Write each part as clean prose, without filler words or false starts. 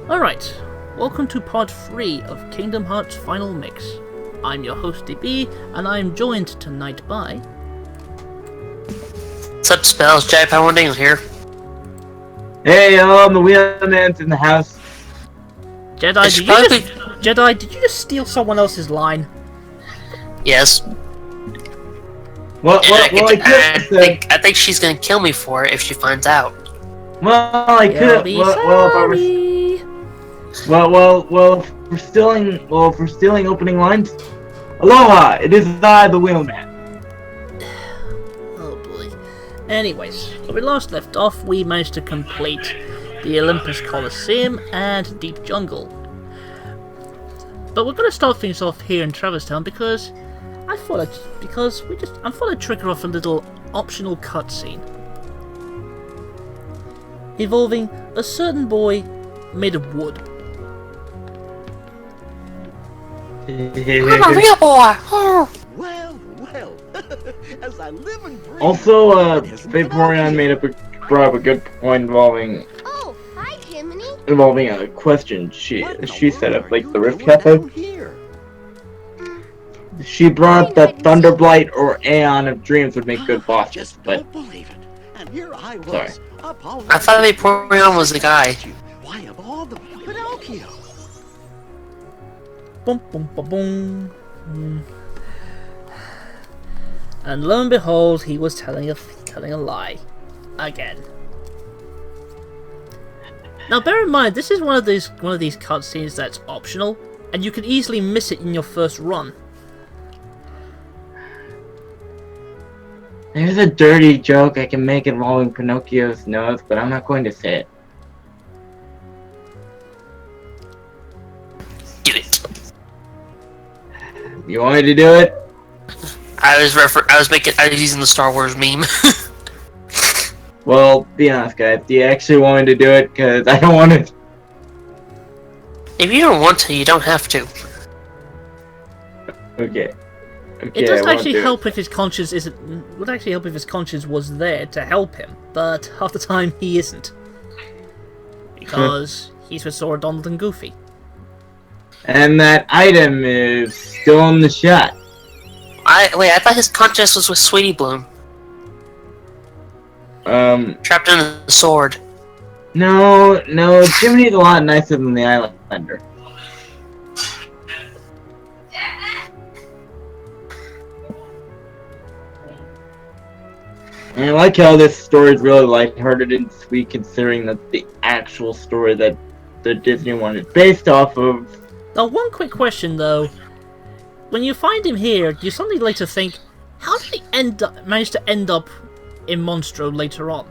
Alright, welcome to part 3 of Kingdom Hearts Final Mix. I'm your host DB, and I'm joined tonight by... What's up, Spells? Jay Power Daniel here. Hey, the wheelman's in the house. Jedi, did you just steal someone else's line? Yes. I think she's gonna kill me for it if she finds out. Well, I could. If we're stealing opening lines. Aloha! It is I, the wheelman. Oh boy. Anyways, when we last left off, we managed to complete the Olympus Coliseum and Deep Jungle. But we're gonna start things off here in Traverse Town because I thought I'd trigger off a little optional cutscene involving a certain boy made of wood. I'm a real boy! Well, as I live and breathe. Also, Vaporeon brought up a good point involving hi, Jiminy. a question she set up, like the Rift Cafe. She brought up that Thunderblight or Aeon of Dreams would make good bosses, but don't believe it. And here I was. Sorry. I thought Vaporeon was the guy. Why of all the Pinocchio? Boom, boom, boom, boom. And lo and behold, he was telling a lie again. Now, bear in mind, this is one of these cutscenes that's optional, and you can easily miss it in your first run. there's a dirty joke I can make involving Pinocchio's nose, but I'm not going to say it. Do it. You want me to do it? I was using the Star Wars meme. Well, be honest, guys. Do you actually want me to do it? Because I don't want to. If you don't want to, you don't have to. Okay. It does actually help if his conscience isn't. Would actually help if his conscience was there to help him, but half the time he isn't, because he's with Sora, Donald, and Goofy. And that item is still in the shot. I thought his conscience was with Sweetie Bloom. Trapped in a sword. No, Jiminy's a lot nicer than the Islander. I like how this story is really lighthearted and sweet, considering that the actual story that the Disney one is based off of. Now, one quick question though: when you find him here, you suddenly later think, how did he manage to end up in Monstro later on?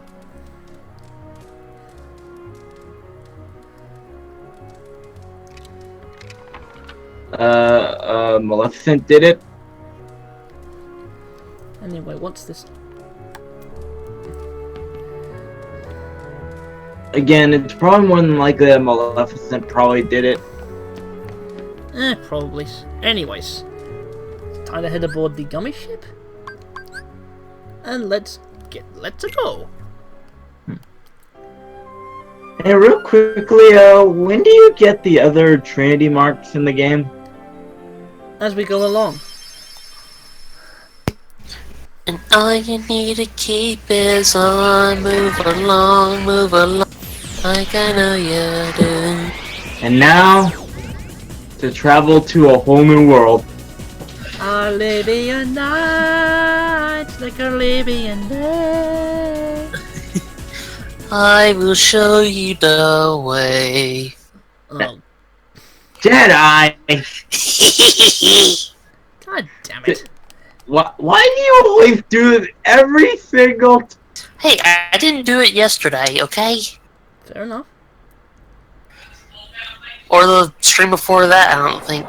Maleficent did it. Anyway, what's this? Again, it's probably more than likely that Maleficent probably did it. Probably. Anyways, it's time to head aboard the gummy ship, and let's go. Hey, real quickly, when do you get the other Trinity marks in the game? As we go along. And all you need to keep is on. Move along, like I know you do. And now, to travel to a whole new world. Arabian nights, like Arabian day. I will show you the way. Oh, Jedi! God damn it. Why do you always do this every single Hey, I didn't do it yesterday, okay? Fair enough. Or the stream before that, I don't think.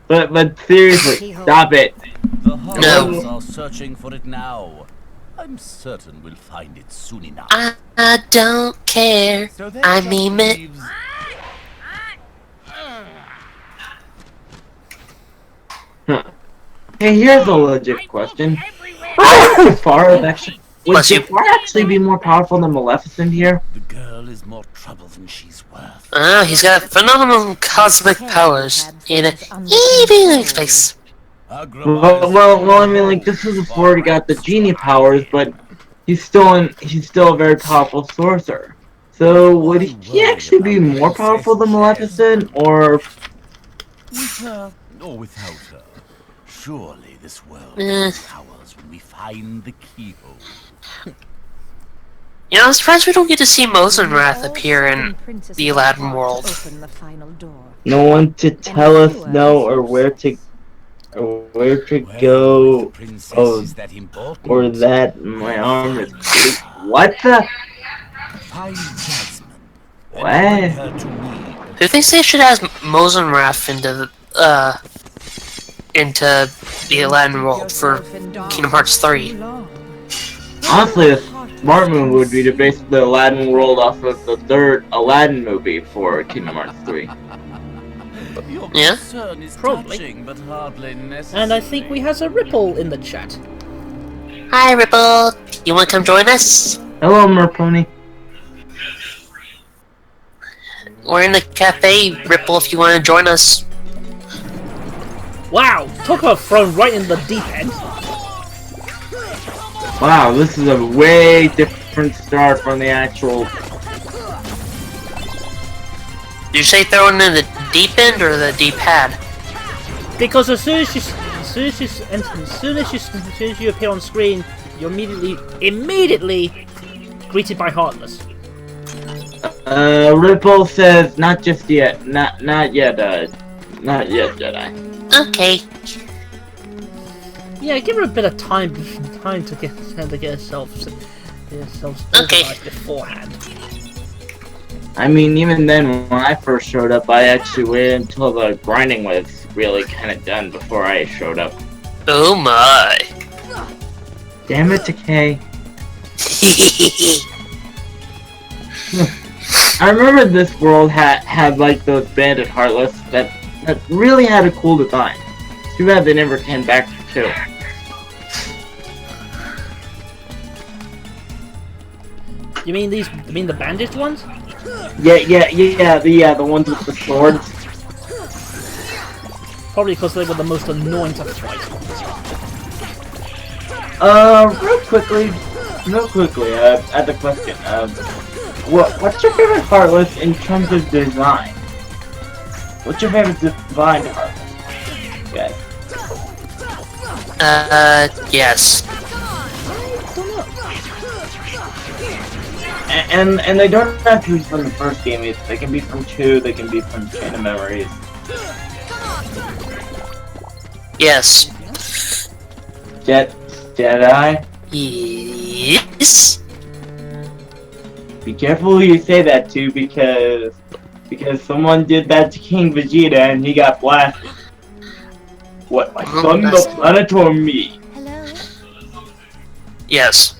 But seriously, stop it. The No. Hunters are searching for it now. I'm certain we'll find it soon enough. I don't care. So that I just mean it. leaves- Hey, here's a legit question. Jafar actually... Would Bless you. Jafar actually be more powerful than Maleficent here? The girl is more trouble than she's worth. He's got phenomenal cosmic powers in even space. Agrabah Well, I mean, like, this is before he got the genie powers, but he's still a very powerful sorcerer. So, would he actually be more powerful than Maleficent, or... with her or without her. Surely this world Eh. is ours when we find the keyhole. You know, I'm surprised we don't get to see Mosenrath appear in the Aladdin world. No one to tell us no or where to go. The princess Oh, is that important. or that my arm is... What the... Find Jasmine. and What? bring her to me. Who thinks they should add Mosenrath into the Aladdin world for Kingdom Hearts 3? Honestly, a smart move would be to base the Aladdin world off of the third Aladdin movie for Kingdom Hearts 3. Your Yeah? concern is Probably. touching, but hardly necessary. And I think we has a Ripple in the chat. Hi, Ripple. You want to come join us? Hello, Merpony. We're in the cafe, Ripple, if you want to join us. Wow, talk about thrown right in the deep end. Wow, this is a way different start from the actual... Did you say throwing in the deep end or the deep pad? Because as soon as you appear on screen, you're immediately greeted by Heartless. Ripple says not just yet, not yet, Jedi. Okay. Yeah, give her a bit of time to get herself Okay. organized beforehand. I mean, even then, when I first showed up, I actually waited until the grinding was really kind of done before I showed up. Oh my. Damn it, Decay. I remember this world had like those bandit Heartless that really had a cool design. Too bad they never came back to 2. You mean the bandaged ones? Yeah, the ones with the swords. Probably because they were the most annoying to fight. Real quickly, I have a question. What's your favorite Heartless in terms of design? What's your favorite design Heartless? Yes. Yes. And they don't have to be from the first game. They can be from 2. They can be from Chain of Memories. Yes. Jedi. Yes. Be careful who you say that to, because someone did that to King Vegeta and he got blasted. What, my son the planet or me? Yes.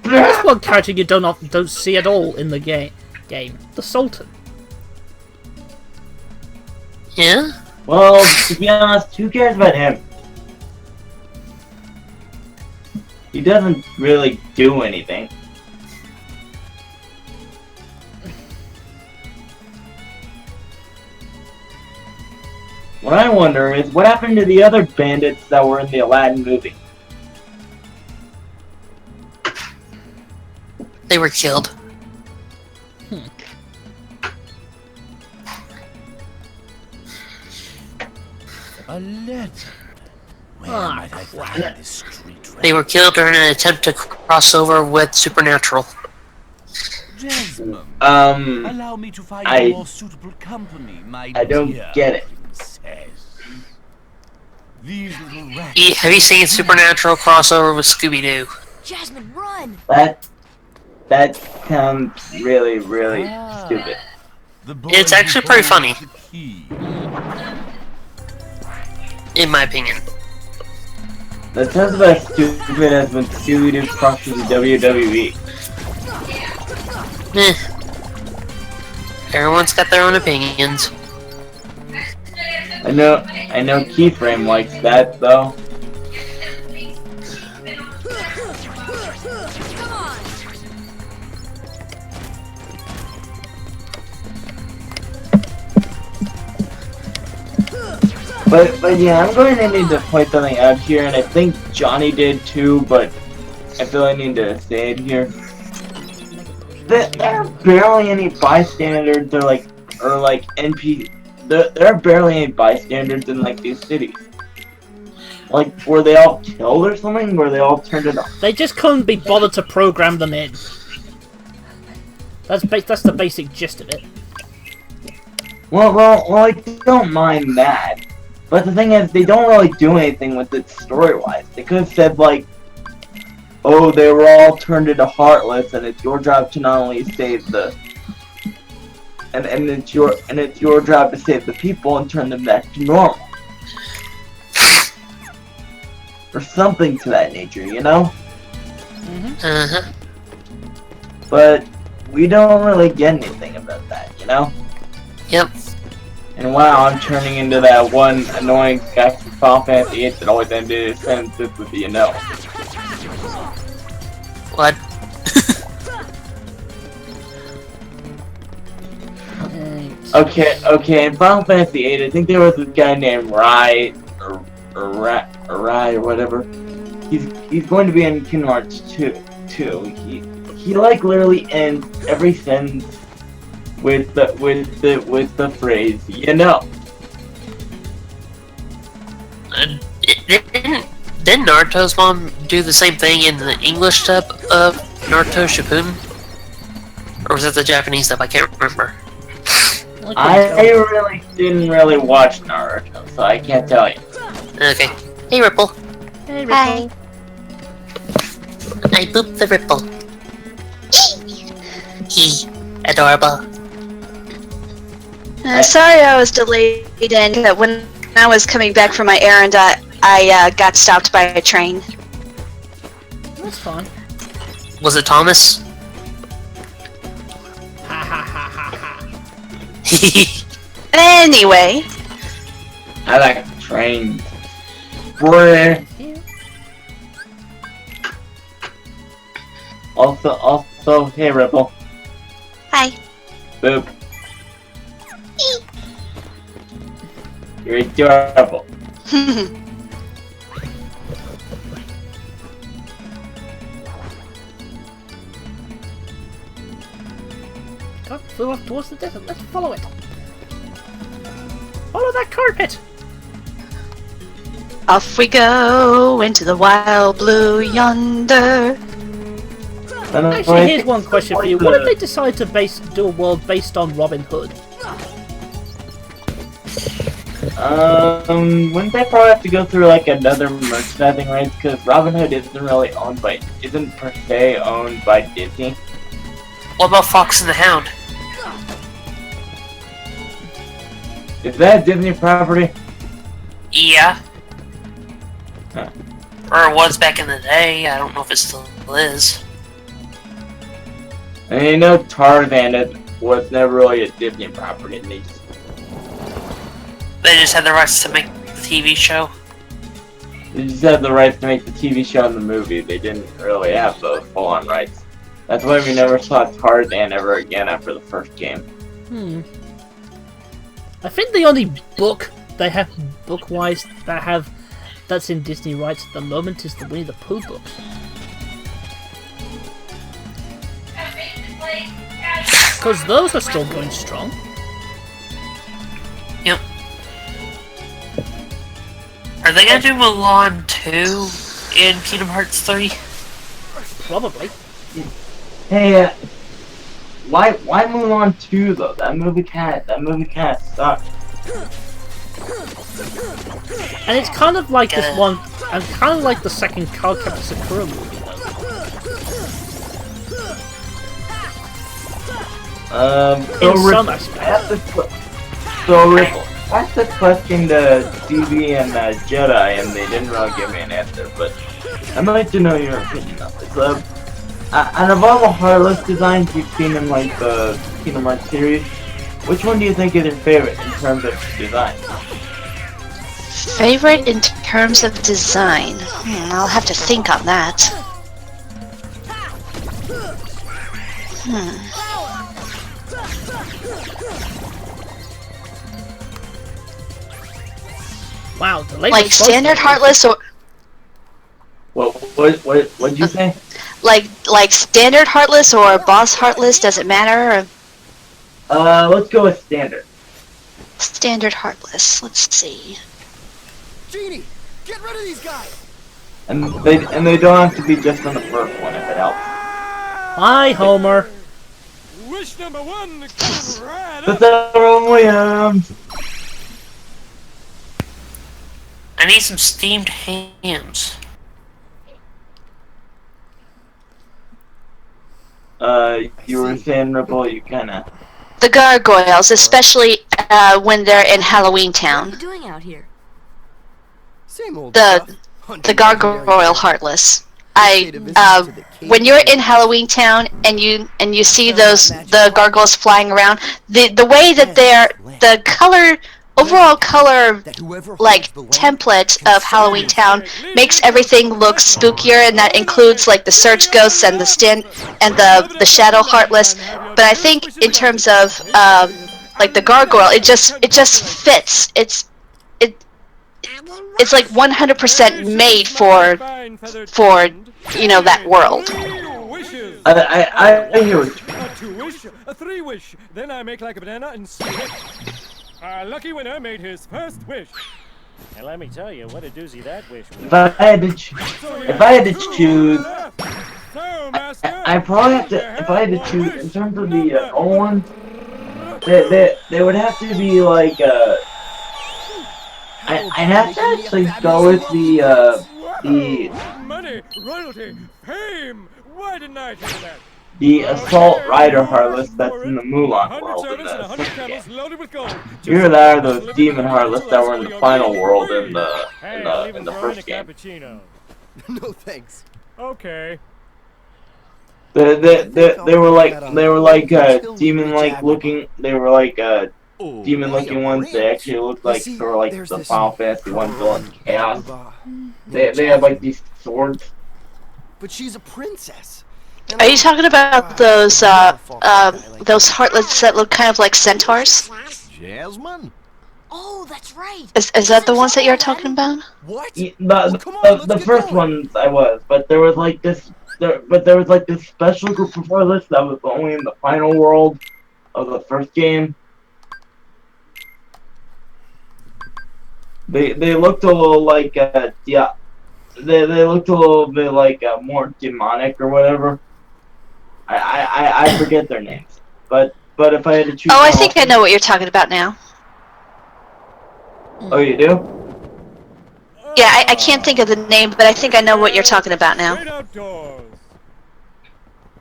There's one character you don't see at all in the game. The Sultan. Yeah? Well, to be honest, who cares about him? He doesn't really do anything. What I wonder is, what happened to the other bandits that were in the Aladdin movie? They were killed. A legend. Where Ah, might I find this street rat? They were killed during an attempt to cross over with Supernatural. Jasmine, Um, allow me to find I- a more suitable company, my I don't dear get it. princess. These little rats. Have you seen Supernatural crossover with Scooby-Doo? Jasmine, run! that sounds really, really Ah. stupid. The boy It's actually who pretty holds funny. the key. In my opinion. That sounds about as stupid as when Scooby-Doo crosses the WWE. Eh. Everyone's got their own opinions. I know Keyframe likes that though. But yeah, I'm going to need to point something out here, and I think Johnny did too, but I feel I need to say it here. There are barely any bystanders or like NP. There are barely any bystanders in like these cities. Like, were they all killed or something? Were they all turned into? They just couldn't be bothered to program them in. That's the basic gist of it. Well, I don't mind that. But the thing is, they don't really do anything with it story-wise. They could have said like, "Oh, they were all turned into Heartless, and it's your job to not only save the, and it's your job to save the people and turn them back to normal." Or something to that nature, you know? But we don't really get anything about that, you know? Yep. And wow, I'm turning into that one annoying guy from Final Fantasy VIII that always ended his sentences with you know. What? Okay, in Final Fantasy VIII, I think there was this guy named Rai, or Rai, or whatever. He's going to be in Kingdom Hearts 2. He like literally ends every sentence with the phrase, you know. Didn't Naruto's mom do the same thing in the English dub of Naruto Shippuden? Or was that the Japanese dub? I can't remember. I really didn't watch Naruto, so I can't tell you. Okay. Hey, Ripple. Hey, Ripple. I booped the Ripple. He. Adorable. Sorry I was delayed, and when I was coming back from my errand, I got stopped by a train. That's fine. Was it Thomas? Ha ha ha ha ha. Anyway. I like trains. Boy. Also, hey Ripple. Hi. Boop. You're adorable. God, flew off towards the desert. Let's follow it. Follow that carpet. Off we go into the wild blue yonder. Actually, here's one question for you. What if they decide to do a world based on Robin Hood? Wouldn't they probably have to go through like another merchandising rights? Because Robin Hood isn't per se owned by Disney. What about Fox and the Hound? Is that a Disney property? Yeah. Huh. Or it was back in the day. I don't know if it still is. And you know Tarzan was never really a Disney property. They just had the rights to make the TV show. They just had the rights to make the TV show and the movie. They didn't really have the full-on rights. That's why we never saw Tarzan ever again after the first game. I think the only book they have, book-wise, that's in Disney rights at the moment is the Winnie the Pooh books. Because those are still going strong. Yep. Are they gonna do Mulan 2 in Kingdom Hearts 3? Probably. Hey, why Mulan 2 though? That movie kinda sucked. And it's kind of like this one, and kind of like the second Cardcaptor Sakura movie though. In some aspects. Ripple, I asked this question to DB and Jedi, and they didn't really give me an answer, but I'd like to know your opinion on this. Out of all the Heartless designs you've seen in like the Kingdom Hearts series, which one do you think is your favorite in terms of design? Favorite in terms of design? I'll have to think on that. Wow, the laser. Like standard heartless or What'd you say? like standard heartless or boss heartless? Does it matter? Or Let's go with standard. standard heartless. Let's see. Genie, get rid of these guys. And they don't have to be just on the first one if it helps. Hi, Homer. Wish number one, come right But up. they're only I need some steamed hams. You were saying, Ripple, you kinda... The gargoyles, especially when they're in Halloween What are you Town. doing out here? Same old The stuff. the gargoyle heartless. When you're in Halloween Town and you see the gargoyles flying around, the way that the overall color like template of Halloween Town makes everything look spookier, and that includes like the search ghosts and the shadow heartless. But I think in terms of like the gargoyle, it just fits. It's like 100% made for that world. I hear what you mean. A 2-wish, a 3-wish. Then I make like a banana and split it. Our lucky winner made his first wish. And let me tell you, what a doozy that wish was. If I had to choose, So, Master, I probably have to. If I had to choose in terms of the old ones, they would have to be like I'd have to actually go with the money, royalty, fame. Why didn't I hear that? the assault rider heartless that's in the Mulan world in servants and the 100 second camels game. loaded with gold. Either that or those demon heartless that were in the final world in the first game. Cappuccino. No thanks. Okay. They were like demon looking. They were like demon looking ones. They actually looked like they were like the Final Fantasy 1 villain Chaos. They had like these swords. But she's a princess. Are you talking about those heartlets that look kind of like centaurs? Jasmine? Oh, that's right. Is that the ones that you're talking about? What? The first ones I was, but there was like this special group of heartless that was only in the final world of the first game. They looked a little like they looked a little bit like more demonic or whatever. I forget their names, but if I had to choose. Oh, I think I know what you're talking about now. Oh, you do? Yeah, I can't think of the name, but I think I know what you're talking about now. Straight outdoors.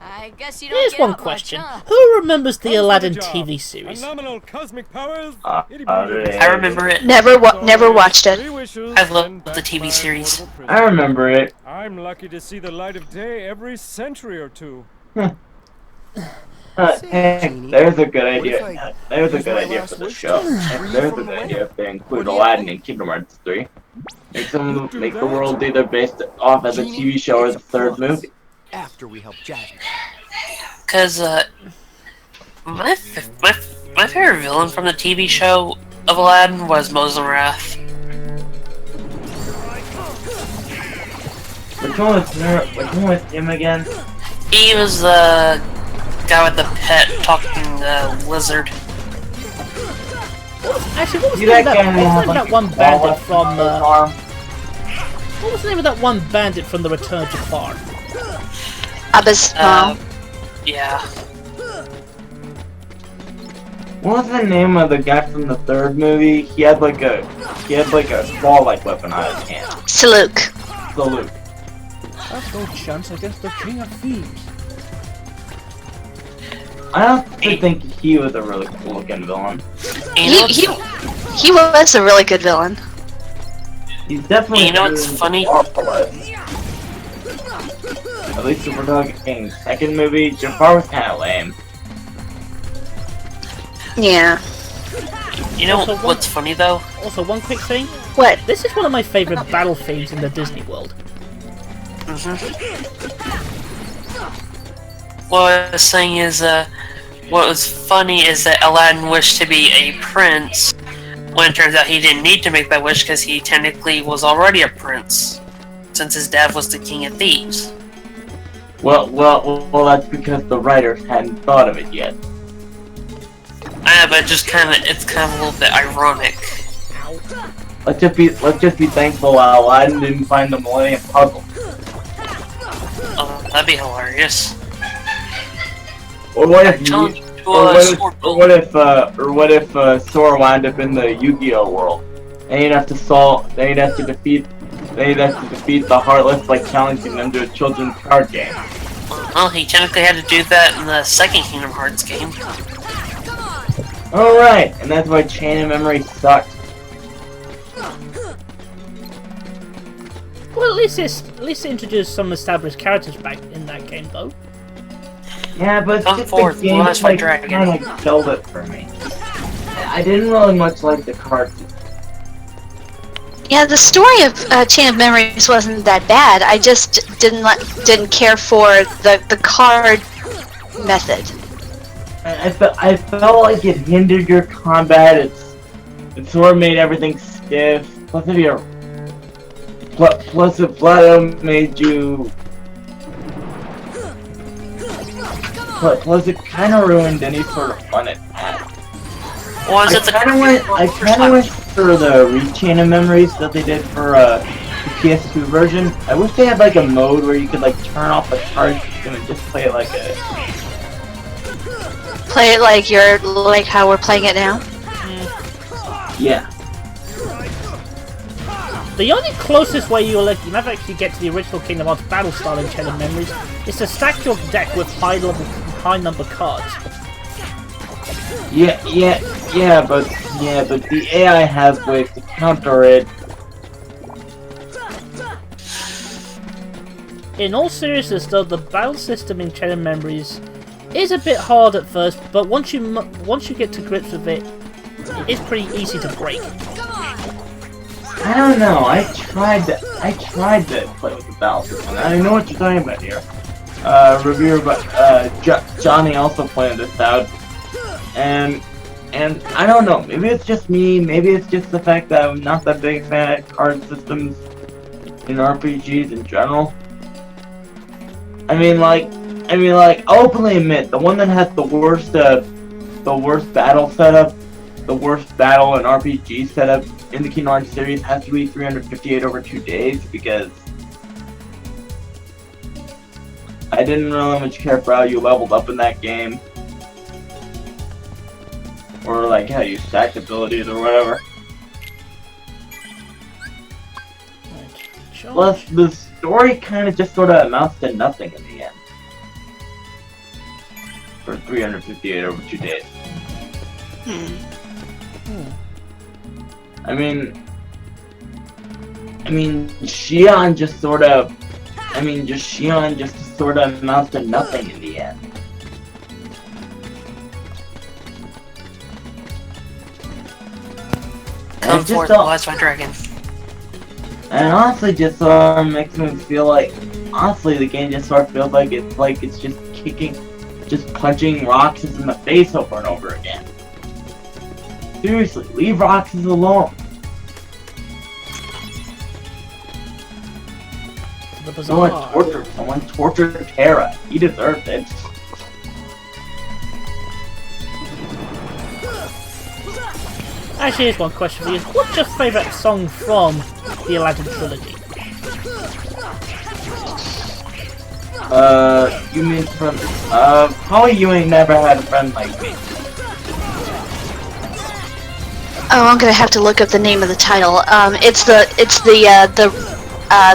I guess you don't Here's get one out much, question. huh? Who remembers the Comes with Aladdin job. TV series? Phenomenal cosmic powers. I I remember it. Never watched it. I love the TV series. I remember it. I'm lucky to see the light of day every century or two. Hey, there's a good idea. There's a good idea for the show. There's a good idea if they include Aladdin in Kingdom Hearts 3. Make the world either based off as a TV show or the third movie. After we help Jasmine. Cause my favorite villain from the TV show of Aladdin was Wrath. Which one was him again? He was the guy with the pet talking lizard. Actually, what was See the name that guy of that one bandit from arm? what was the name of that one bandit from The Return of Jafar? Abba's mom. Yeah. What was the name of the guy from the third movie? He had like a claw-like weapon on his hand. Saluk. Salute. That's no chance against the King of Thieves. I don't think he was a really cool-looking villain. He was a really good villain. He's definitely. You know what's funny? At least if we're talking second movie, Jafar was kind of lame. Yeah. You know Also, what's funny though? Also, one quick thing. What? This is one of my favorite battle themes in the Disney world. What I was saying is, what was funny is that Aladdin wished to be a prince When it turns out he didn't need to make that wish because he technically was already a prince, since his dad was the king of thieves. Well, that's because the writers hadn't thought of it yet. But it's kind of a little bit ironic. Let's just be thankful Aladdin didn't find the Millennium Puzzle. Oh, that'd be hilarious. Or what if Sora wound up in the Yu-Gi-Oh world, and he'd have to defeat the Heartless by challenging them to a children's card game. Well, he technically had to do that in the second Kingdom Hearts game. Alright, and that's why Chain of Memory sucked. Well, at least it introduced some established characters back in that game, though. Yeah, but Come just forth, the game blast my dragon. kind of killed it for me. I didn't really much like the cards. Yeah, the story of Chain of Memories wasn't that bad. I just didn't care for the card method. I felt like it hindered your combat. It sort of made everything stiff. Plus, if Flato made you. Plus, it kind of ruined any sort of fun it had. Was it I kind of went for the Rechain of Memories that they did for the PS2 version. I wish they had like a mode where you could like turn off the card system and just play it like a. Play it like how we're playing it now. Yeah. The only closest way you'll never actually get to the original Kingdom Hearts battle style in Chain of Memories is to stack your deck with high number cards. Yeah, but the AI has ways to counter it. In all seriousness, though, the battle system in Chain of Memories is a bit hard at first, but once you get to grips with it, it's pretty easy to break. I don't know. I tried to play with the battle system. I know what you're talking about here. Johnny also planned this out, and I don't know. Maybe it's just me. Maybe it's just the fact that I'm not that big a fan of card systems in RPGs in general. I mean, I'll openly admit the one that has the worst battle setup, the worst battle and RPG setup in the Kingdom Hearts series has to be 358 over 2 days, because I didn't really much care for how you leveled up in that game, or like how you stacked abilities or whatever. Plus, the story kind of just sort of amounts to nothing in the end. For 358 over 2 days. I mean, Shion just sort of amounts to nothing in the end. Come forth, blast my dragon. And honestly, just sort of makes me feel like, the game just sort of feels like it's just punching Roxas in the face over and over again. Seriously, leave Roxas alone. Someone tortured Terra. He deserved it. Actually, here's one question for you. What's your favourite song from the Aladdin trilogy? You mean from, probably You Ain't Never Had a Friend Like Me. Oh, I'm gonna have to look up the name of the title. It's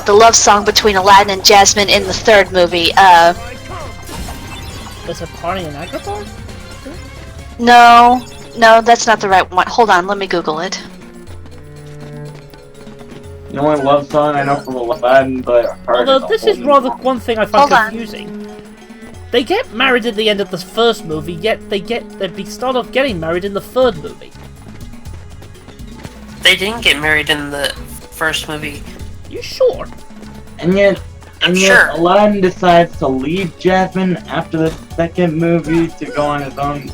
the love song between Aladdin and Jasmine in the third movie. There's a party in Agrabah? No, that's not the right one. Hold on, let me Google it. The only love song I know from Aladdin, but although this is rather one thing I find confusing. They get married at the end of the first movie, yet they start off getting married in the third movie. They didn't get married in the first movie. You sure? And yet Aladdin decides to leave Jasmine after the second movie to go on his own.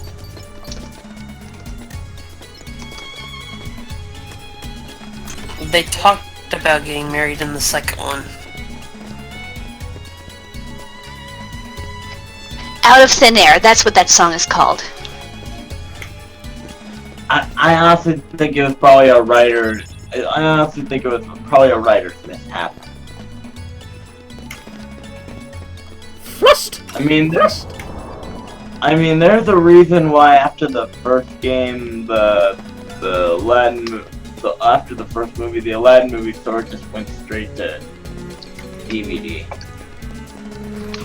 They talked about getting married in the second one. Out of Thin Air, that's what that song is called. I honestly think it was probably a writer's mishap. Thrust! I mean, there's a reason why after the first game, after the first movie, the Aladdin movie store just went straight to DVD.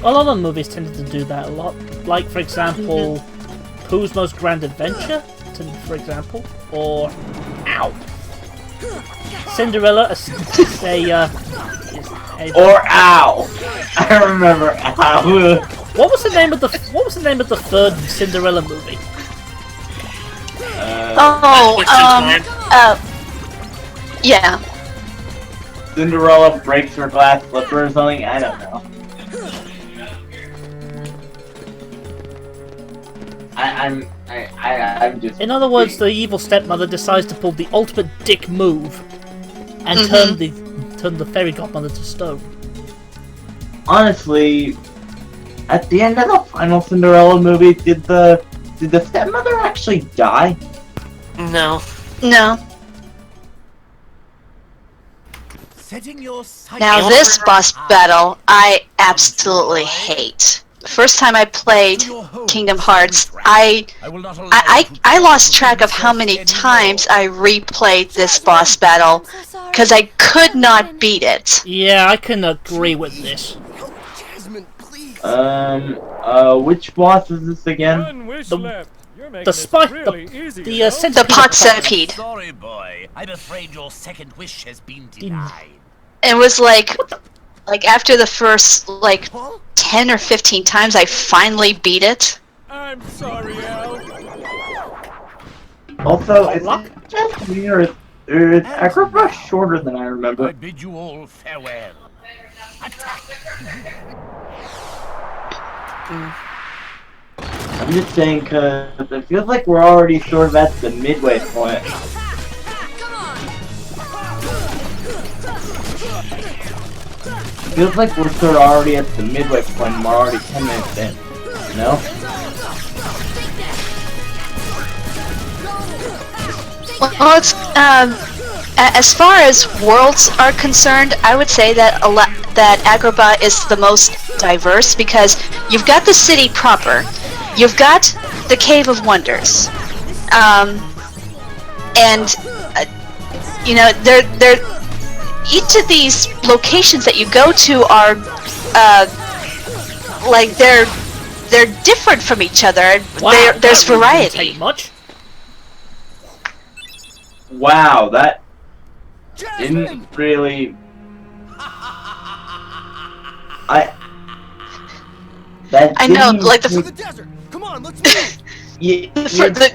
A lot of movies tended to do that a lot. Like, for example, Pooh's Most Grand Adventure, for example, or Ow! Cinderella Or Ow! I remember Ow. What was the name of the third Cinderella movie? Yeah. Cinderella breaks her glass slipper or something? I don't know. I'm just... In other words, the evil stepmother decides to pull the ultimate dick move and turn the fairy godmother to stone. Honestly, at the end of the final Cinderella movie, did the stepmother actually die? No. No. Setting your sights. Now this boss battle, I absolutely hate. The first time I played Kingdom Hearts, I lost track of how many times I replayed this boss battle because I could not beat it. Yeah, I can agree with this. Which boss is this again? The pot centipede. Sorry, boy. I'm afraid your second wish has been denied. It was like after the first 10 or 15 times, I finally beat it. I'm sorry, Al. Also, is it just me or is Agrabah shorter than I remember? I bid you all farewell. Attack. I'm just saying because it feels like we're already sort of at the midway point. Feels like we're sort of already at the midway point and we're already 10 minutes in. No? Well, it's as far as worlds are concerned, I would say that that Agrabah is the most diverse because you've got the city proper, you've got the Cave of Wonders, and you know they're each of these locations that you go to are they're different from each other. Wow, there's that really variety. didn't take much. Wow, that didn't really... I know, like To the desert. Come on, let's move.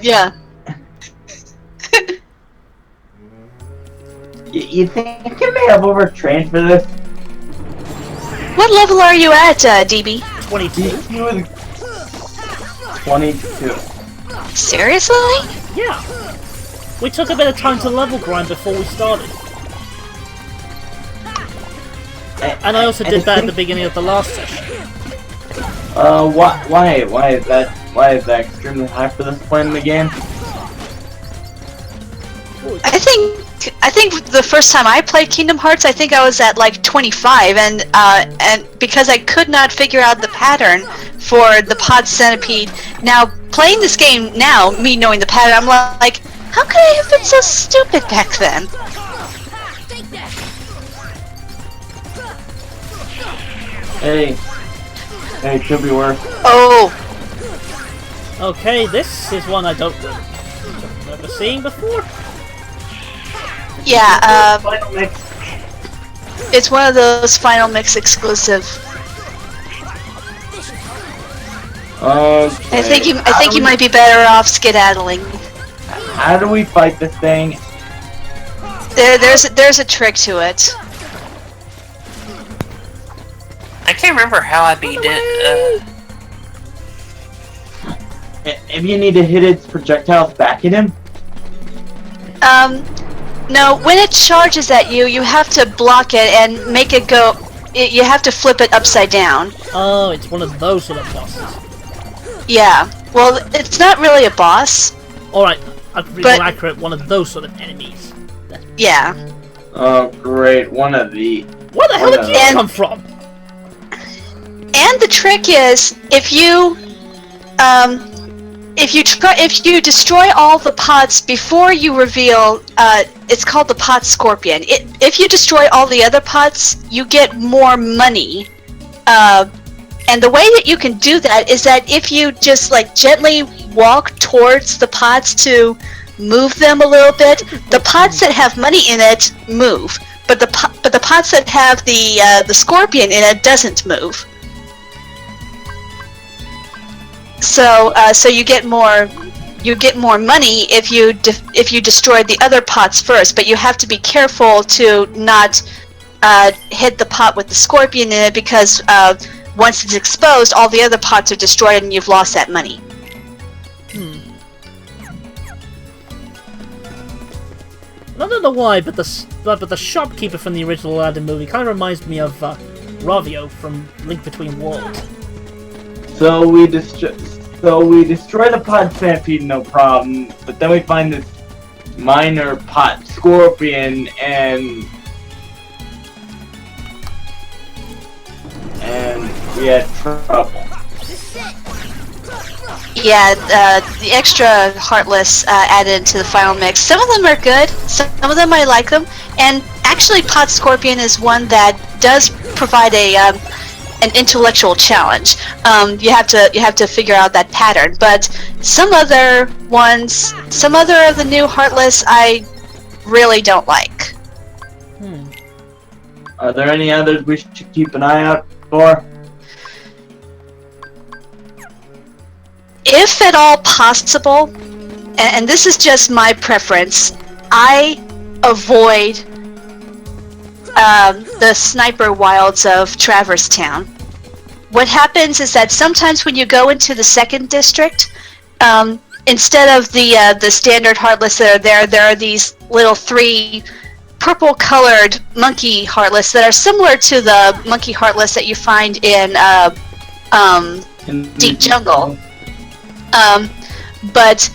yeah. You think you may have overtrained for this? What level are you at, DB? 22. 22. Seriously? Yeah. We took a bit of time to level grind before we started. And I also did that at the beginning of the last session. Why is that extremely high for this point in the game? I think the first time I played Kingdom Hearts, I think I was at like 25, and because I could not figure out the pattern for the pod centipede. Now playing this game now, me knowing the pattern, I'm like, how could I have been so stupid back then? Hey, it could be worse. Oh. Okay, this is one I don't remember seeing before. Yeah, it's one of those Final Mix exclusive. Okay. I think you might be better off skedaddling. How do we fight this thing? There's a trick to it. I can't remember how I beat it. If you need to hit its projectiles back at him? No, when it charges at you, you have to block it and make it go. You have to flip it upside down. Oh, it's one of those sort of bosses. Yeah. Well, it's not really a boss. Alright, I'd be more accurate, one of those sort of enemies. Yeah. Oh, great. One of the... Where the hell did you come from? And the trick is, if you destroy all the pots before you reveal, it's called the pot scorpion. If you destroy all the other pots, you get more money. And the way that you can do that is that if you just like gently walk towards the pots to move them a little bit, the pots that have money in it move, but the pots that have the scorpion in it doesn't move. So you get more money if you destroy the other pots first, but you have to be careful to not hit the pot with the scorpion in it, because once it's exposed, all the other pots are destroyed and you've lost that money. I don't know why, but the shopkeeper from the original Aladdin movie kind of reminds me of Ravio from Link Between Worlds. So we destroy the pot centipede, no problem, but then we find this minor pot scorpion and we had trouble. Yeah, the extra Heartless added to the final mix. Some of them are good, some of them I like them, and actually Pot Scorpion is one that does provide an intellectual challenge. You have to figure out that pattern, but some other of the new Heartless I really don't like. Are there any others we should keep an eye out for? If at all possible, and this is just my preference, I avoid the sniper wilds of Traverse Town. What happens is that sometimes when you go into the second district, instead of the standard Heartless that are there are these little 3 purple-colored monkey Heartless that are similar to the monkey Heartless that you find in Deep Jungle. But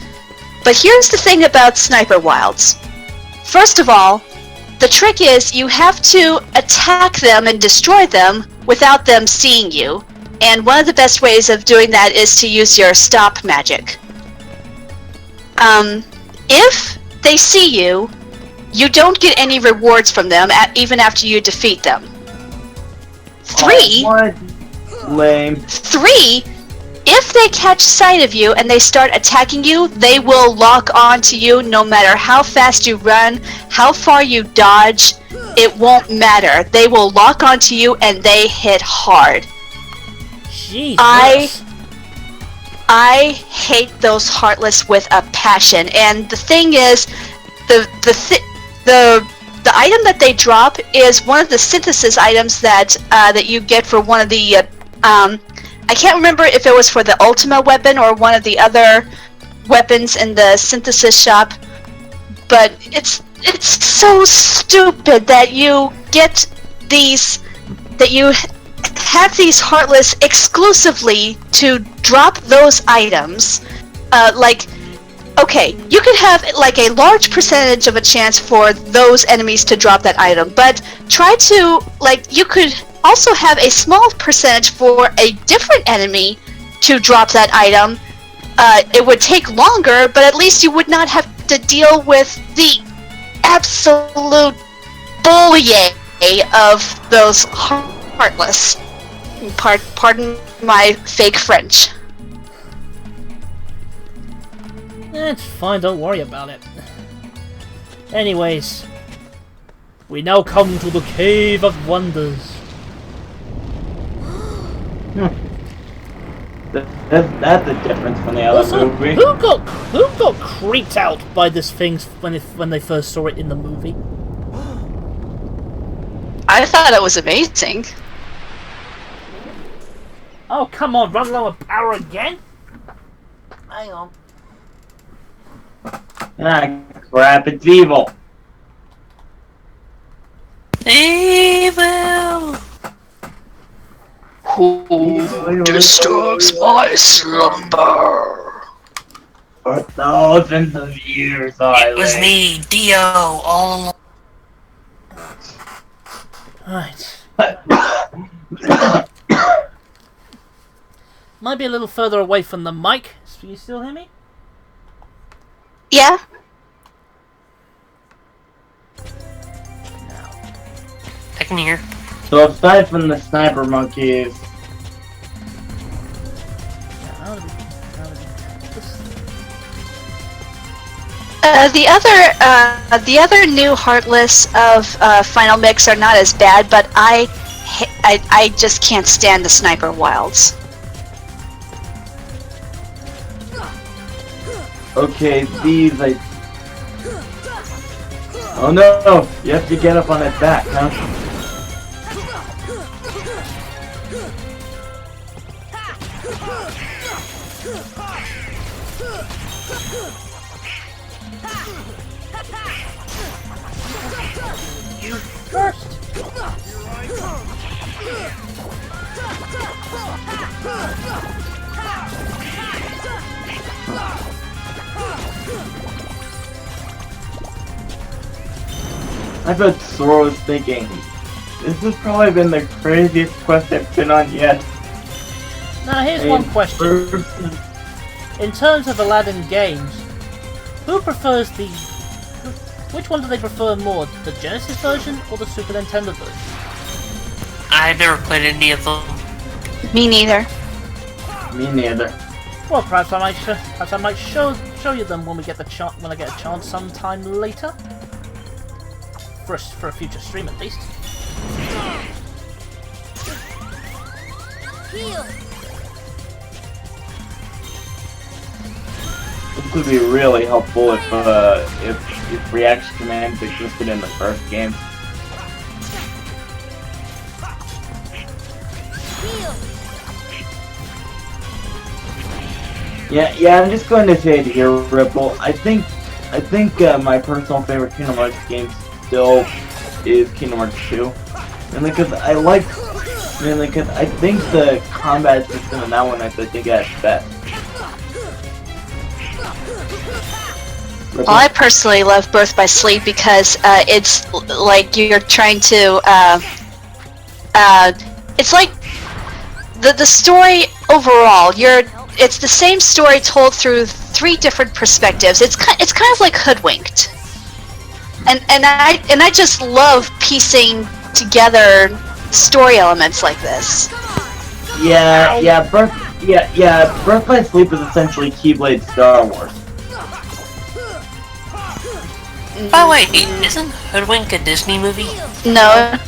here's the thing about sniper wilds. First of all, the trick is you have to attack them and destroy them without them seeing you. And one of the best ways of doing that is to use your stop magic. If they see you, you don't get any rewards from them even after you defeat them. 3. Lame. 3. If they catch sight of you and they start attacking you, they will lock on to you no matter how fast you run, how far you dodge, it won't matter. They will lock on to you and they hit hard. Jesus. I hate those Heartless with a passion, and the thing is, the item that they drop is one of the synthesis items that you get for one of the I can't remember if it was for the Ultima weapon or one of the other weapons in the synthesis shop, but it's so stupid that you get these, that you have these Heartless exclusively to drop those items. Okay, you could have like a large percentage of a chance for those enemies to drop that item, but try to, you could also have a small percentage for a different enemy to drop that item. It would take longer, but at least you would not have to deal with the absolute bullying of those Heartless. Pardon my fake French. It's fine, don't worry about it. Anyways, we now come to the Cave of Wonders. That's a difference from the other Also, movie. who got creeped out by this thing when they first saw it in the movie? I thought it was amazing. Oh, come on, run low of power again? Hang on. Ah, crap, it's evil. Evil! Who disturbs my slumber? For thousands of years I It was lay. me, Dio, all along. Right. Might be a little further away from the mic. Can you still hear me? Yeah. I can hear. So aside from the sniper monkeys, The other new Heartless of Final Mix are not as bad, but I just can't stand the Sniper Wilds. okay, these like. Oh no! You have to get up on its back, huh? First. I bet Sora was thinking, this has probably been the craziest quest I've been on yet. Now here's one question. In terms of Aladdin games, who prefers the... Which one do they prefer more, the Genesis version or the Super Nintendo version? I've never played any of them. Me neither. Me neither. Well, perhaps I might show you them when we get when I get a chance sometime later. For a future stream at least. This would be really helpful if reaction commands existed in the first game. Yeah, I'm just going to say it here, Ripple. I think my personal favorite Kingdom Hearts game still is Kingdom Hearts 2. Mainly because I think the combat system in that one I think at its best. Well, I personally love Birth by Sleep because it's like you're trying to. It's like the story overall. It's the same story told through 3 different perspectives. It's kind of like Hoodwinked, and I just love piecing together story elements like this. Birth by Sleep is essentially Keyblade Star Wars. By the way, isn't Hoodwink a Disney movie? No.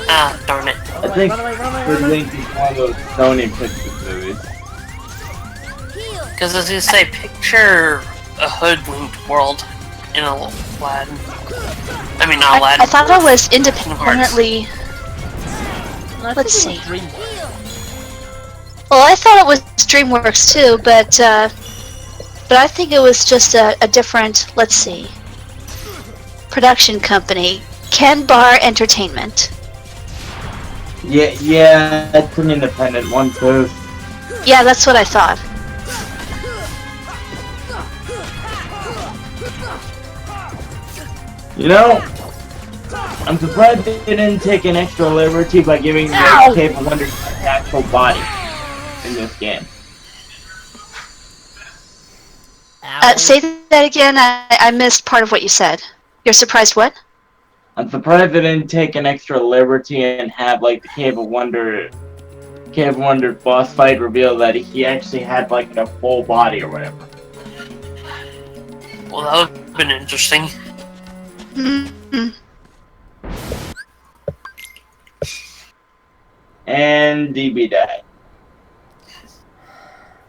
Ah, darn it. I think Hoodwink is one of those Sony Pictures movies. Because as you say, picture a hoodwinked world in Aladdin. I mean, not Aladdin. I thought it was independently. Let's see. Well, I thought it was DreamWorks too, but I think it was just a different. Let's see. Production company, Ken Bar Entertainment. Yeah, it's an independent one too. Yeah, that's what I thought. You know, I'm surprised they didn't take an extra liberty by giving the Cave of Wonders an actual body in this game. Say that again. I missed part of what you said. You're surprised what? I'm surprised they didn't take an extra liberty and have like the Cave of Wonder boss fight reveal that he actually had like a full body or whatever. Well, that would have been interesting. Mm-hmm. And DB died.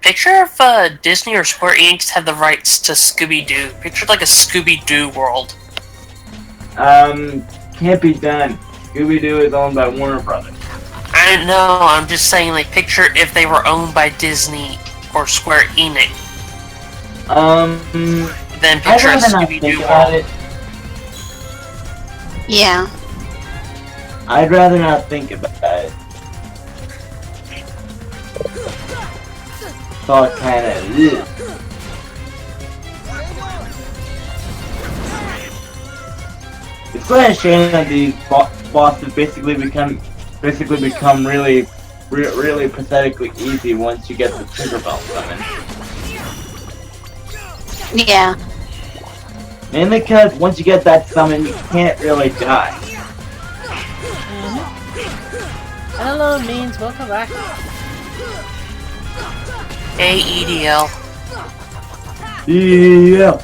Picture if Disney or Square Enix had the rights to Scooby-Doo. Picture like a Scooby-Doo world. Can't be done. Scooby-Doo is owned by Warner Brothers. I know, I'm just saying, like, picture if they were owned by Disney or Square Enix. I'd Then picture a rather not Scooby-Doo think about world. it. Yeah. I'd rather not think about it. It's all kind of. It's quite a shame that these bosses basically become really pathetically easy once you get the trigger belt summon. Yeah. Mainly because once you get that summon, you can't really die. Hello, Means. Welcome back. Hey, EDL. Yeah.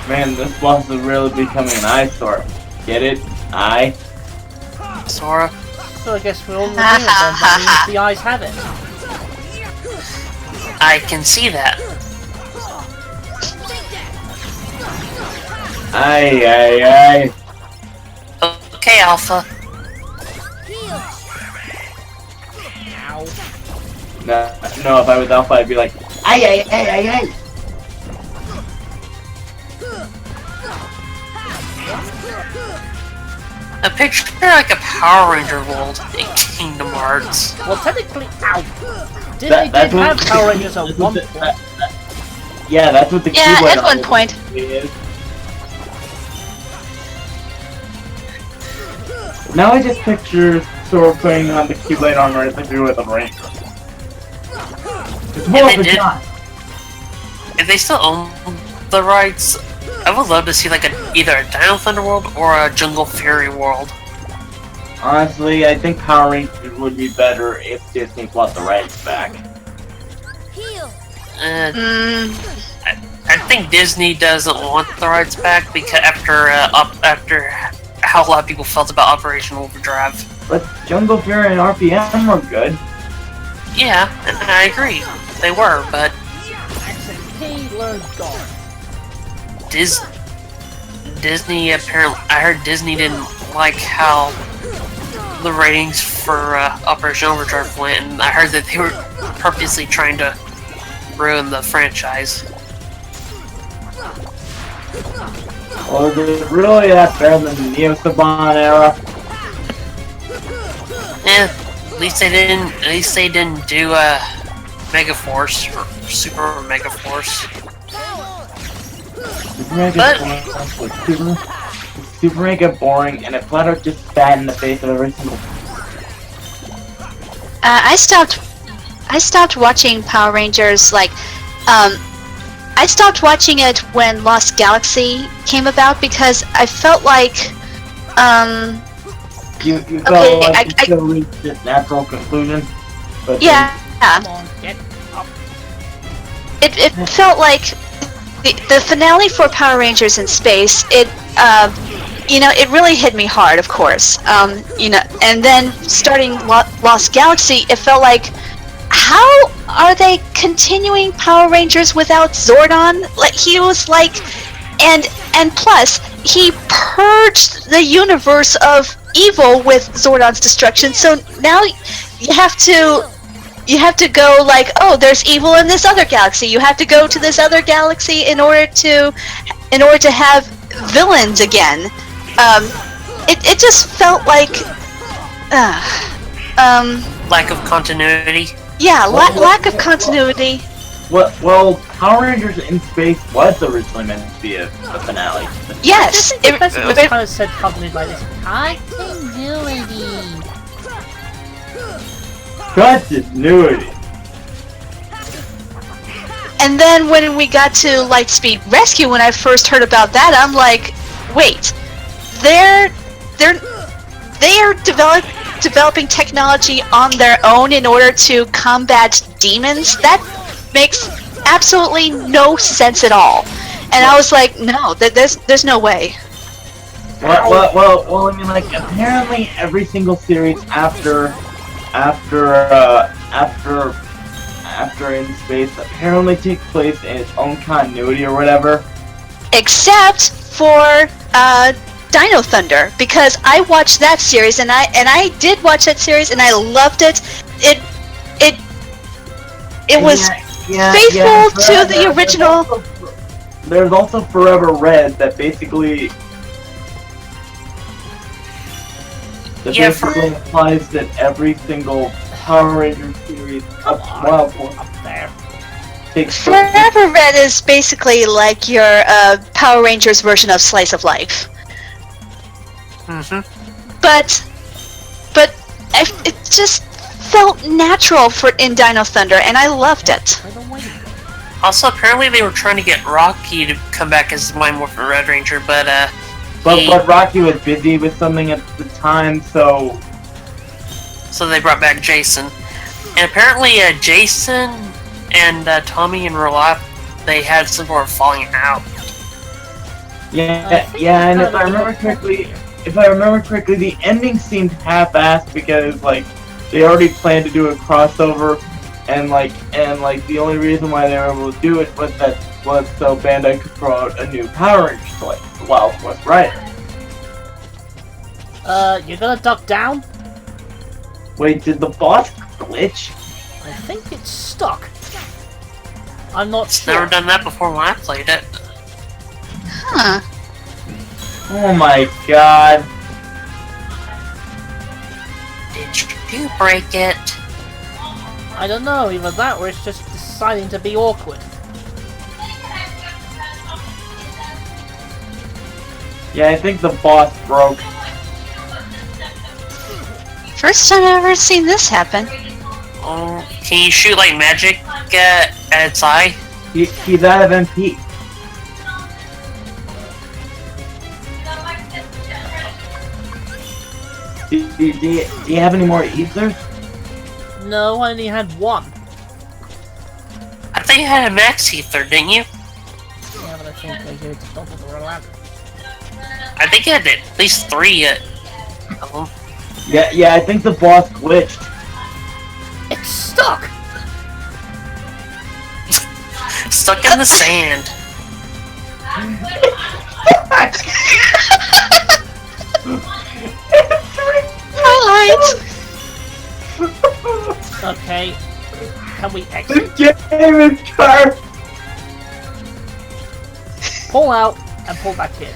Man, this boss is really becoming an eyesore. Get it? Sora. So I guess we're all in agreement then. That means the eyes have it. I can see that. Aye. Okay, Alpha. No, if I was Alpha, I'd be like, aye. A picture like a Power Ranger world in Kingdom Hearts. Well, technically, Disney did have Power Rangers at one point. Yeah, that's what the Yeah, keyblade at one point. is. Now I just picture Sora putting on the keyblade armor as if he was a ranger. It's more of a shot. If they still own the rights, I would love to see like either a Dino Thunder world or a Jungle Fury world. Honestly, I think Power Rangers would be better if Disney bought the rights back. I think Disney doesn't want the rights back because after how a lot of people felt about Operation Overdrive. But Jungle Fury and RPM were good. Yeah, and I agree. They were, but Disney apparently, I heard Disney didn't like how the ratings for Operation Overdrive went, and I heard that they were purposely trying to ruin the franchise. Well, is it really that better than the Neo Saban era? At least they didn't do Mega Force or Super Mega Force. Super Mega boring, and it flat out just spat in the face of every single. I stopped watching Power Rangers, like, I stopped watching it when Lost Galaxy came about because I felt like, You felt like you still reached this natural conclusion? But yeah. It felt like the finale for Power Rangers in Space, it really hit me hard, of course. And then starting Lost Galaxy, it felt like, how are they continuing Power Rangers without Zordon? Like, he was like, and plus, he purged the universe of evil with Zordon's destruction, so now you have to go like, oh, there's evil in this other galaxy. You have to go to this other galaxy in order to have villains again. It just felt like, lack of continuity. Yeah, lack of continuity. Well, Power Rangers in Space was originally meant to be a finale. Yes, it kind of said companies like this. Continuity. Continuity. And then when we got to Lightspeed Rescue, when I first heard about that, I'm like, wait, they are developing technology on their own in order to combat demons? That makes absolutely no sense at all. And I was like, no, there's no way. Well, I mean, like, apparently every single series after In Space apparently takes place in its own continuity or whatever. Except for Dino Thunder, because I watched that series, and I did watch that series, and I loved it. It was faithful to the original. There's also Forever Red that basically implies that every single Power Ranger series up there takes Forever Red is basically like your Power Rangers version of Slice of Life. But it just felt natural in Dino Thunder, and I loved it. Also, apparently they were trying to get Rocky to come back as Mind Morphin Red Ranger, but Rocky was busy with something at the time, so they brought back Jason. And apparently, Jason and Tommy in real life, they had some sort of falling out. Yeah, and if I remember correctly, the ending seemed half-assed because they already planned to do a crossover, and the only reason why they were able to do it was so Bandai could throw out a new Power Ranger toy, the Wild West Rider. You're gonna duck down? Wait, did the boss glitch? I think it's stuck. I'm not It's sure. never done that before when I played it. Huh. Oh my god. Did you break it? I don't know, either that or it's just deciding to be awkward. Yeah, I think the boss broke. First time I've ever seen this happen. Oh, can you shoot like magic at its eye? He's out of MP. Do you have any more ethers? No, I only had one. I think you had a max ether, didn't you? Yeah, but I think they gave it to Dumbledore or Aladdin. I think you had at least 3 of them. Yeah, I think the boss glitched. It's stuck! Stuck in the sand. Highlights! Okay, can we exit? The game is cursed! Pull out and pull back in.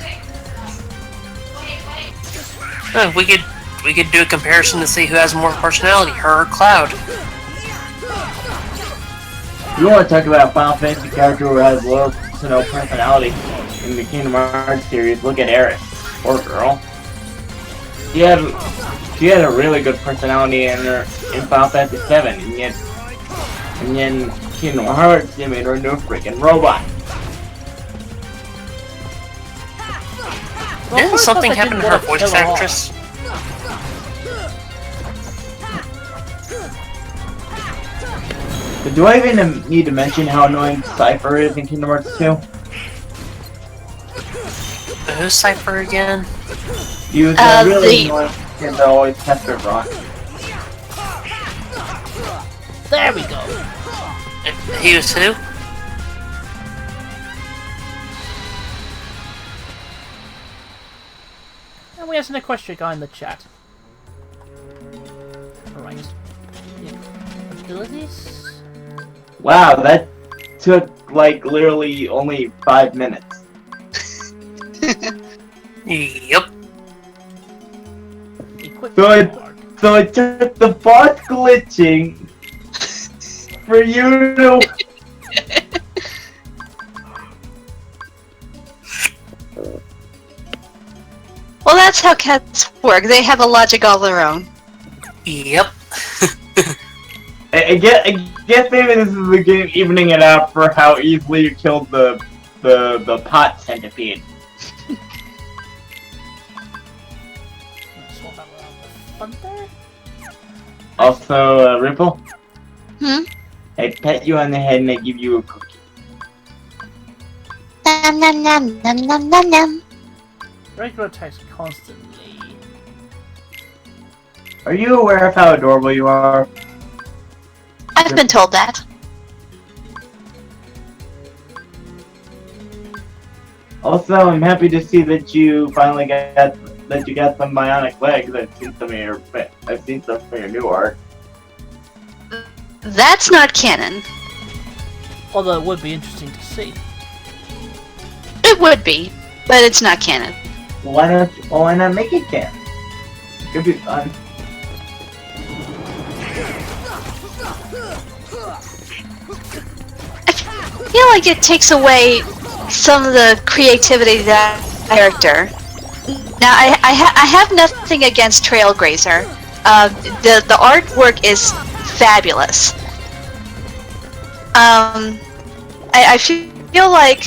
Oh, we could do a comparison to see who has more personality, her or Cloud. You want to talk about a Final Fantasy character who has low to no personality in the Kingdom Hearts series? Look at Aerith. Poor girl. She had a really good personality in Final Fantasy VII, and then Kingdom Hearts, they made her into a freaking robot. Well, Didn't first something off, I happen to didn't her want to voice kill her off. actress? But do I even need to mention how annoying Cypher is in Kingdom Hearts 2? Who's Cypher again? He was a really annoying kid that always kept her wrong. There we go. He was who? And we have an Equestria guy in the chat. Alright. Yeah. Abilities? Wow, that took literally only 5 minutes. Yep. So it took the boss glitching for you to... Well, that's how cats work. They have a logic all their own. Yep. I guess maybe this is the game evening it out for how easily you killed the pot centipede. Swap that around the front there? Also, Ripple, Hmm? I pet you on the head and I give you a cookie. Nom nom nom nom nom nom nom. Regular attacks constantly. Are you aware of how adorable you are? I've been told that. Also, I'm happy to see that you finally got some bionic legs. I've seen some of your new art. That's not canon. Although it would be interesting to see. It would be, but it's not canon. Why not make it canon? Could be fun. I feel like it takes away some of the creativity of that character. Now, I have nothing against Trailgrazer. The artwork is fabulous. I feel like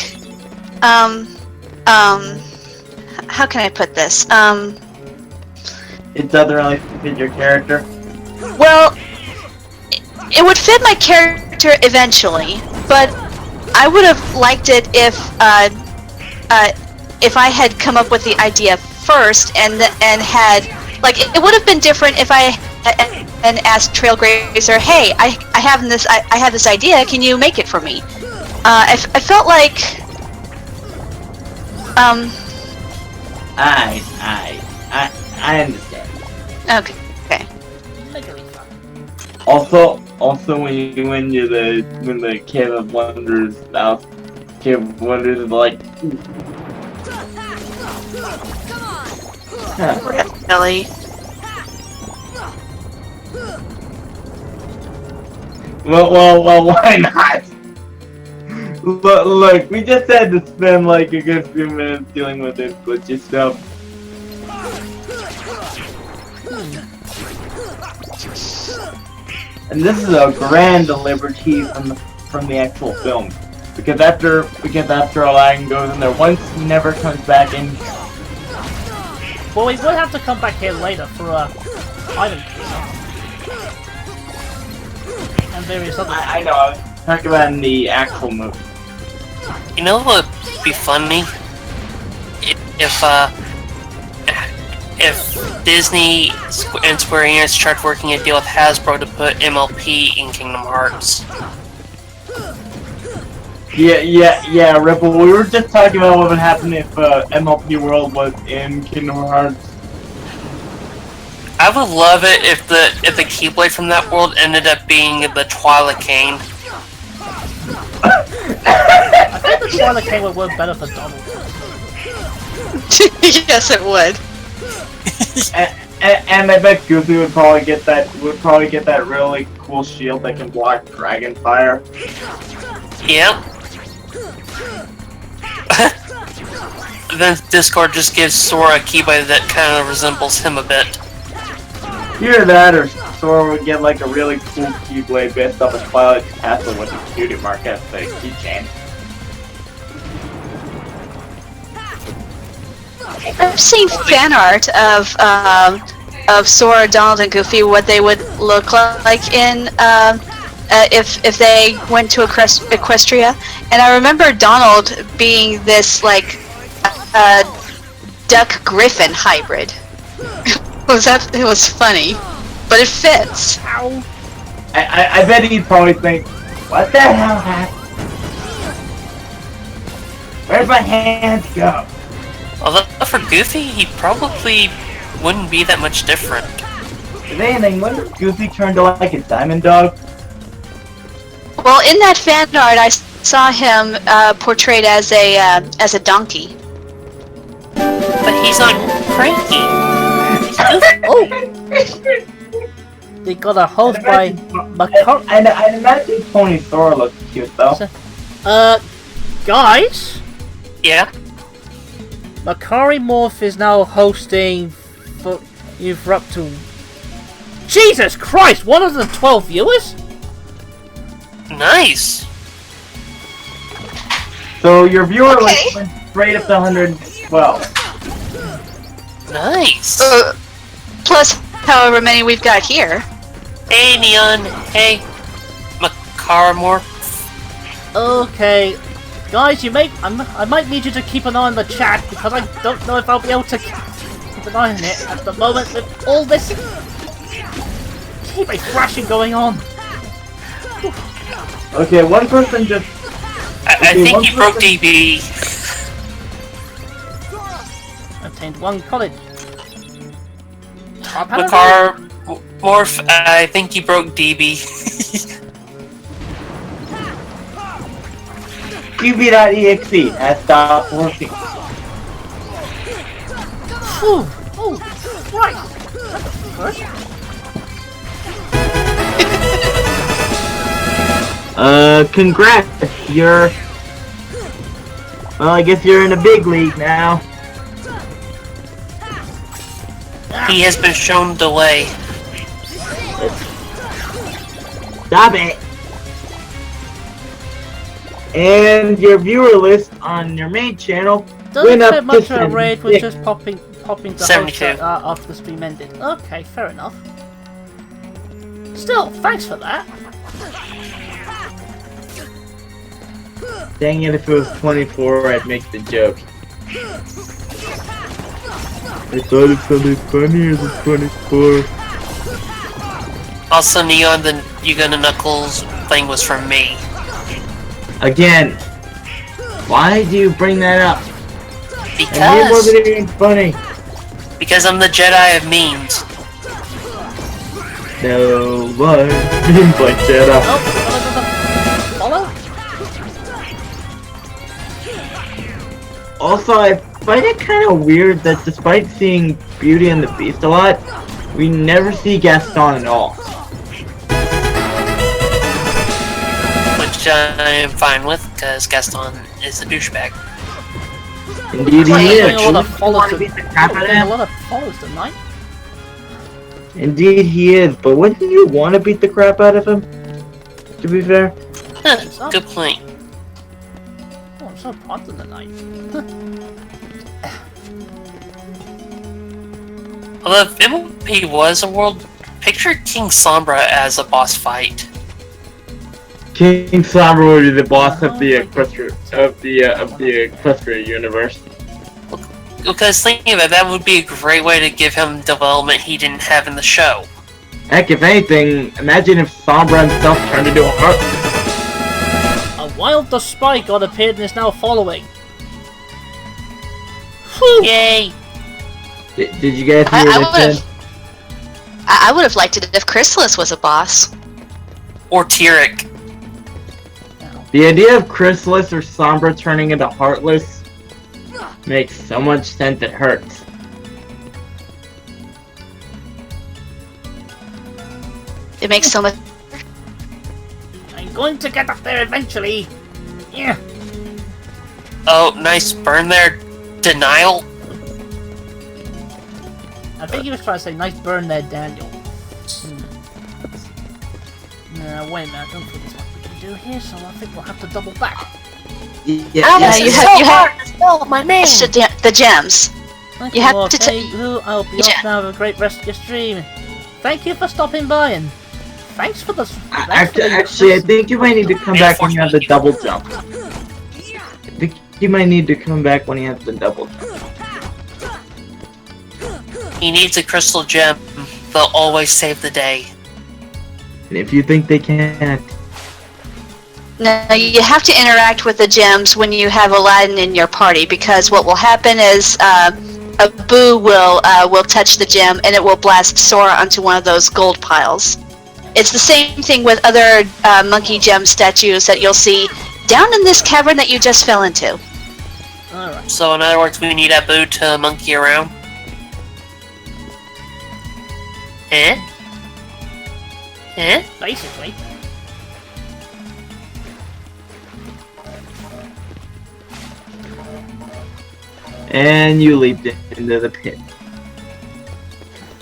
how can I put this? It doesn't really fit your character. Well, it would fit my character eventually, but I would have liked it if I had come up with the idea first and had, like, it would have been different if I and asked Trailgrazer, hey, I have this idea, can you make it for me? I felt like I understand. Okay. Also when the Cave of Wonders is like, Really? well, why not? Look, we just had to spend like a good few minutes dealing with this glitchy stuff. And this is a grand liberty from the actual film, because after Aladdin goes in there once, he never comes back in. Well, we will have to come back here later for item and various other. I know. I was talking about in the actual movie. You know what would be funny? If Disney and Square Enix tried working a deal with Hasbro to put MLP in Kingdom Hearts. Yeah, Ripple. We were just talking about what would happen if MLP World was in Kingdom Hearts. I would love it if the Keyblade from that world ended up being the Twilight Cane. I think the Twilight Cane would work better for Donald. Yes, it would. and I bet Goofy would probably get that really cool shield that can block dragon fire. Yep. Then Discord just gives Sora a Keyblade that kind of resembles him a bit. Either that, or Sora would get like a really cool Keyblade based off of Twilight's castle with a cutie mark as the keychain. I've seen fan art of Sora, Donald, and Goofy, what they would look like in if they went to Equestria, and I remember Donald being this like duck griffin hybrid. It was funny, but it fits. I bet he'd probably think, what the hell happened? Where'd my hands go? Although for Goofy, he probably wouldn't be that much different. If anything, wouldn't Goofy turn to like a diamond dog? Well, in that fan art, I saw him portrayed as a donkey. But he's not cranky. Oh! They got a host by Macor. I imagine Pony Thor looks cute though. Guys? Yeah? Macari Morph is now hosting for you've up to Jesus Christ, 112 viewers? Nice! So your viewer went straight up to 112. Nice! Plus however many we've got here. Hey Neon, hey Macaramore. Okay. Guys, I might need you to keep an eye on the chat because I don't know if I'll be able to keep an eye on it at the moment with all this keep a thrashing going on. Okay, one person just... I think he broke DB. Obtained one college. Morph, I think he broke DB. QB.exe has stopped working. Phew. Oh, right. That's good. Congrats. You're... Well, I guess you're in a big league now. He has been shown the way. Stop it. And your viewer list on your main channel Doesn't went up say to much of a raid, was 76. just popping the 72. host after the stream ended. Okay, fair enough. Still, thanks for that. Dang it, if it was 24, I'd make the joke. I thought it sounded funnier than 24. Also, Neon, the Uganda Knuckles thing was from me. Again, why do you bring that up? And it Because wasn't even funny. I'm the Jedi of memes. No one means like Jedi. Oh, follow? Also, I find it kind of weird that despite seeing Beauty and the Beast a lot, we never see Gaston at all. Which I am fine with, because Gaston is a douchebag. Indeed he Doing is. a lot of Wouldn't you follows want to beat the crap out of a him? lot of follows tonight. Indeed he is, but wouldn't you want to beat the crap out of him? To be fair. Huh, good point. Oh, I'm so hot in the night. Although if MLP was a world, picture King Sombra as a boss fight. King Sombra would be the boss of the Equestria universe. Because thinking about that would be a great way to give him development he didn't have in the show. Heck, if anything, imagine if Sombra himself turned into a heart. A wild the spy god appeared and is now following. Whew. Yay! Did you guys hear what I said? I would have liked it if Chrysalis was a boss. Or Tyrek. The idea of Chrysalis or Sombra turning into Heartless makes so much sense it hurts. It makes so much. I'm going to get up there eventually. Yeah. Oh, nice burn there. Denial. I think he was trying to say, nice burn there, Daniel. No, wait a minute, I don't think there's much we can do here, so I think we'll have to double back. Yeah, you have to spell my name. The gems. Thank You have Lord. to Hey, Who, I'll be off now. Have a great rest of your stream. Thank you for stopping by, and thanks for the... Actually, I think you might need to come back when you have the double jump. I think you might need to come back when you have the double jump. He needs a crystal gem. They'll always save the day. And if you think they can't... No, you have to interact with the gems when you have Aladdin in your party, because what will happen is Abu will touch the gem and it will blast Sora onto one of those gold piles. It's the same thing with other monkey gem statues that you'll see down in this cavern that you just fell into. Alright. So in other words, we need Abu to monkey around. Eh? Eh? Basically. And you leaped into the pit.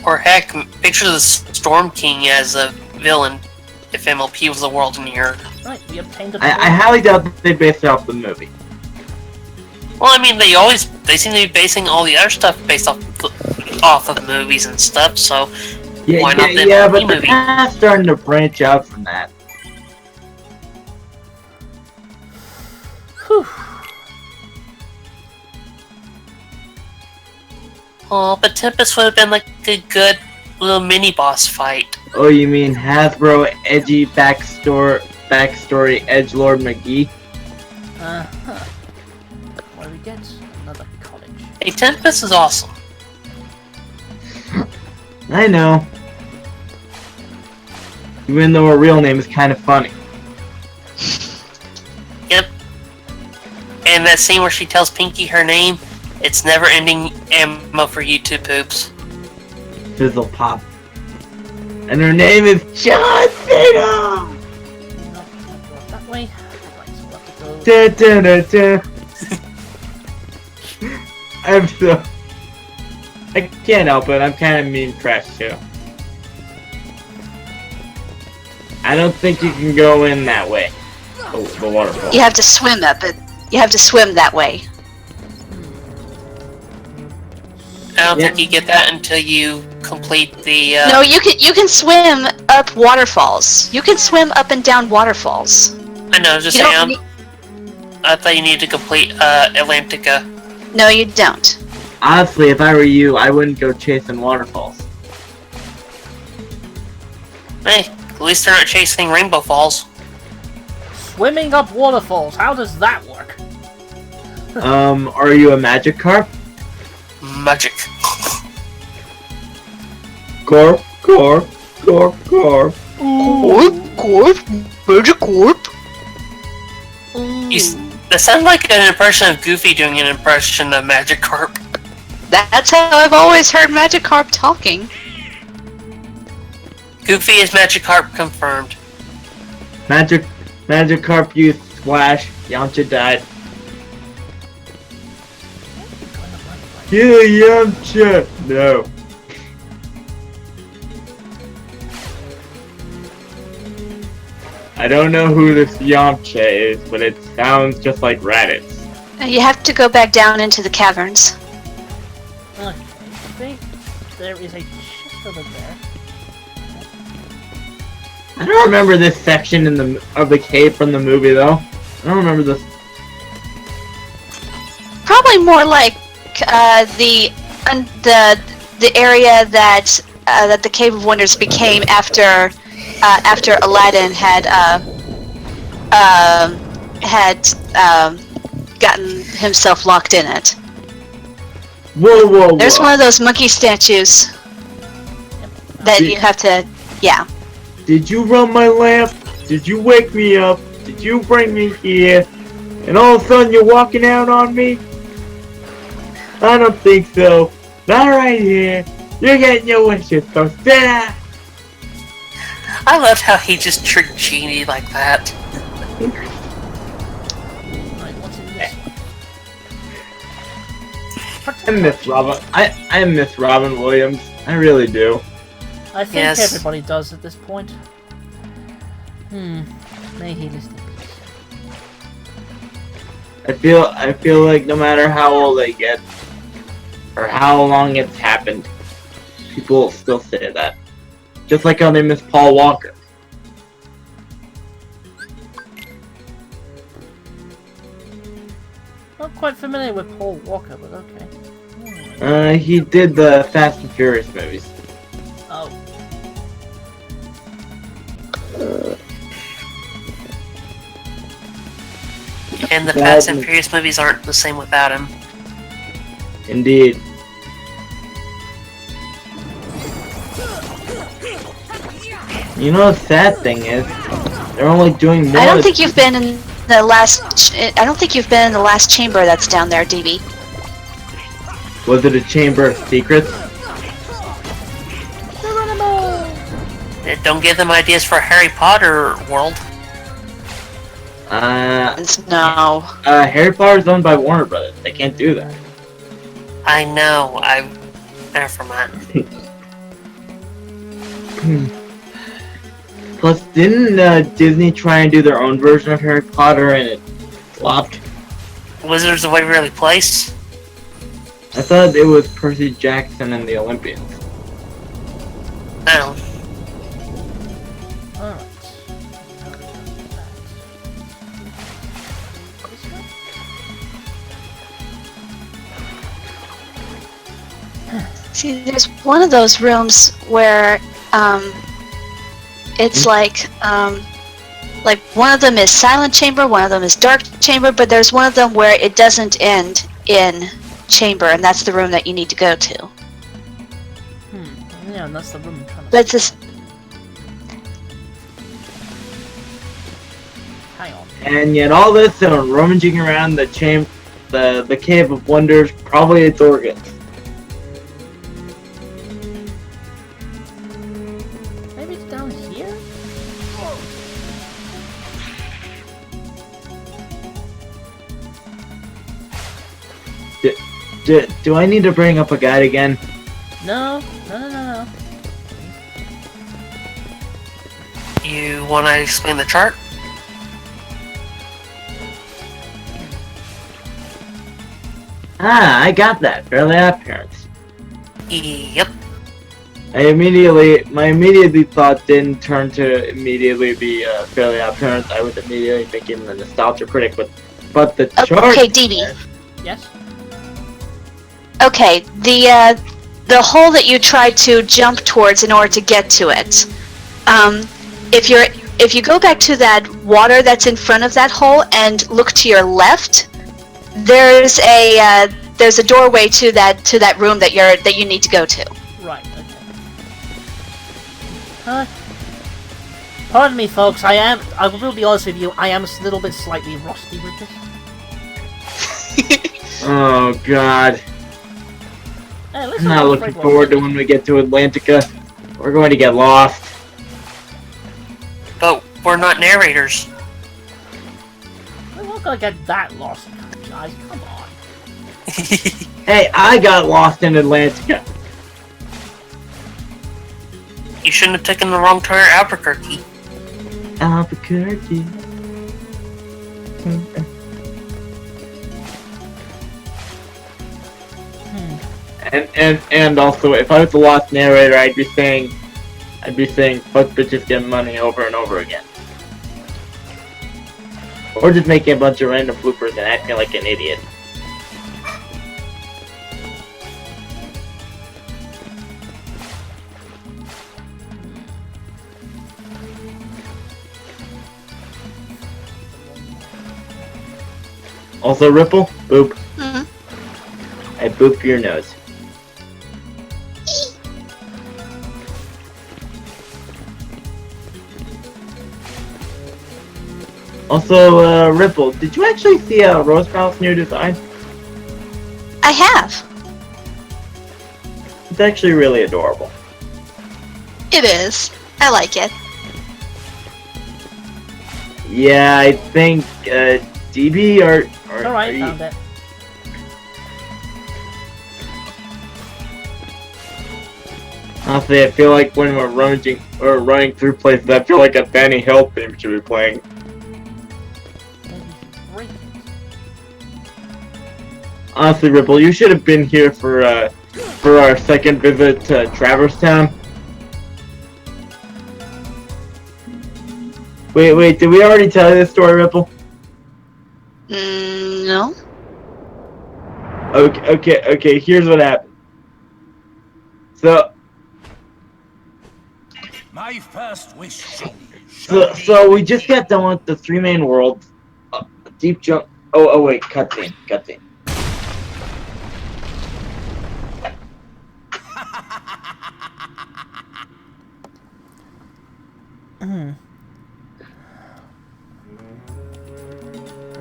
Or heck, picture the Storm King as a villain if MLP was the world in here. Right, we obtained a... I highly doubt that they based it off the movie. Well, I mean, they seem to be basing all the other stuff based off of movies and stuff, so why not the Yeah, MLP but they're movie? kind of starting to branch out from that. Whew. Oh, but Tempest would have been like a good little mini boss fight. Oh, you mean Hasbro edgy backstory edgelord McGee? Uh-huh. What do we get? Another college. Hey, Tempest is awesome. I know. Even though her real name is kind of funny. Yep. and that scene where she tells Pinky her name, it's never-ending ammo for YouTube poops. Fizzle pop. And her name is John Cena! That way. Right, so we'll have to go. I'm so... I can't help it, I'm kind of mean trash too. I don't think you can go in that way. The waterfall. You have to swim up it. You have to swim that way. I don't think you get that until you complete the. No, you can swim up waterfalls. You can swim up and down waterfalls. I know, just You don't saying. I thought you needed to complete Atlantica. No, you don't. Honestly, if I were you, I wouldn't go chasing waterfalls. Hey, at least they're not chasing Rainbow Falls. Swimming up waterfalls. How does that work? Are you a magic carp? Magic. Corp. Corp, magic corp. That sounds like an impression of Goofy doing an impression of Magikarp. That's how I've always heard Magikarp talking. Goofy is Magikarp confirmed. Magikarp used Splash. Yamcha died. Kill Yamcha! No. I don't know who this Yamcha is, but it sounds just like Raditz. You have to go back down into the caverns. Okay, I think there is a chest over there. I don't remember this section of the cave from the movie though. I don't remember this. Probably more like the area that the Cave of Wonders became after Aladdin had gotten himself locked in it. Whoa! There's one of those monkey statues that you have to, yeah. Did you run my lamp? Did you wake me up? Did you bring me here? And all of a sudden you're walking out on me? I don't think so. Not right here. You're getting your wishes, so sit down. I loved how he just tricked Genie like that. Right, what's in this one? I miss Robin. I miss Robin Williams. I really do. I think Yes. everybody does at this point. May he rest in peace. I feel like no matter how old I get, or how long it's happened, people will still say that. Just like how they miss Paul Walker. Not quite familiar with Paul Walker, but okay. He did the Fast and Furious movies. Oh. And the Fast and Furious movies aren't the same without him. Indeed. You know, the sad thing is, they're only doing more. I don't think you've been in the last. I don't think you've been in the last chamber that's down there, DB. Was it a Chamber of Secrets? Don't give them ideas for Harry Potter world. No. Harry Potter's owned by Warner Brothers. They can't do that. I know. Never mind. Plus, didn't Disney try and do their own version of Harry Potter and it flopped? Wizards of Waverly Place. I thought it was Percy Jackson and the Olympians. Oh. Alright. See, there's one of those rooms where it's like one of them is silent chamber, one of them is dark chamber, but there's one of them where it doesn't end in chamber, and that's the room that you need to go to. Yeah, and that's the room I'm trying to... But this, Hang on. And yet all this and rummaging around the Cave of Wonders, probably its organs. Maybe it's down here? Do I need to bring up a guide again? No. You want to explain the chart? Ah, I got that. Fairly Odd Parents. Yep. My immediate thought didn't turn to immediately be Fairly Odd Parents. I was immediately thinking the Nostalgia Critic, but the chart. Okay, DB. Yes? Okay, the hole that you tried to jump towards in order to get to it. If you go back to that water that's in front of that hole and look to your left, there's a doorway to that room that you need to go to. Right, okay. Pardon me, folks, I will be honest with you, I am a little bit slightly rusty with this. Oh, God. Hey, I'm not looking forward to when we get to Atlantica. We're going to get lost. But we're not narrators. We're not gonna get that lost, guys, come on. Hey, I got lost in Atlantica. You shouldn't have taken the wrong turn at Albuquerque. Albuquerque. And also, if I was the lost narrator, I'd be saying, fuck bitches get money over and over again. Or just making a bunch of random bloopers and acting like an idiot. Also, Ripple, boop. Mm-hmm. I boop your nose. Also, Ripple, did you actually see Rosebell's new design? I have. It's actually really adorable. It is. I like it. Yeah, I think DB or Alright, found it. Honestly, I feel like when we're rummaging or running through places, I feel like a Benny Hill theme should be playing. Honestly, Ripple, you should have been here for our second visit to Traverse Town. Wait, did we already tell you this story, Ripple? No. Okay, here's what happened. My first wish. So we just got done with the three main worlds. Deep jump. Oh wait, cutscene.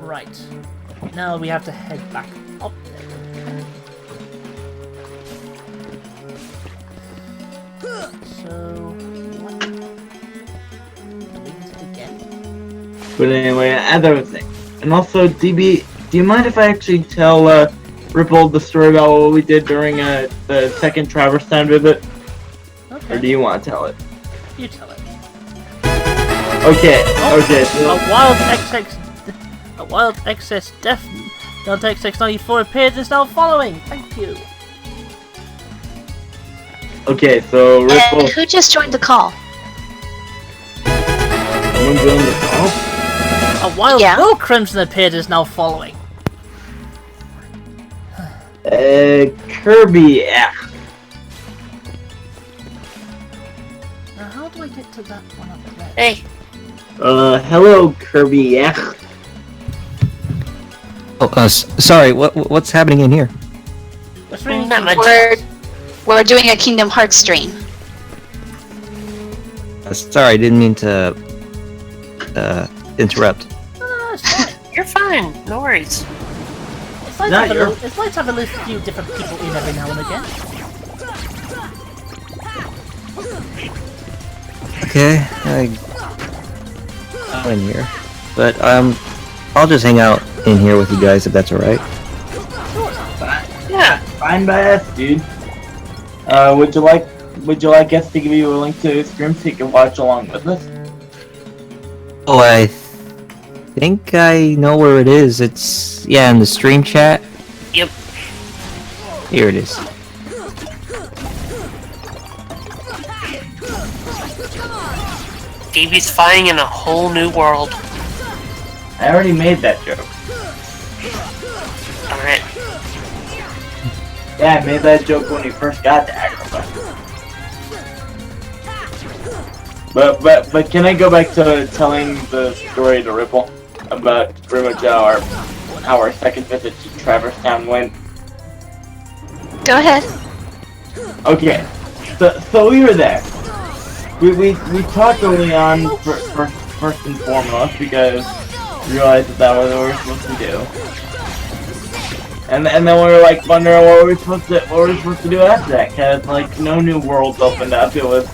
Right. Now we have to head back up there. So, what? Delete it again? But anyway, as I was saying, and also DB, do you mind if I actually tell Ripple the story about what we did during the second Traverse Town visit? Okay. Or do you want to tell it? You tell it. Okay. So, A wild excess death Delta X694 appears and is now following. Thank you. Okay, so Ripple. And who just joined the call? Someone joined the call? A wild Will Crimson appeared and is now following. Kirby. Now, how do I get to that one up there? Hey. Hello, Kirby. Oh, sorry. What's happening in here? We're doing a Kingdom Hearts stream. Sorry, I didn't mean to interrupt. No, it's fine. You're fine. No worries. It's nice, Not your- it's nice to have a few different people in every now and again. Okay, I'm in here. But, I'll just hang out in here with you guys if that's alright. Yeah. Fine by us, dude. Would you like us to give you a link to the stream so you can watch along with us? Oh, I think I know where it is. It's, yeah, in the stream chat. Yep. Here it is. Davey's flying in a whole new world. I already made that joke. Alright. Yeah, I made that joke when we first got to Agrabah. But can I go back to telling the story to Ripple about pretty much how our second visit to Traverse Town went? Go ahead. Okay, so we were there. We talked to Leon first and foremost because we realized that was what we were supposed to do. And then we were like wondering what we were supposed to do after that, cause like no new worlds opened up. It was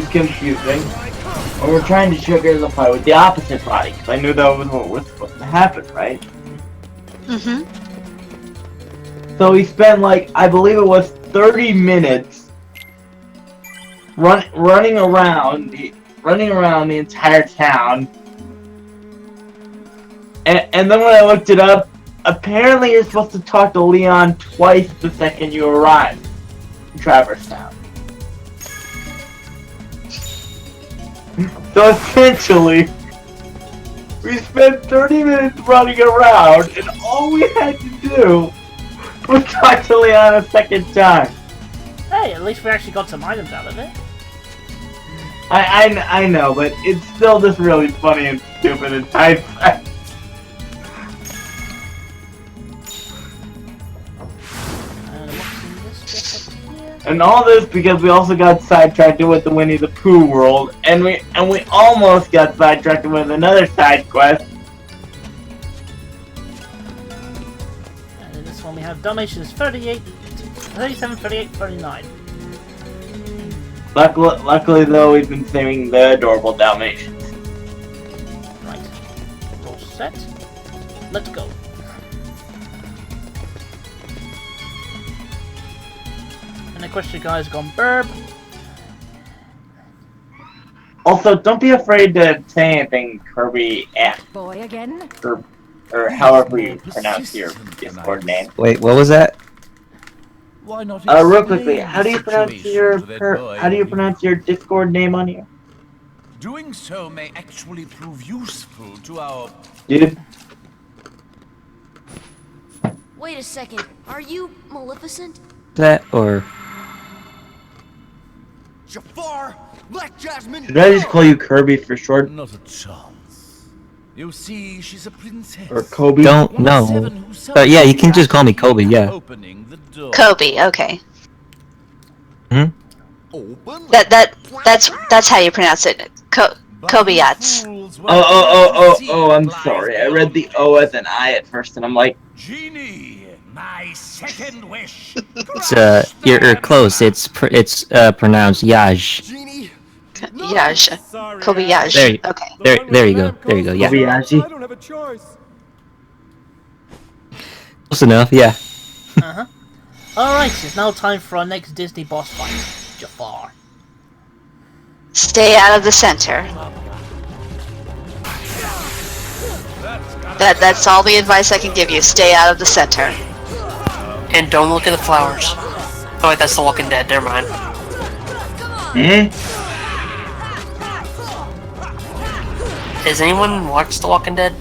confusing. And we're trying to trigger the fight with the opposite body, cause I knew that was what was supposed to happen, right? Mm-hmm. So we spent like, I believe it was 30 minutes running around the entire town. And then when I looked it up, apparently you're supposed to talk to Leon twice the second you arrive in Traverse Town. So essentially, we spent 30 minutes running around, and all we had to do was talk to Leon a second time. Hey, at least we actually got some items out of it. I know, but it's still just really funny and stupid in hindsight. And all this because we also got sidetracked with the Winnie the Pooh world, and we almost got sidetracked with another side quest. And in this one we have Dalmatians 38, 37, 38, 39. Luckily though, we've been saving the adorable Dalmatians. Right. All set. Let's go. And of course you guys gone burb. Also, don't be afraid to say anything, Kirby F. Boy again? Or however you pronounce your Discord name. Wait, what was that? Why not Real quickly, explain how do you the pronounce situation to that boy? your Discord name on here? Doing so may actually prove useful to our... Dude, Wait a second. Are you Maleficent? That or Jafar, Black Jasmine. should I just call you Kirby for short? Not a chance. You see, she's a princess. Or Kobe? don't know. Yeah, you can just call me Kobe. Yeah. Opening the door. Kobe. Okay. Hmm. Open. That's how you pronounce it. Kobayats. Oh, I'm sorry. I read the O as an I at first, and I'm like, Genie, my second wish. It's you're close. It's pronounced Yaj. Genie. Yaj. Sorry, Kobayaj. There you- Okay. There you go. There you go. Yeah. Kobayashi. I don't have a choice. Close enough. Yeah. Uh-huh. Alright, it's now time for our next Disney boss fight. Jafar. Stay out of the center. That's all the advice I can give you. Stay out of the center. And don't look at the flowers. Oh wait, that's The Walking Dead, never mind. Has anyone watched The Walking Dead?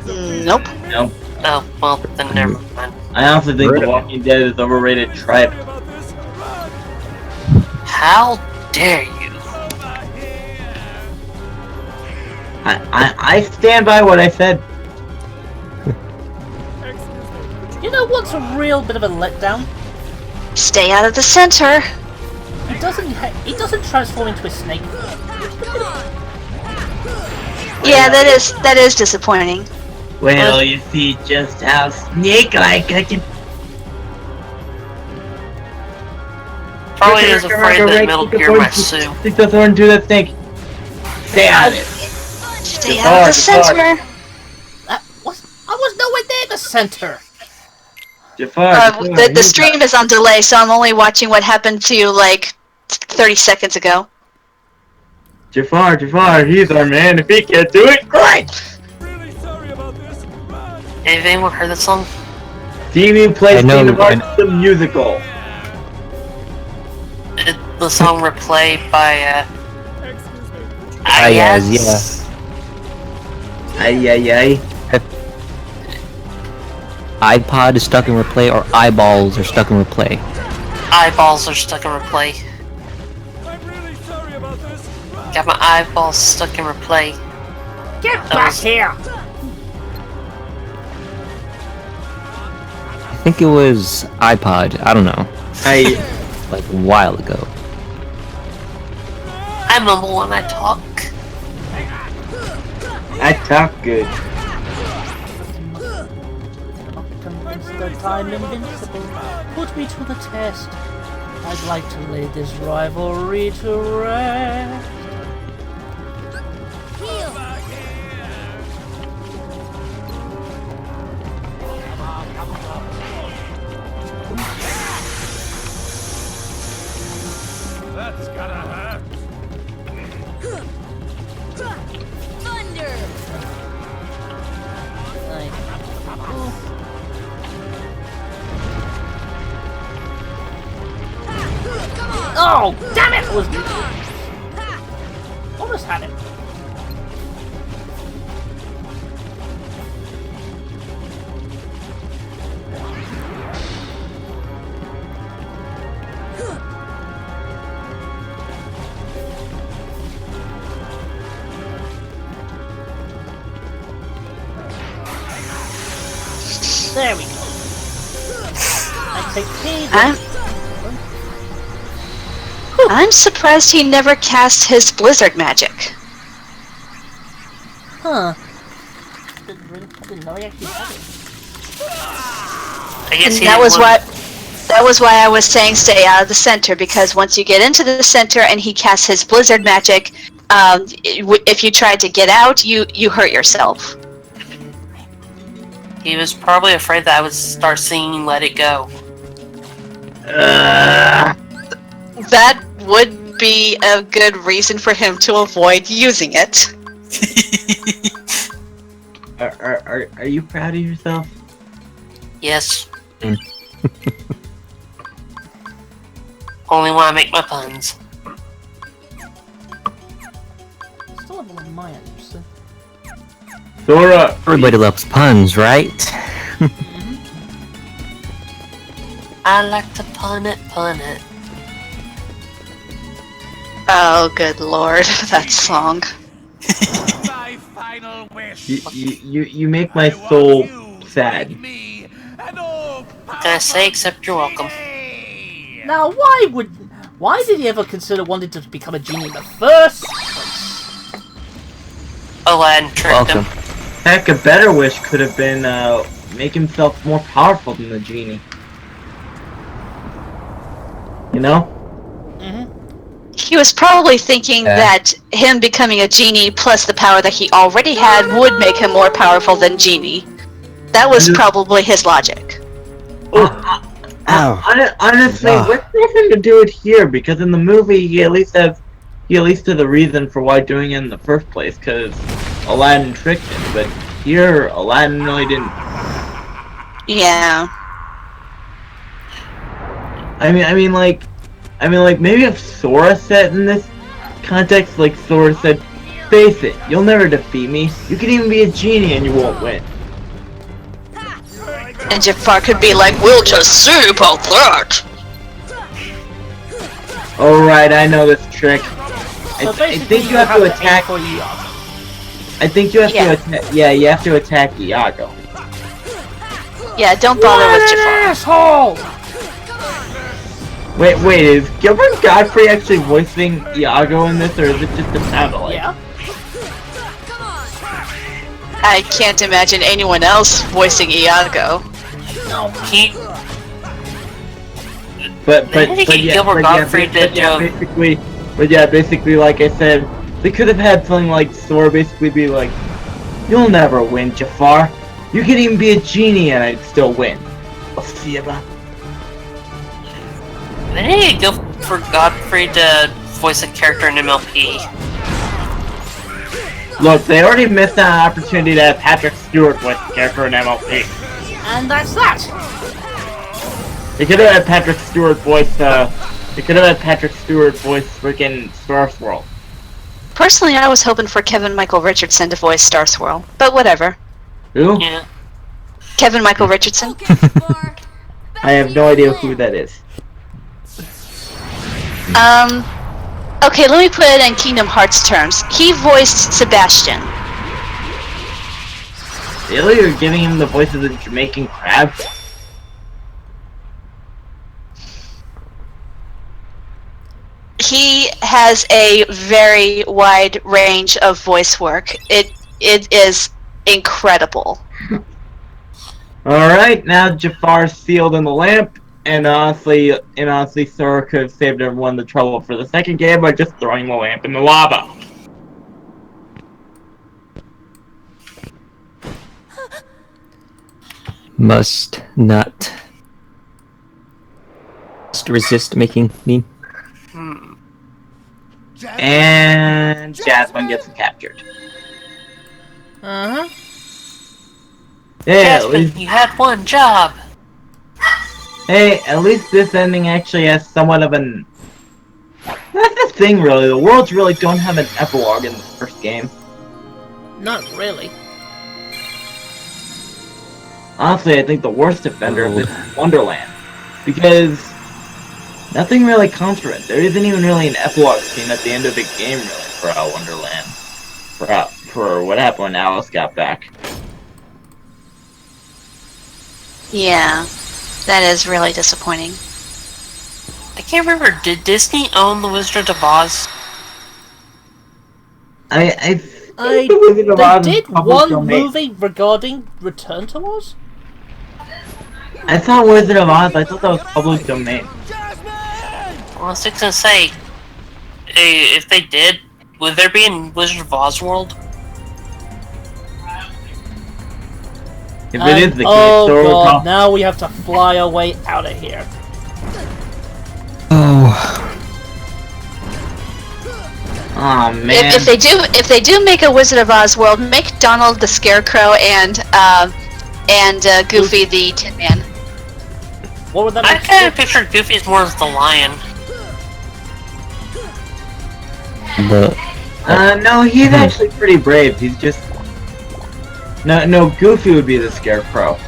Nope. no. Oh, well, then never mind. I honestly think The Walking Dead is overrated tripe. How dare you? I stand by what I said. You know what's a real bit of a letdown? Stay out of the center. He doesn't transform into a snake. Yeah, that is disappointing. Well, you see just how snake-like I can. Probably is afraid that Metal Gear might sue. Stick the thorn to the snake. Stay out of it. Stay out of the center. I was nowhere near the center. Jafar, The stream is on delay, so I'm only watching what happened to you like 30 seconds ago. Jafar, he's our man. If he can't do it, great! Really sorry about this. Have anyone heard that song? Stevie plays know, Kingdom Hearts the musical. The song Replay by, Excuse me. Ayaz. Ay. iPod is stuck in replay, or eyeballs are stuck in replay. Eyeballs are stuck in Replay. I'm really sorry about this. Got my eyeballs stuck in Replay. Get back here! I think it was iPod. I don't know. Like a while ago. I mumble when I talk. I talk good. Convinced that I'm invincible. Put me to the test. I'd like to lay this rivalry to rest. That's gotta hurt. Thunder! Like, oh, damn it! It was almost had it. There we go. I take heed. I'm surprised he never cast his blizzard magic. Huh. Didn't know he actually had it. I guess he That didn't was want- That was why I was saying stay out of the center, because once you get into the center and he casts his blizzard magic, if you tried to get out, you hurt yourself. He was probably afraid that I would start singing Let It Go. That would be a good reason for him to avoid using it. Are you proud of yourself? Yes. Only when I make my puns. Still have one of my items, so. Sora! Everybody loves puns, right? I like to pun it. Oh, good lord, that song. My final wish. You make my soul sad. What can I say except you're welcome? Now, why did he ever consider wanting to become a genie in the first place? Aladdin tricked him. Heck, a better wish could have been make himself more powerful than the genie. You know? He was probably thinking that him becoming a genie plus the power that he already had would make him more powerful than genie. That was probably his logic. Honestly, what's nothing to do it here? Because in the movie, he at least has a reason for why doing it in the first place. Because Aladdin tricked him, but here Aladdin really didn't. Yeah. I mean, like maybe if Sora said in this context, like Sora said, "Face it, you'll never defeat me. You can even be a genie and you won't win." And Jafar could be like, we'll just see about that. Alright, I know this trick. So I think you have to attack. I think you have to attack. Yeah, you have to attack Iago. Yeah, don't bother with Jafar. Asshole! Wait, is Gilbert Godfrey actually voicing Iago in this, or is it just a satellite? Yeah. I can't imagine anyone else voicing Iago. No, he. But Gilbert Gottfried did basically, like I said, they could have had something like Sora basically be like, "You'll never win, Jafar. You could even be a genie and I'd still win." We'll see about. They need to get Gilbert Gottfried to voice a character in MLP. Look, they already missed an opportunity to have Patrick Stewart voice the character in MLP. And that's that. They could have had Patrick Stewart voice. They could have had Patrick Stewart voice freaking Star Swirl. Personally, I was hoping for Kevin Michael Richardson to voice Star Swirl, but whatever. Who? Yeah. Kevin Michael Richardson. I have no idea who that is. Okay, let me put it in Kingdom Hearts terms. He voiced Sebastian. Really? You're giving him the voice of the Jamaican crab? He has a very wide range of voice work. It is incredible. Alright, now Jafar's sealed in the lamp, and honestly, Sora could have saved everyone the trouble for the second game by just throwing the lamp in the lava. Must resist making me. And Jasmine gets captured. Uh-huh. Yeah, Jasmine, you had one job. Hey, at least this ending actually has somewhat of an... That's the thing, really. The worlds really don't have an epilogue in the first game. Not really. Honestly, I think the worst offender of this is Wonderland. Because nothing really comes from it. There isn't even really an epilogue scene at the end of the game, really, for Wonderland. For what happened when Alice got back. Yeah, that is really disappointing. I can't remember, did Disney own The Wizard of Oz? They did one movie regarding Return to Oz? I thought Wizard of Oz, I thought that was public domain. Well, I was just gonna say, if they did, would there be in Wizard of Oz world? If it is the case, oh so god, now we have to fly our way out of here. Oh man. If they do make a Wizard of Oz world, make Donald the Scarecrow and Goofy the Tin Man. What would that I make? kind of pictured Goofy as more as the lion. No, he's actually pretty brave. He's just... No, Goofy would be the Scarecrow.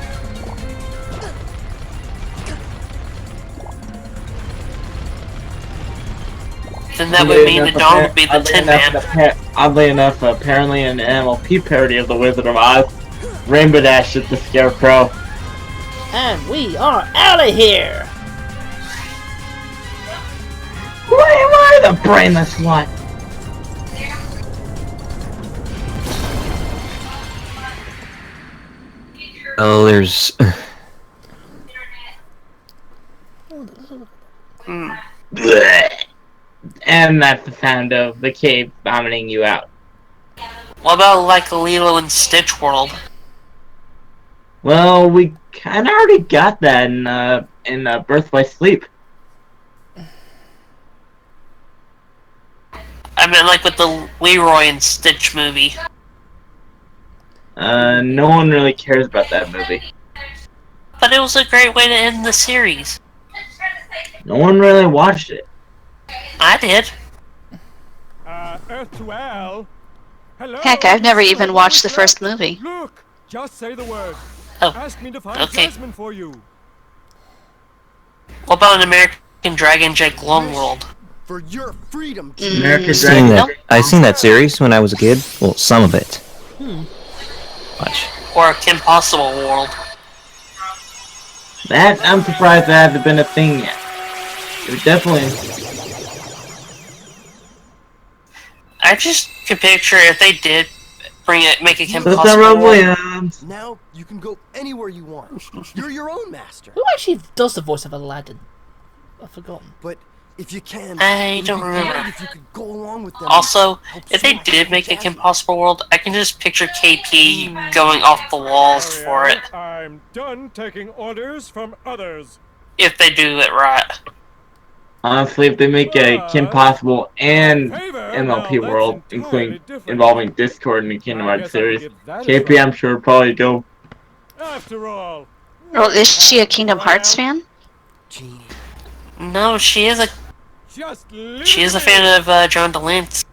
Then that would mean that Donald would be the Tin Man. Oddly enough, apparently in an MLP parody of The Wizard of Oz, Rainbow Dash is the Scarecrow. And we are out of here! Why the brainless one? Oh, there's... And that's the sound of the cave vomiting you out. What about like a Lilo and Stitch world? Well, we kinda already got that in Birth by Sleep. I mean, like with the Leroy and Stitch movie. No one really cares about that movie. But it was a great way to end the series. No one really watched it. I did. Earth to Al. Hello. Heck, I've never even watched the first movie. Look, just say the word. Oh, Ask me to find okay. Jasmine for you. What about an American Dragon Jake Long World? For your freedom. American Seen Dragon. that. I've seen that series when I was a kid. Well, some of it. Watch. Or a Kim Possible world? That, I'm surprised that hasn't been a thing yet. It would definitely... I just can picture if they did make it Kim That's Possible not World. Williams. Now you can go anywhere you want. You're your own master. Who actually does the voice of Aladdin? I've forgotten. But if you can, I it'd don't be remember. great if you could go along with them. Also, Help if they Sora did and make a Jasmine. Kim Possible World, I can just picture KP going off the walls for it. I'm done taking orders from others. If they do it right. Honestly, if they make a Kim Possible and MLP World, including involving Discord in the Kingdom Hearts series, KP I'm sure would probably go. After all. Oh, is she a Kingdom Hearts fan? Genie. No, she is a fan of John DeLance.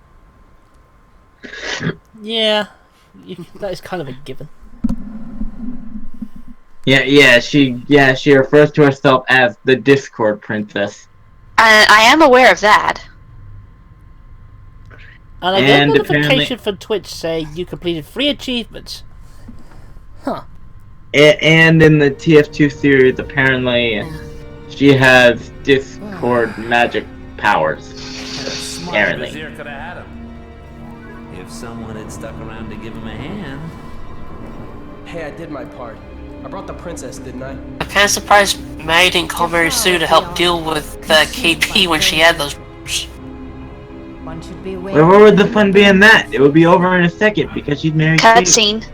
Yeah, that is kind of a given. She refers to herself as the Discord Princess. I am aware of that. And I get a And notification from Twitch saying you completed 3 achievements. Huh. And in the TF2 series, apparently, she has Discord magic powers. Apparently. Vizier could have had him. If someone had stuck around to give him a hand. Hey, I did my part. I brought the princess, didn't I? I'm kind of surprised Maggie didn't call Mary Sue to help deal with KP when she had those. One should be aware. Where would the fun be in that? It would be over in a second because she's married. Cutscene.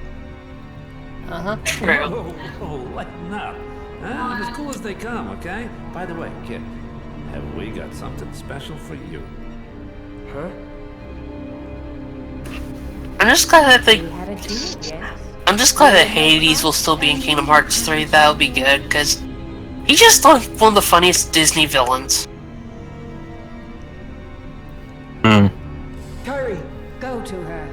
True. Oh, lighten up. I'm as cool as they come, okay? By the way, kid, have we got something special for you? Huh? I'm just glad that they. We had a deal, yes. I'm just glad that Hades will still be in Kingdom Hearts 3. That'll be good, because he's just one of the funniest Disney villains. Kyrie, go to her.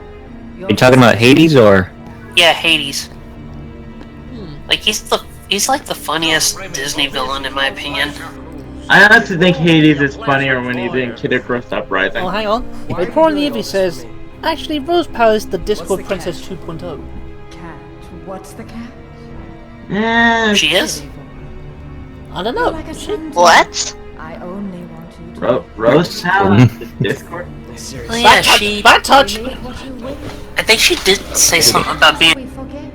You talking about Hades or? Yeah, Hades. Like he's like the funniest Disney villain in my opinion. I honestly think Hades is funnier when he's in Kid Icarus Uprising. Oh, hang on. Report on the Eevee says, actually, Rose Power is the Discord Princess 2.0. Cat. What's the cat? She is? I don't know. Like a What? I only want you to Rose Power? Discord? Well, yeah, Bad touch! I think she did say something about being. we forget.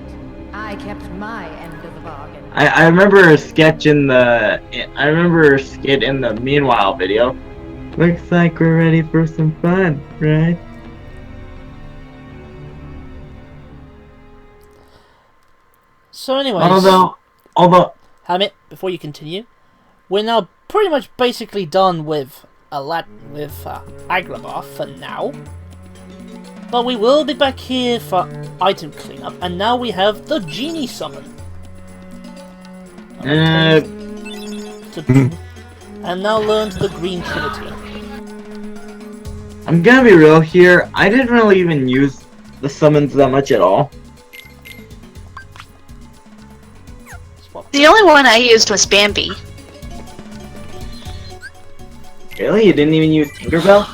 I kept my end of the bargain. I remember a sketch in the. I remember a skit in the Meanwhile video. Looks like we're ready for some fun, right? So anyways, Although, Hamid, before you continue, we're now pretty much basically done with Agrabah for now. But we will be back here for item cleanup, and now we have the genie summon. And now learn the Green Trinity. I'm gonna be real here. I didn't really even use the summons that much at all. The only one I used was Bambi. Really? You didn't even use Tinkerbell?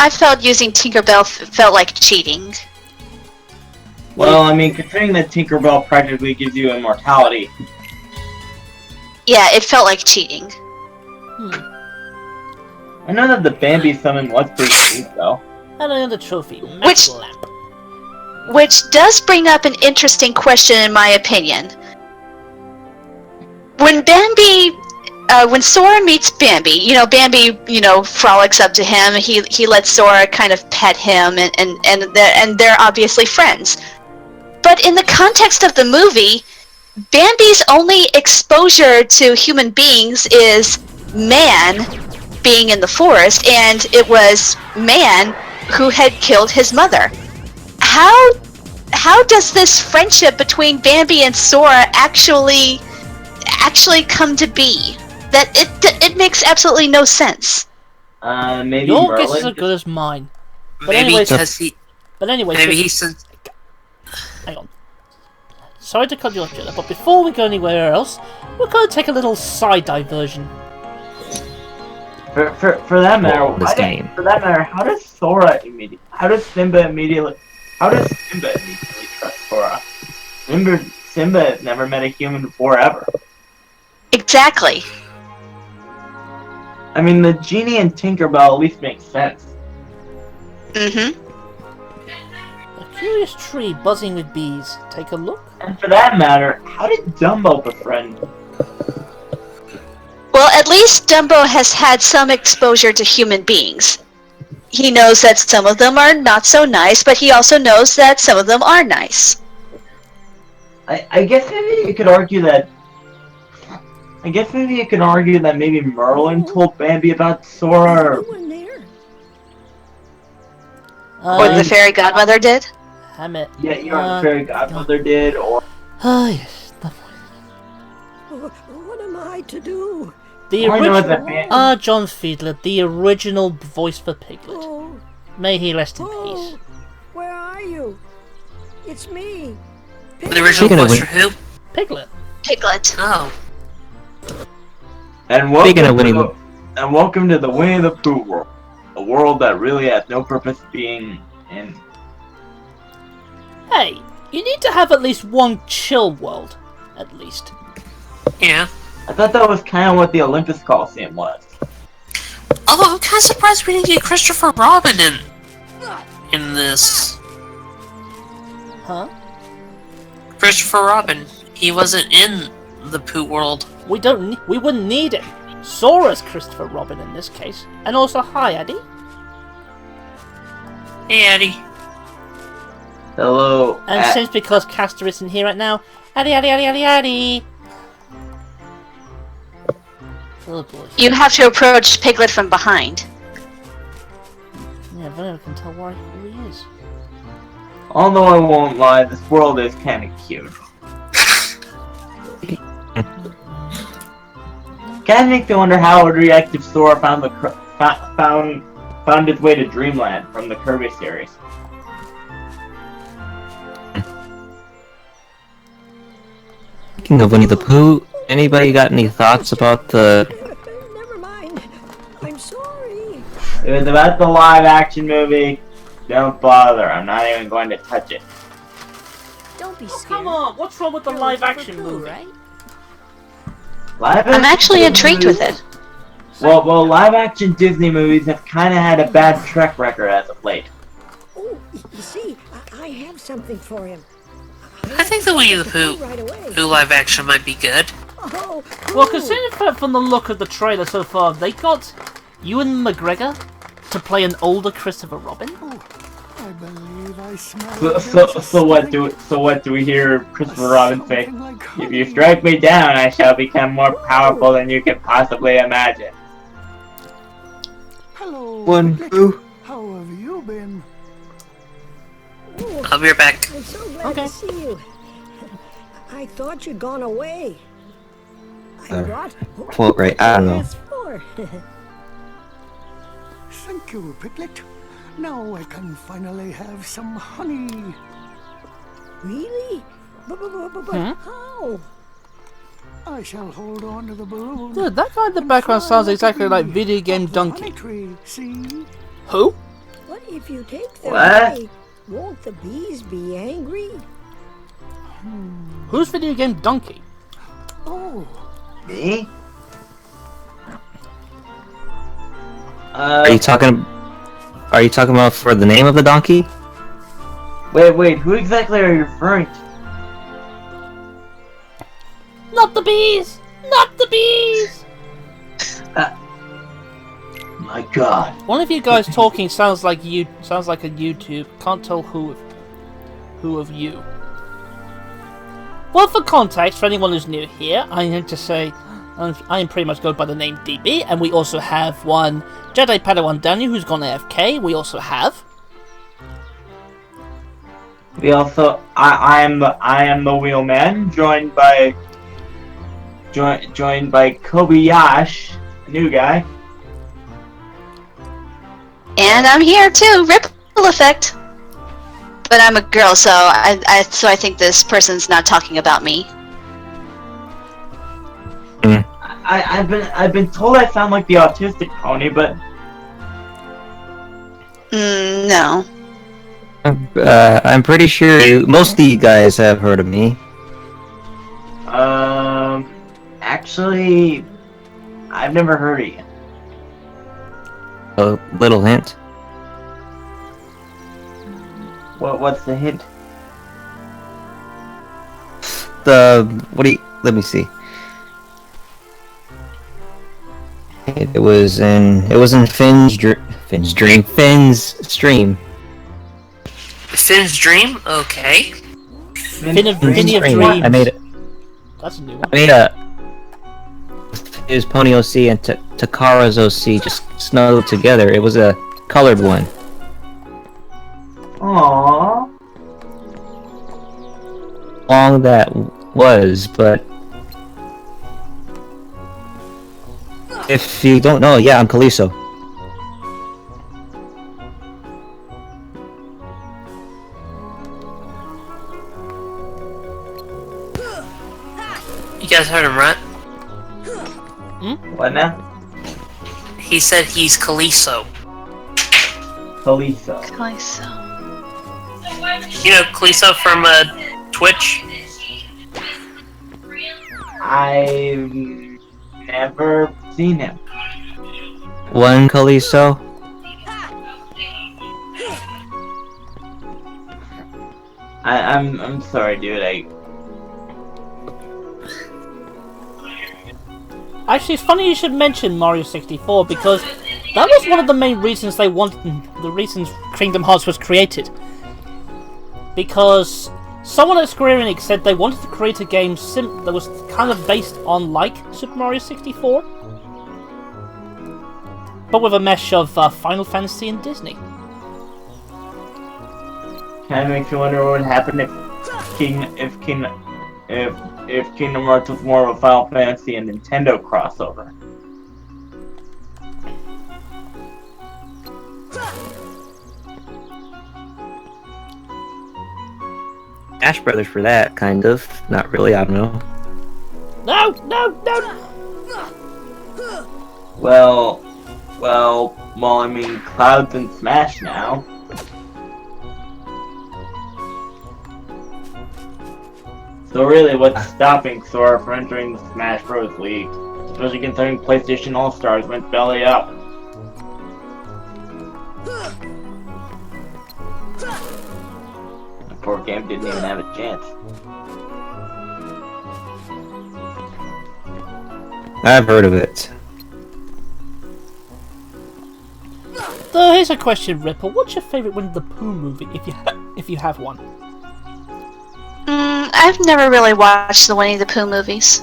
I felt using Tinkerbell felt like cheating. Well, I mean, considering that Tinkerbell practically gives you immortality. Yeah, it felt like cheating. I know that the Bambi summon was pretty sweet, though. And another trophy, Max Lamp. Which does bring up an interesting question in my opinion. When when Sora meets Bambi, Bambi, frolics up to him. He lets Sora kind of pet him, and they're obviously friends. But in the context of the movie, Bambi's only exposure to human beings is man being in the forest, and it was man who had killed his mother. How does this friendship between Bambi and Sora actually come to be? That it makes absolutely no sense. Maybe Your Merlin guess is as good as mine. But Maybe anyways, maybe he said. Hang on. Sorry to cut you off, Jenna, but before we go anywhere else, we're going to take a little side diversion. For that matter, This game. For that matter, how does Simba immediately trust Sora? Simba has never met a human before ever. Exactly. I mean, the genie and Tinkerbell at least make sense. Mm-hmm. curious tree buzzing with bees. Take a look. And for that matter, how did Dumbo befriend? Well, at least Dumbo has had some exposure to human beings. He knows that some of them are not so nice, but he also knows that some of them are nice. I guess maybe you could argue that. I guess maybe you could argue that maybe Merlin told Bambi about Sora. Or the fairy godmother did? Hammett. Yeah, the fairy godmother did, or. Oh, yes. What am I to do? The original. John Fiedler, the original voice for Piglet. Oh. May he rest in peace. Where are you? It's me. The original voice for who? Piglet. Piglet. Oh. And welcome to the Winnie the Pooh world. A world that really has no purpose being in. Hey, you need to have at least one chill world. At least. Yeah. I thought that was kind of what the Olympus Coliseum was. Although I'm kind of surprised we didn't get Christopher Robin in this. Huh? Christopher Robin. He wasn't in the Pooh world. We wouldn't need him. Sora's Christopher Robin in this case. And also, hi, Eddie. Hey, Eddie. Hello. And since because Castor isn't here right now, Eddie. Oh boy. You have to approach Piglet from behind. Yeah, Vanilla can tell who he is. Although I won't lie, this world is kind of cute. Kinda makes me wonder how it would react if Sora found its way to Dreamland from the Kirby series. Speaking of Winnie the Pooh, anybody got any thoughts about the... Never mind. I'm sorry. It was about the live-action movie. Don't bother. I'm not even going to touch it. Don't be scared. Come on, what's wrong with the live-action movie? Right? I'm actually intrigued with it. Well, live-action Disney movies have kind of had a bad track record as of late. Oh, you see, I have something for him. I think the Winnie the Pooh live action might be good. Oh, well, considering from the look of the trailer so far, they got Ewan McGregor to play an older Christopher Robin. I believe I smell. So what do we hear Christopher Robin say? If you strike me down, I shall become more powerful than you can possibly imagine. Hello. Pooh. How have you been? I'll be right back. I'm so glad to see you. I thought you'd gone away. Quote right, I don't know. Thank you, Piglet. Now I can finally have some honey. Really? But how? I shall hold on to the balloon. Dude, that guy in the background sounds exactly like Video Game Donkey. See? Who? What if you take them away? Won't the bees be angry? Who's Video Game Donkey? Oh. Me? Are you talking about for the name of the donkey? Wait, who exactly are you referring to? Not the bees! Not the bees! My God. One of you guys talking sounds like a YouTube. Can't tell who of you. Well, for context, for anyone who's new here, I need to say I am pretty much going by the name DB, and we also have one Jedi Padawan Daniel who's gone AFK. We also have. I am the wheelman, joined by Kobayashi, new guy. And I'm here too, ripple effect. But I'm a girl, so I think this person's not talking about me. I've been told I sound like the autistic pony, but No. I'm pretty sure most of you guys have heard of me. Actually, I've never heard of you. A little hint. What's the hint? Let me see. It was in Finn's stream. Finn's dream? Okay. Finny of Dreams. Dreams. I made it. That's a new one. I made a. It was Pony OC and Takara's OC just snuggled together. It was a colored one. Aww. Long that was, but if you don't know, yeah, I'm Kaliso. You guys heard him, right? What now? He said he's Kaliso. Kaliso. You know Kaliso from Twitch? I've never seen him. One Kaliso. I'm sorry, dude. Actually, it's funny you should mention Mario 64 because that was one of the main reasons the reasons Kingdom Hearts was created. Because someone at Square Enix said they wanted to create a game that was kind of based on like Super Mario 64, but with a mesh of Final Fantasy and Disney. Kind of makes you wonder what would happen if Kingdom Hearts was more of a Final Fantasy and Nintendo crossover. Ash Brothers for that, kind of. Not really, I don't know. No! Well, I mean, Cloud's in Smash now. So really, what's stopping Sora from entering the Smash Bros. League? Especially considering PlayStation All-Stars went belly up. The poor game didn't even have a chance. I've heard of it. So here's a question, Ripple. What's your favourite Winnie the Pooh movie, if you have one? I've never really watched the Winnie the Pooh movies.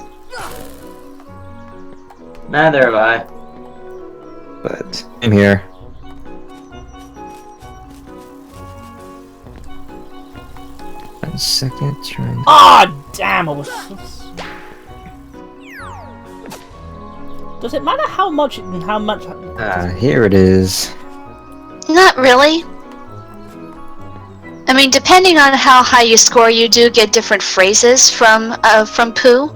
Neither have I. But I'm here. One second, trying. Ah, damn! I was. Does it matter how much and how much? Here it is. Not really. I mean, depending on how high you score, you do get different phrases from Pooh.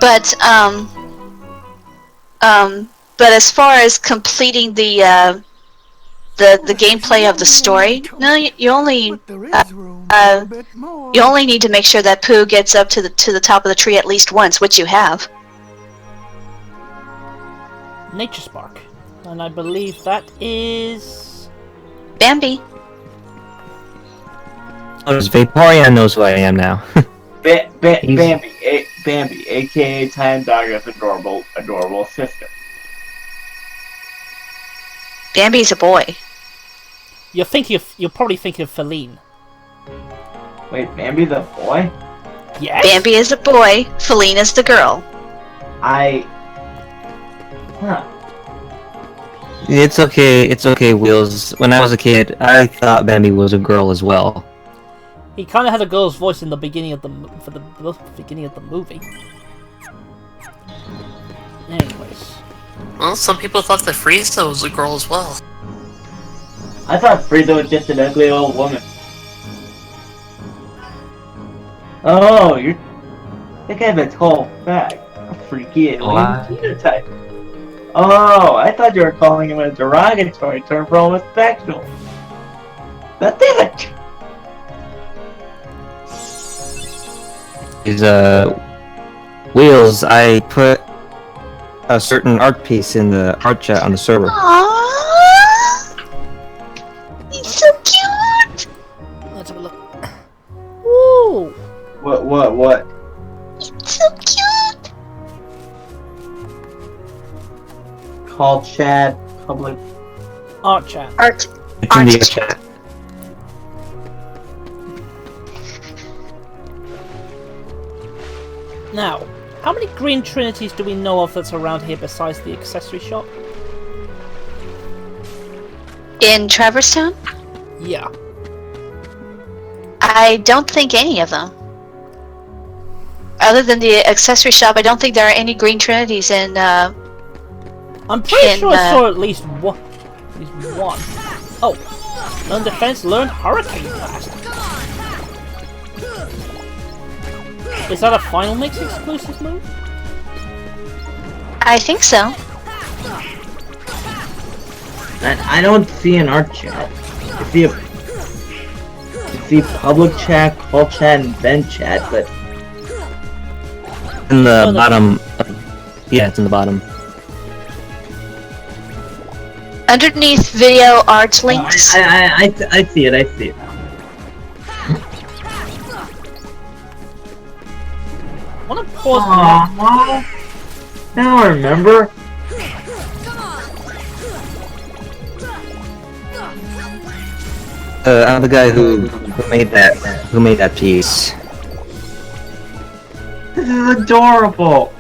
But as far as completing the gameplay of the story, no, you only need to make sure that Pooh gets up to the top of the tree at least once, which you have. Nature Spark, and I believe that is Bambi. Oh, does Vaporeon knows who I am now. Bambi, aka Time Dogger's adorable sister. Bambi's a boy. You're probably thinking of Feline. Wait, Bambi's a boy? Yes. Bambi is a boy. Feline is the girl. It's okay, Wheels. When I was a kid, I thought Bambi was a girl as well. He kind of had a girl's voice in the beginning of the beginning of the movie. Anyways. Well, some people thought that Frieza was a girl as well. I thought Frieza was just an ugly old woman. Oh, I think I have a tall bag. A freaky alien phenotype. Oh, I thought you were calling him a derogatory term for homosexual. That's it! Is Wheels, I put a certain art piece in the art chat on the server. Aww, he's so cute. call chat, public. Art chat. Art. It's in the chat. Now, how many green trinities do we know of that's around here besides the accessory shop? In Traverse Town? Yeah. I don't think any of them. Other than the accessory shop, I don't think there are any green trinities in. I'm pretty sure I saw at least one. Oh, learn defense, learn hurricane blast. Is that a Final Mix exclusive move? I think so. I don't see an art chat. I see public chat, call chat, and event chat, but In the bottom. Yeah, it's in the bottom. Underneath video art links. I see it. I see it. I want to pause. Now I remember. I'm the guy who made that piece. This is adorable.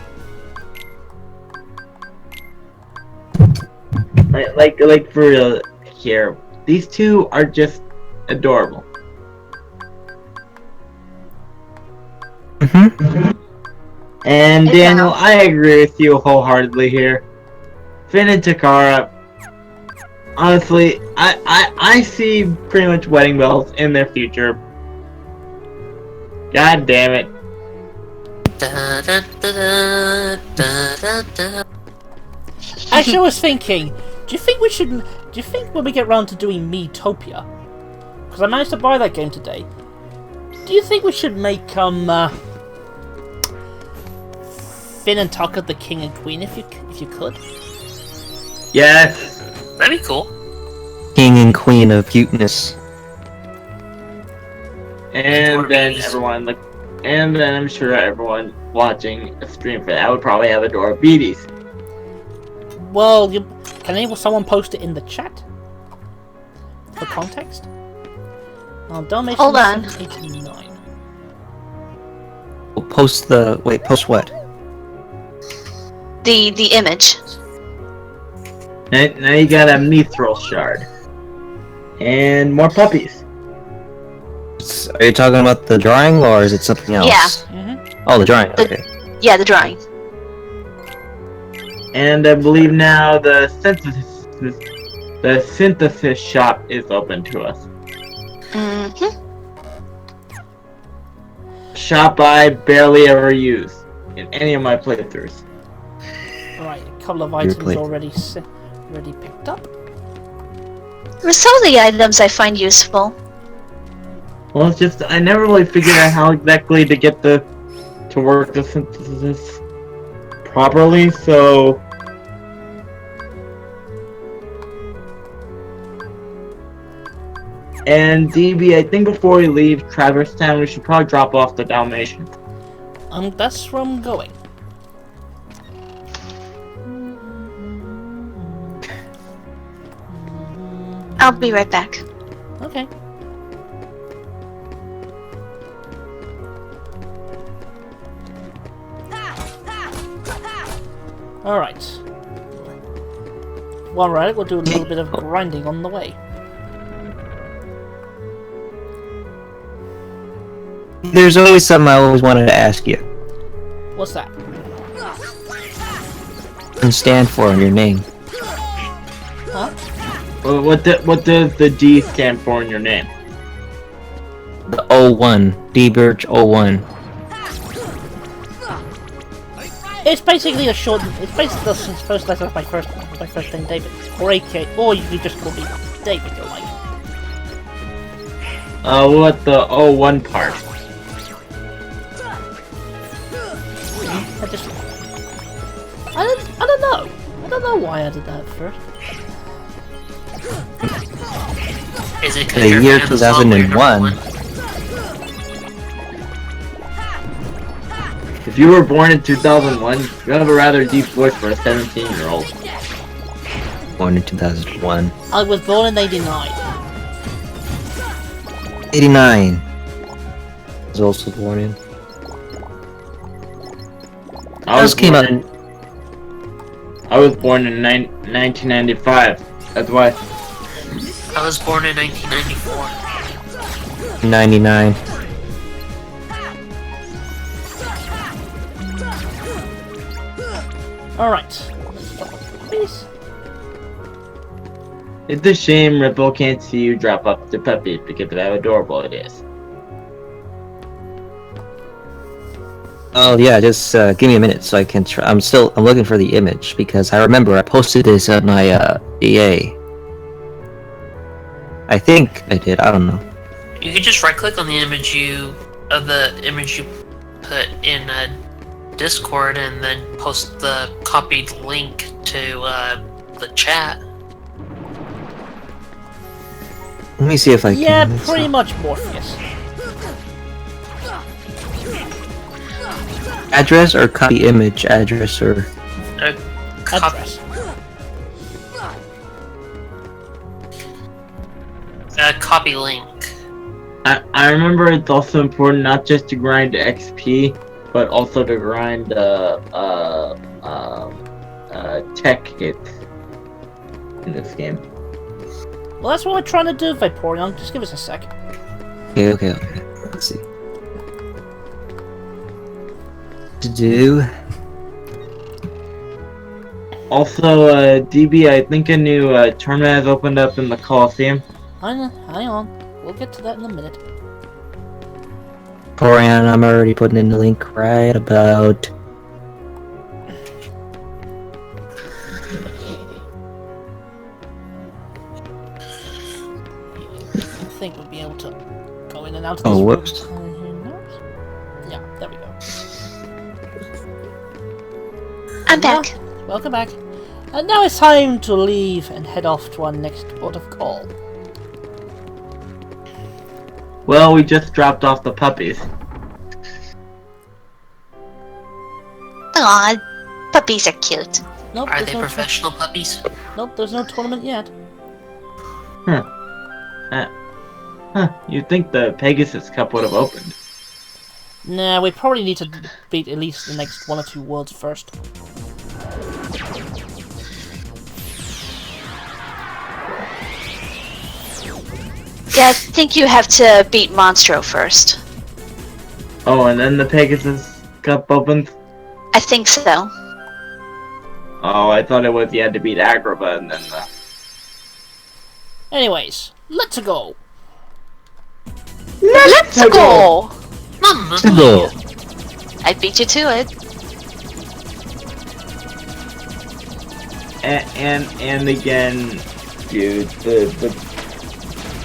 Like for real here. These two are just adorable. And Daniel, I agree with you wholeheartedly here. Finn and Takara, honestly, I see pretty much wedding bells in their future. God damn it. Actually, I was thinking, do you think when we get round to doing Miitopia, because I managed to buy that game today, do you think we should make Finn and Tucker the king and queen if you could? Yes. That'd be cool. King and queen of cuteness. And then I'm sure everyone watching a stream for that would probably have Adorabetes. Well, can someone post it in the chat for context? Dalmatian Hold on. 789. We'll post the post what? The image. Now you got a mithril shard. And more puppies. Are you talking about the drawing or is it something else? Yeah. Oh, the drawing, okay. Yeah, the drawing. And I believe now the synthesis shop is open to us. Shop I barely ever use in any of my playthroughs. Right, a couple of items already picked up. Some of the items I find useful. Well, it's just I never really figured out how exactly to get to work the synthesis properly, so and DB, I think before we leave Traverse Town, we should probably drop off the Dalmatian. That's where I'm going. I'll be right back. Okay. Alright. While we're at it, we'll do a little bit of grinding on the way. There's always something I always wanted to ask you. What's that? And stand for in your name. Huh? Well, what does the D stand for in your name? The 01. D Birch 01. It's basically a short. It's basically the first letter of my first name, David, or AK, or you could just call me David. You like? What the 01 part? I don't know. I don't know why I did that first. Is it The year 2001. If you were born in 2001, you have a rather deep voice for a 17-year-old. Born in 2001. I was born in 89. 89. I was also born in. Those came out in. I was born in 1995. That's why. I was born in 1994. 99. Alright. Please. It's a shame Ripple can't see you drop up the puppy because of how adorable it is. Oh yeah, just give me a minute so I can try. I'm looking for the image because I remember I posted this on my EA. I think I did. I don't know. You could just right-click on the image you put in Discord and then post the copied link to the chat. Let me see if I can. Yeah, pretty much Morpheus. Address or copy image? Address or Address. Copy link. I remember it's also important not just to grind XP, but also to grind tech hits in this game. Well, that's what we're trying to do, Vaporeon. Just give us a sec. Okay. Let's see. To do. Also, DB, I think a new tournament has opened up in the Coliseum. Hang on. We'll get to that in a minute. Corian, I'm already putting in the link right about. I think we'll be able to go in and out of Oh, this whoops. room. Yeah, there we go. I'm back. Welcome back. And now it's time to leave and head off to our next port of call. Well, we just dropped off the puppies. Aw, puppies are cute. Nope, Are there's they no professional puppies? Nope, there's no tournament yet. You'd think the Pegasus Cup would have opened. Nah, we probably need to beat at least the next 1 or 2 worlds first. Yeah, I think you have to beat Monstro first. Oh, and then the Pegasus Cup opens? I think so. Oh, I thought it was you had to beat Agrabah and then the... Anyways, let's go! Let's go! Let's go. I beat you to it. And again, dude, the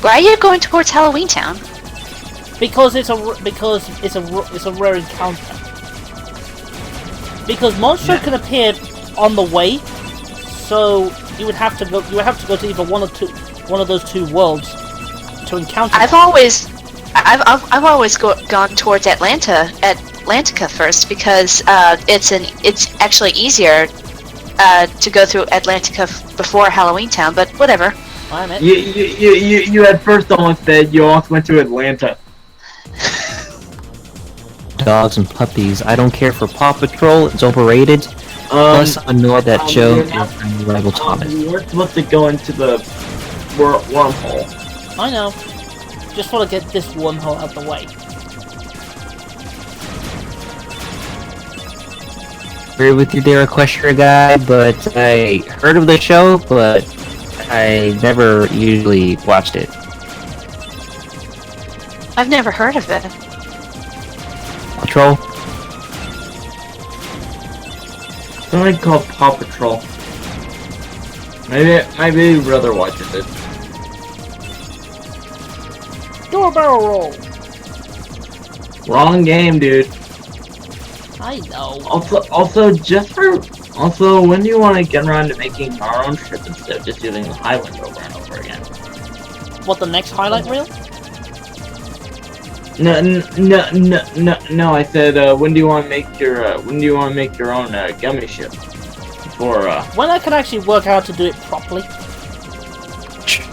Why are you going towards Halloween Town? Because it's a rare encounter. Because Monstro can appear on the way, so you would have to go to either one of those 2 worlds to encounter. I've always gone towards Atlantica first because it's actually easier to go through Atlantica before Halloween Town, but whatever. You at first almost said you also went to Atlanta. Dogs and puppies. I don't care for Paw Patrol. It's overrated. Plus, I know that show is from Rival Thomas. We weren't supposed to go into the wormhole. I know. Just want to get this wormhole out the way. Agree with you there, Equestria guy, but I heard of the show, but I never usually watched it. I've never heard of it. Patrol? Something called Paw Patrol. Maybe brother watches it. Do a barrel roll! Wrong game, dude. I know. Also, when do you want to get around to making our own trip instead of just using the Highland over and over again? What, the next highlight reel? No. I said, when do you want to make your own gummy ship? When I can actually work out how to do it properly.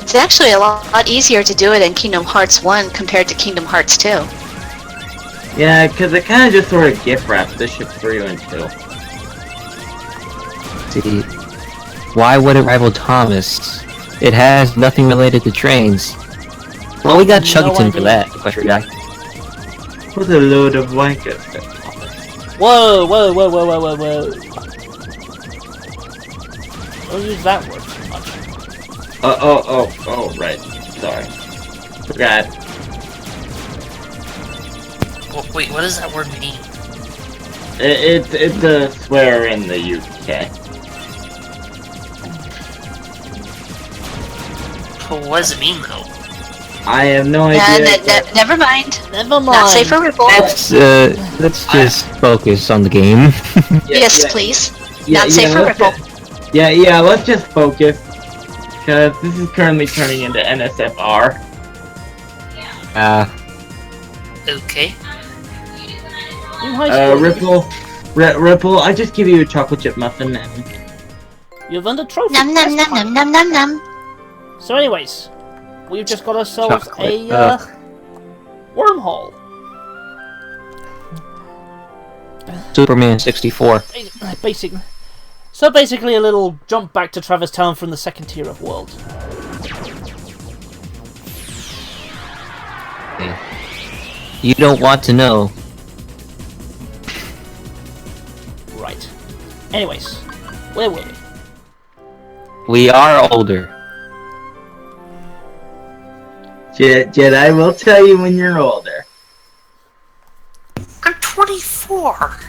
It's actually a lot easier to do it in Kingdom Hearts 1 compared to Kingdom Hearts 2. Yeah, because it kind of just sort of gift wraps the ship 3 and 2. See, why would it rival Thomas? It has nothing related to trains. Well, we got Chuggington for that, Electric Guy. What a load of wankers. Whoa, whoa, whoa, whoa, whoa, whoa, whoa. Don't use that word too much. Oh, right. Sorry. Forgot. Wait, what does that word mean? It's a swear in the UK. What does it mean, though? I have no idea. Never mind. Never mind. Not safe for Ripple. Let's just focus on the game. Yes, please. Not safe for Ripple. Yeah, let's just focus. Because this is currently turning into NSFR. Okay. Ripple, I just give you a chocolate chip muffin and... You've earned a trophy. Num num num num num num num. So anyways, we've just got ourselves Chocolate. a wormhole. Superman 64. Basically a little jump back to Traverse Town from the second tier of world. You don't want to know. Right. Anyways, where were we? We are older. Jedi will tell you when you're older. I'm 24.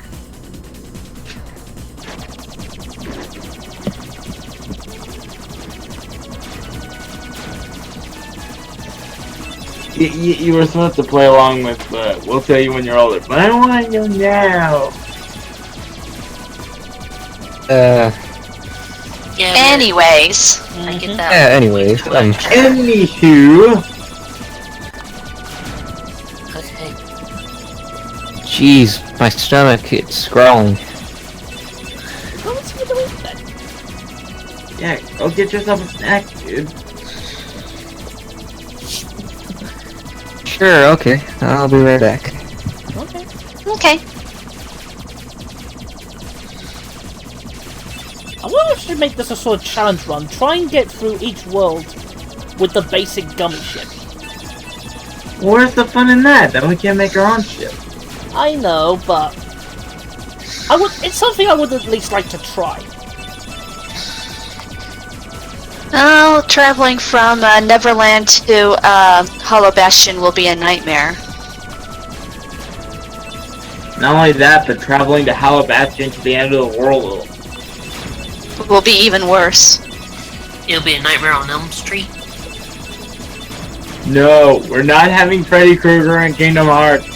You were supposed to play along with we'll tell you when you're older, but I want you now. Yeah, anyways. I get that. Yeah, anyways. Anywho. Okay. Jeez, my stomach, it's growling. Yeah, go get yourself a snack, dude. Sure, okay. I'll be right back. Okay. I wonder if I should make this a sort of challenge run. Try and get through each world with the basic gummy ship. Where's the fun in that? Then we can't make our own ship. I know, but it's something I would at least like to try. Oh, traveling from Neverland to Hollow Bastion will be a nightmare. Not only that, but traveling to Hollow Bastion to the end of the world will be even worse. It'll be a Nightmare on Elm Street. No, we're not having Freddy Krueger in Kingdom Hearts.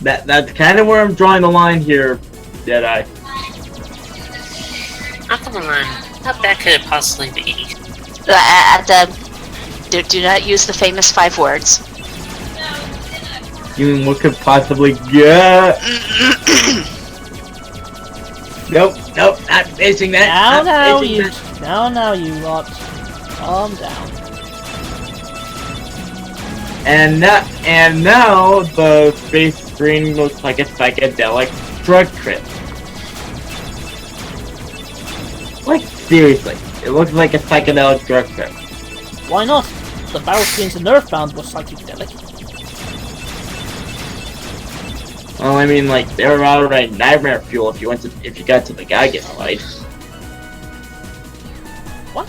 That's kind of where I'm drawing the line here, Jedi. Not the line. How bad could it possibly be? Do not use the famous 5 words. You mean what could possibly get? Nope, not facing that. Now you lot. Calm down. And now the space screen looks like a psychedelic drug trip. Like seriously, it looks like a psychedelic drug trip. Why not? The battle screens in Earthbound were psychedelic. Well, I mean, like they were already nightmare fuel if you got to the Geigen light. What?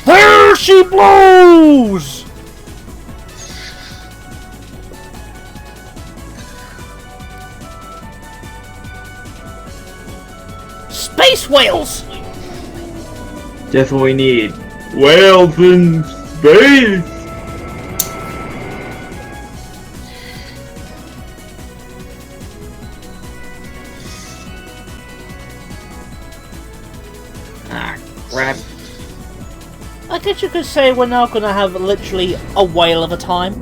There she blows! Space whales! Just what we need. Whales in space! Ah, crap. I guess you could say we're now gonna have literally a whale of a time.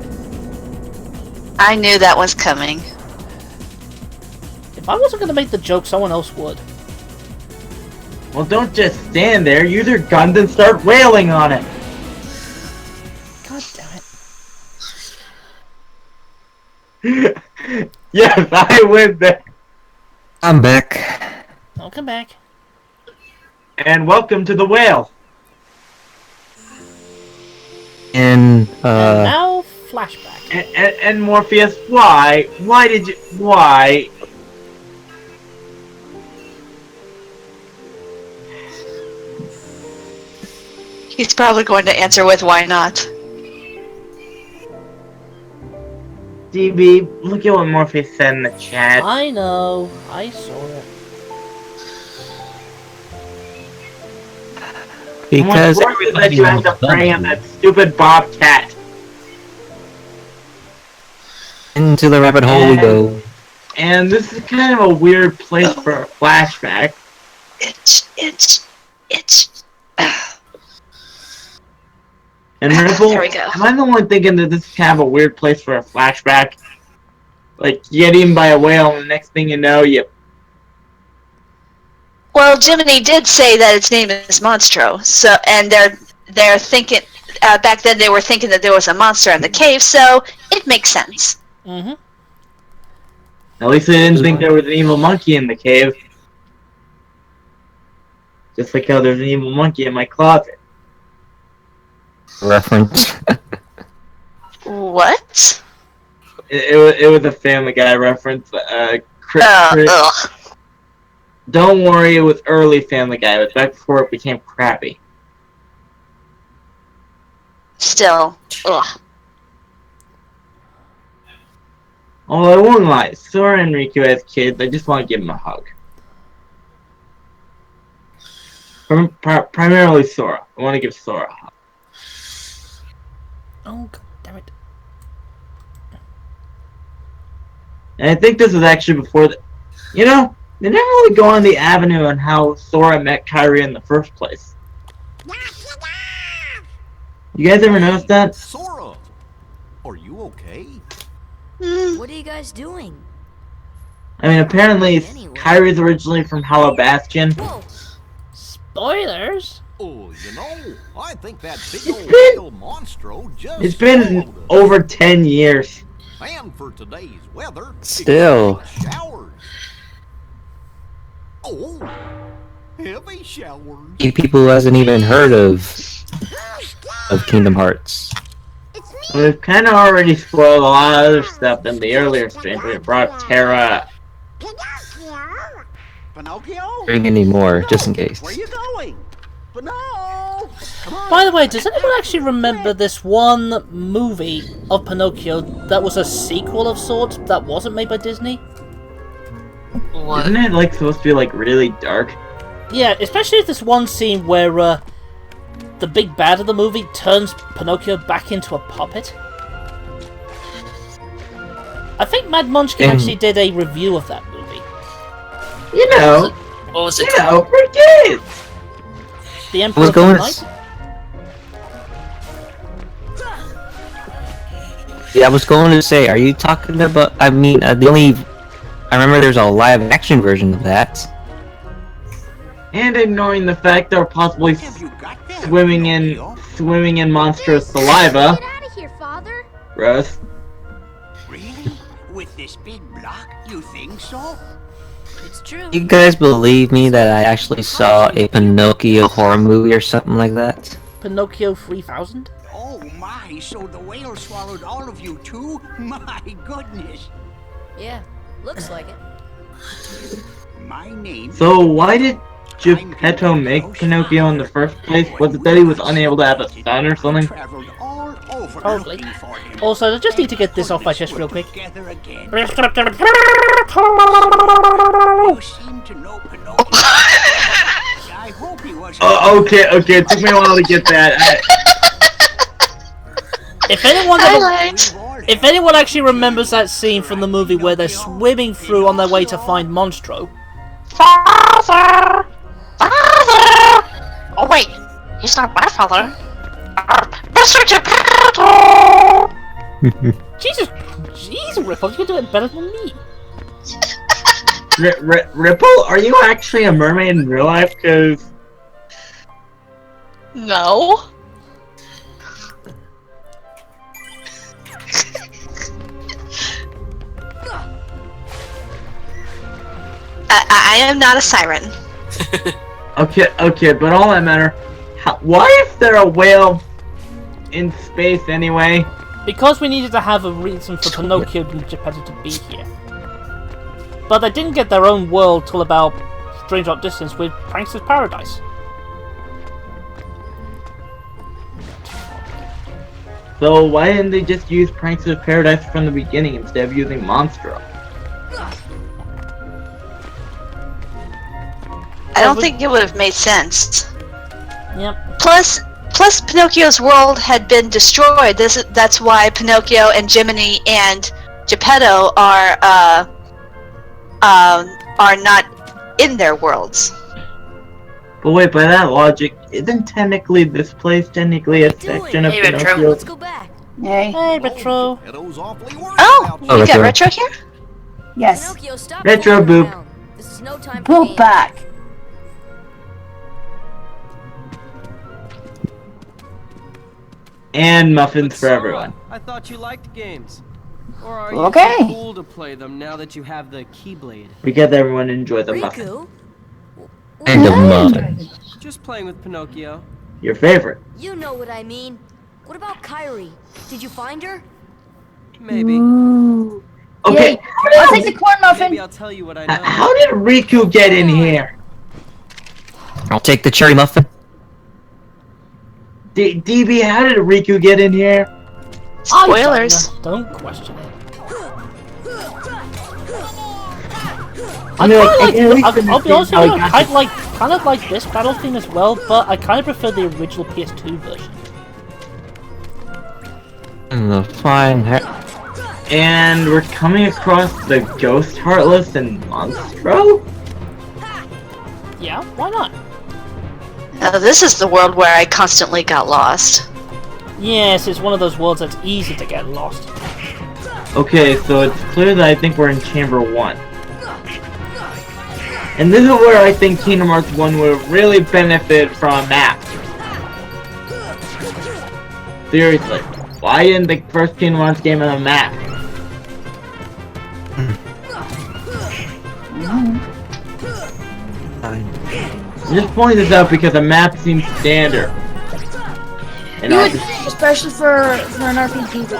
I knew that was coming. If I wasn't going to make the joke, someone else would. Well, don't just stand there. Use your guns and start wailing on it. God damn it. Yes, I went there. I'm back. I'll come back. And welcome to the whale. And now, flashback. And Morpheus, why? Why did you... Why? He's probably going to answer with why not. DB, look at what Morpheus said in the chat. I know. I saw it. Because everybody trying to prey on that stupid bobcat. Into the rabbit hole we go. And this is kind of a weird place for a flashback. And Ripple, There we go. am I the one thinking that this is kind of a weird place for a flashback? Like, you get eaten by a whale, and the next thing you know, you... Well, Jiminy did say that its name is Monstro, so and they're thinking back then they were thinking that there was a monster in the cave, so it makes sense. Mm-hmm. At least they didn't think there was an evil monkey in the cave. Just like how there's an evil monkey in my closet. Reference. What? It was a Family Guy reference. Don't worry, it was early Family Guy. It was back before it became crappy. Still, ugh. Although I won't lie, Sora and Riku as kids, I just want to give them a hug. Primarily Sora. I want to give Sora a hug. Oh, God damn it. And I think this was actually before the... You know, they never really go on the avenue on how Sora met Kairi in the first place. You guys ever notice that? Sora, are you okay? What are you guys doing? I mean, apparently Kairi's originally from Hollow Bastion. Whoa. Spoilers? Oh, you know, I think that big old whale Monstro just... It's been over 10 years. And for today's weather, Still. showers. Oh, heavy showers. People who hasn't even heard of Kingdom Hearts. We've kind of already spoiled a lot of other stuff in the earlier streams. We brought Terra. Pinocchio? Bring any more, just in case. Where you going? No. By the way, does anyone actually remember this one movie of Pinocchio that was a sequel of sorts that wasn't made by Disney? What? Isn't it like supposed to be like really dark? Yeah, especially this one scene where the big bad of the movie turns Pinocchio back into a puppet. I think Mad Munchkin actually did a review of that movie. You know, What was it you know, called? for kids. The Emperor was of the going Night? Yeah, I was going to say, are you talking about? I mean, I remember there's a live action version of that. And ignoring the fact they're possibly swimming in Monstro's saliva. Get out of here, Father. Gross. Really? With this big block, you think so? It's true. You guys believe me that I actually saw a Pinocchio horror movie or something like that? Pinocchio 3000? Oh my, so the whale swallowed all of you too? My goodness. Yeah, looks like it. My name... So why did Geppetto make Pinocchio in the first place? Was it that he was unable to have a son or something? Traveled all over Probably. looking for him. Also, I just need to get this off my chest real quick. Together again. Oh, You seem to know Pinocchio. I hope he wasn't... Oh, okay, it took me a while to get that. If anyone actually remembers that scene from the movie where they're swimming through on their way to find Monstro. Father! Father! Oh wait, he's not my father. Mr. Geppetto! Jesus Ripple. You can do it better than me. Ripple, are you actually a mermaid in real life? Cause No. I am not a siren. okay, but all that matter. Why is there a whale in space anyway? Because we needed to have a reason for Pinocchio and Geppetto to be here. But they didn't get their own world till about Strange Drop Distance with Prankster's Paradise. So why didn't they just use Prankster's Paradise from the beginning instead of using Monstro? I don't think it would have made sense. Yep. Plus Pinocchio's world had been destroyed. That's why Pinocchio and Jiminy and Geppetto are not in their worlds. But wait, by that logic, isn't technically this place technically a section of Pinocchio? Let's go back. Hey. Hey, Retro. Oh, you got Retro. Retro here? Yes. Pinocchio, stop Retro fooling boop. around. This is no time for Boop games. back. And muffins for everyone. I thought you liked games. Or are Okay. you too cool to play them now that you have the Keyblade? Because everyone enjoy the muffins. Riku, And a muffin. Just playing with Pinocchio. Your favorite. you know what I mean. What about Kairi? Did you find her? Maybe. Ooh. Okay, Yay. I'll take the corn muffin. Maybe I'll tell you what I know. how did Riku get in here? I'll take the cherry muffin. DB, how did Riku get in here? Spoilers. Don't question it. I mean, like, at least I'll be honest with how you, he I got kind of like this battle theme as well, but I kind of prefer the original PS2 version. Fine. And we're coming across the Ghost Heartless and Monstro? Yeah, why not? This is the world where I constantly got lost. Yes, it's one of those worlds that's easy to get lost. Okay, so it's clear that I think we're in Chamber 1. And this is where I think Kingdom Hearts 1 would really benefit from a map. Seriously, why didn't the first Kingdom Hearts game have a map? I'm just pointing this out because a map seems standard. And You would think, especially for an RPG.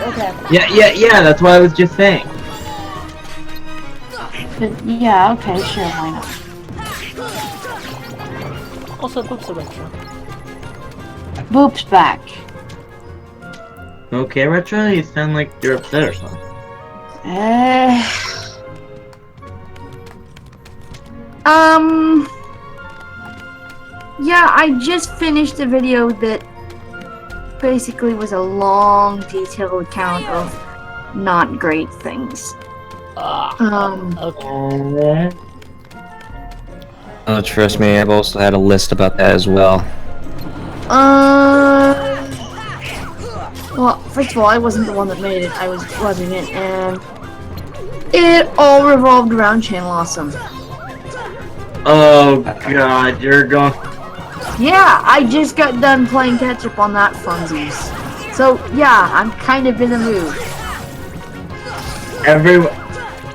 Okay. yeah, that's what I was just saying. But yeah, okay, sure, why not? Also, Boop's a retro. Boop's back. Okay, Retro, you sound like you're upset or something. Yeah, I just finished a video that basically was a long, detailed account of not great things. Okay. Oh, trust me, I've also had a list about that as well. Well, first of all, I wasn't the one that made it. I was watching it, and it all revolved around Channel Awesome. Oh god, you're going... Yeah, I just got done playing catch-up on that funsies. So, yeah, I'm kind of in the mood.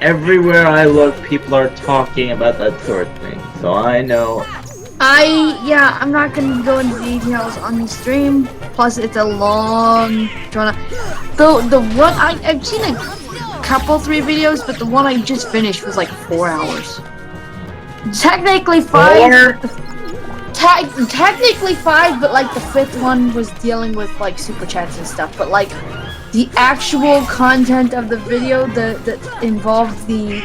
Everywhere I look, people are talking about that sort of thing, so I know. I'm not gonna go into details on the stream. Plus, it's a long, drawn out. The one I've seen a couple 3 videos, but the one I just finished was like 4 hours. Technically 5. Technically 5, but like the 5th one was dealing with like super chats and stuff. But like the actual content of the video that involved the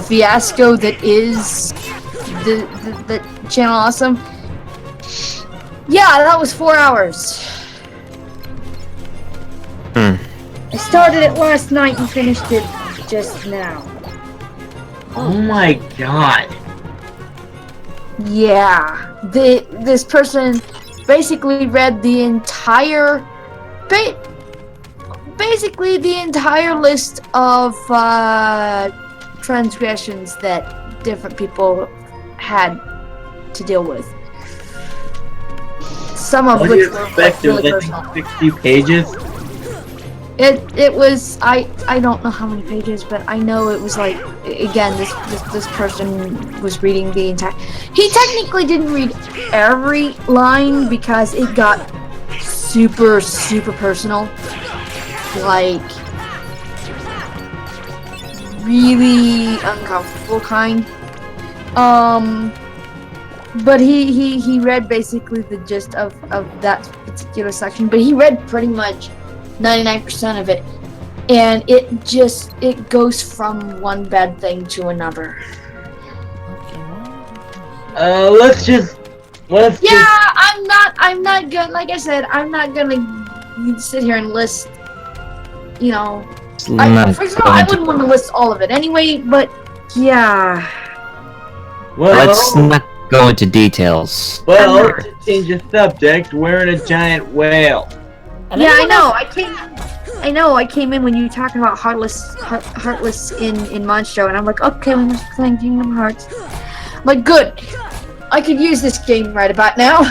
fiasco that is the Channel Awesome. Yeah, that was 4 hours. I started it last night and finished it just now. Oh my god. Yeah, this person basically read the entire, basically the entire list of transgressions that different people had to deal with. Some of which were really personal. 60 pages? It was I don't know how many pages, but I know it was like, again, this person was reading the entire. He technically didn't read every line because it got super personal, like really uncomfortable kind. But he read basically the gist of that particular section, but he read pretty much 99% of it, and it goes from one bad thing to another. Let's just. I'm not gonna, like I said, I'm not gonna sit here and list, you know. First of all, I wouldn't want to list all of it anyway, but yeah. Well, let's not go into details. Well, to change the subject, we're in a giant whale. Yeah, I know. I came in when you were talking about Heartless in Monstro, and I'm like, okay, we must be playing Kingdom Hearts. Like, good. I could use this game right about now.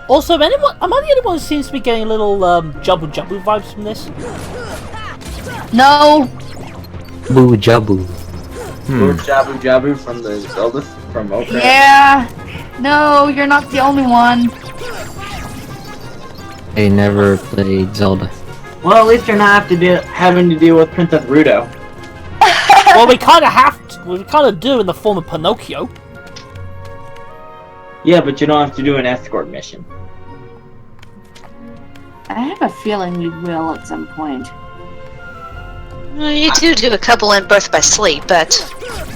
Also, am I the only one who seems to be getting a little Jabu Jabu vibes from this? No. Boo Jabu. Or Jabu Jabu from the Zelda from Ocarina. Yeah. No, you're not the only one. I never played Zelda. Well, at least you're not having to deal with Princess Ruto. Well, we kind of do in the form of Pinocchio. Yeah, but you don't have to do an escort mission. I have a feeling we will at some point. You do a couple in Birth by Sleep, but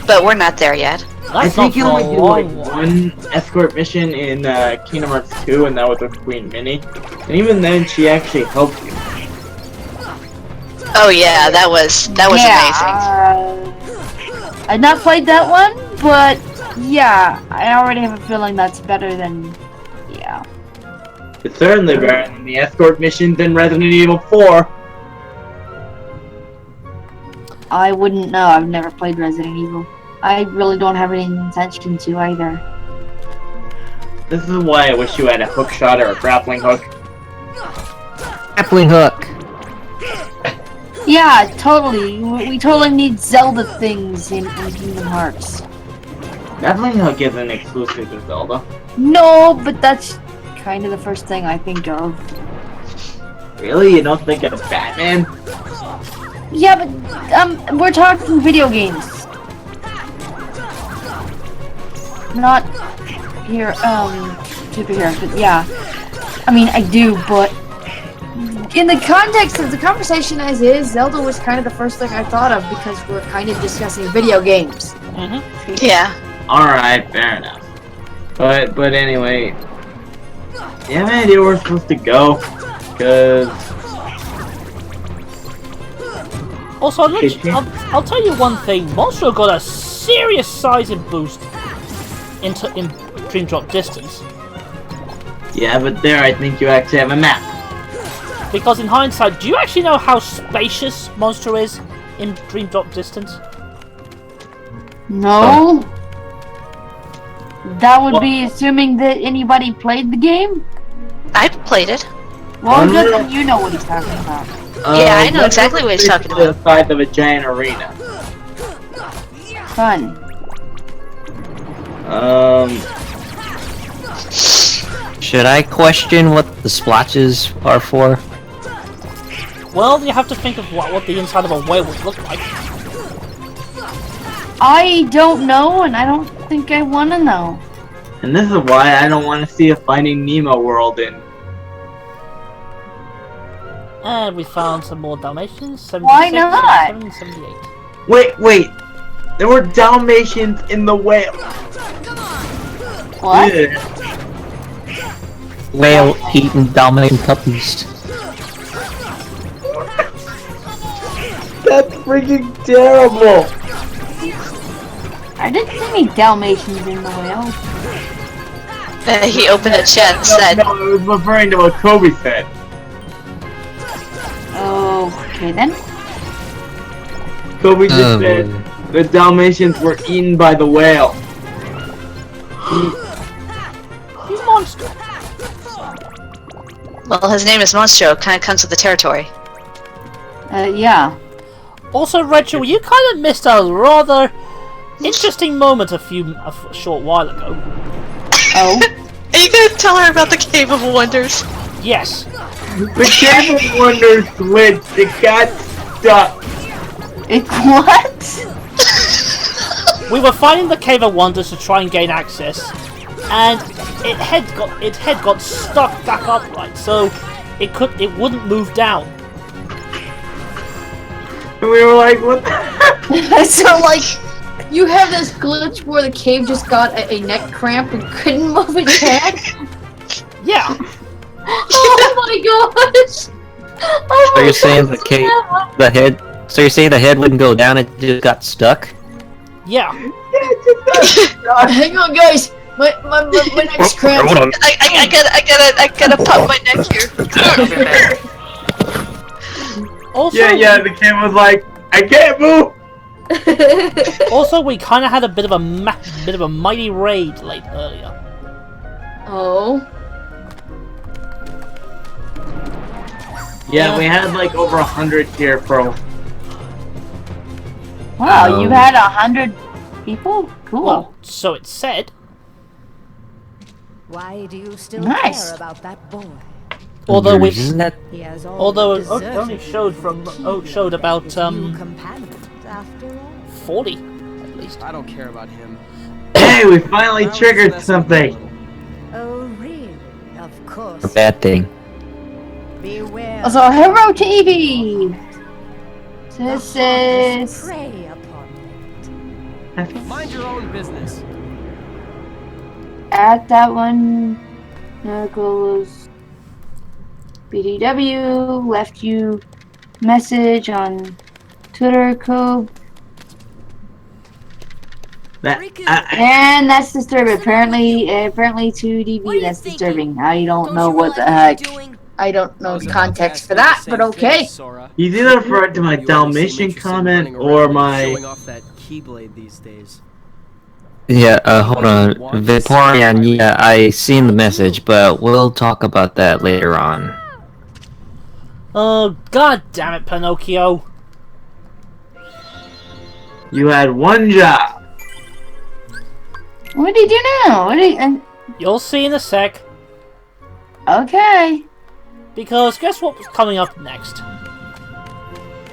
we're not there yet. I think you only do like one escort mission in Kingdom Hearts 2, and that was with Queen Minnie. And even then, she actually helped you. Oh yeah, that was amazing. I've not played that one, but yeah, I already have a feeling that's better than, yeah. It's certainly better than the escort missions in Resident Evil 4. I wouldn't know. I've never played Resident Evil. I really don't have any intention to either. This is why I wish you had a hook shot or a grappling hook. Grappling hook. Yeah, totally. We totally need Zelda things in Kingdom Hearts. Grappling hook isn't exclusive to Zelda. No, but that's kind of the first thing I think of. Really? You don't think of Batman? Yeah, but we're talking video games. Not here, superheroes, but yeah. I mean, I do, but in the context of the conversation as is, Zelda was kind of the first thing I thought of because we're kind of discussing video games. Mm-hmm. Yeah. Alright, fair enough. But anyway, do you have any idea where we're supposed to go? Because... Also, I'll tell you one thing. Monstro got a serious sizing boost in Dream Drop Distance. Yeah, but there I think you actually have a map. Because in hindsight, do you actually know how spacious Monstro is in Dream Drop Distance? No. That would be assuming that anybody played the game? I played it. Well, good that you know what he's talking about. Yeah, I know exactly what he's talking about. The size of a giant arena. Fun. Should I question what the splotches are for? Well, you have to think of what the inside of a whale would look like. I don't know, and I don't think I want to know. And this is why I don't want to see a Finding Nemo world in. And we found some more Dalmatians. 76, Why not? 78. Wait! There were Dalmatians in the whale! What? Yeah. Whale eating Dalmatian puppies. That's freaking terrible! I didn't see any Dalmatians in the whale. He opened a chat and said... No, I was referring to what Kobe said. Oh. Okay then. Kobe just said the Dalmatians were eaten by the whale. He's Monstro. Well, his name is Monstro. Kind of comes with the territory. Yeah. Also, Rachel, you kind of missed a rather interesting moment a short while ago. Oh. Are you gonna tell her about the Cave of Wonders? Yes. The Cave of Wonders glitched. It got stuck. What? We were finding the Cave of Wonders to try and gain access, and its head got stuck back upright, so it wouldn't move down. And we were like, what the So like, you have this glitch where the cave just got a neck cramp and couldn't move its head? Yeah. Oh my gosh! Oh So my you're saying gosh, the head? So you're saying the head wouldn't go down; it just got stuck? Yeah. Hang on, guys. My neck's cramped. Hold on. I gotta pop my neck here. Also, Yeah, the kid was like, I can't move! Also, we kind of had a bit of a mighty raid earlier. Oh. Yeah, we had like over 100 here, bro. Wow, you had 100 people? Cool. Well, so it said. Why do you still Nice. care about that boy? Although it He has all only showed about companions after all. 40 at least. I don't care about him. Hey, we finally triggered something. Oh really? Of course. A bad thing. Beware. Also, Hero TV! This is... Prey upon it. Mind your own business. At that one, Knuckles BDW left you message on Twitter code. And that's disturbing. Apparently 2DB, that's disturbing. I don't know what the heck. I don't know the context for that, but okay. He's either referring to my Dalmatian comment or my... Showing off that keyblade these days. Yeah, hold on. Vaporeon, yeah, I seen the message, but we'll talk about that later on. Oh, god damn it, Pinocchio. You had one job. What do you do now? You'll see in a sec. Okay. Because guess what's coming up next?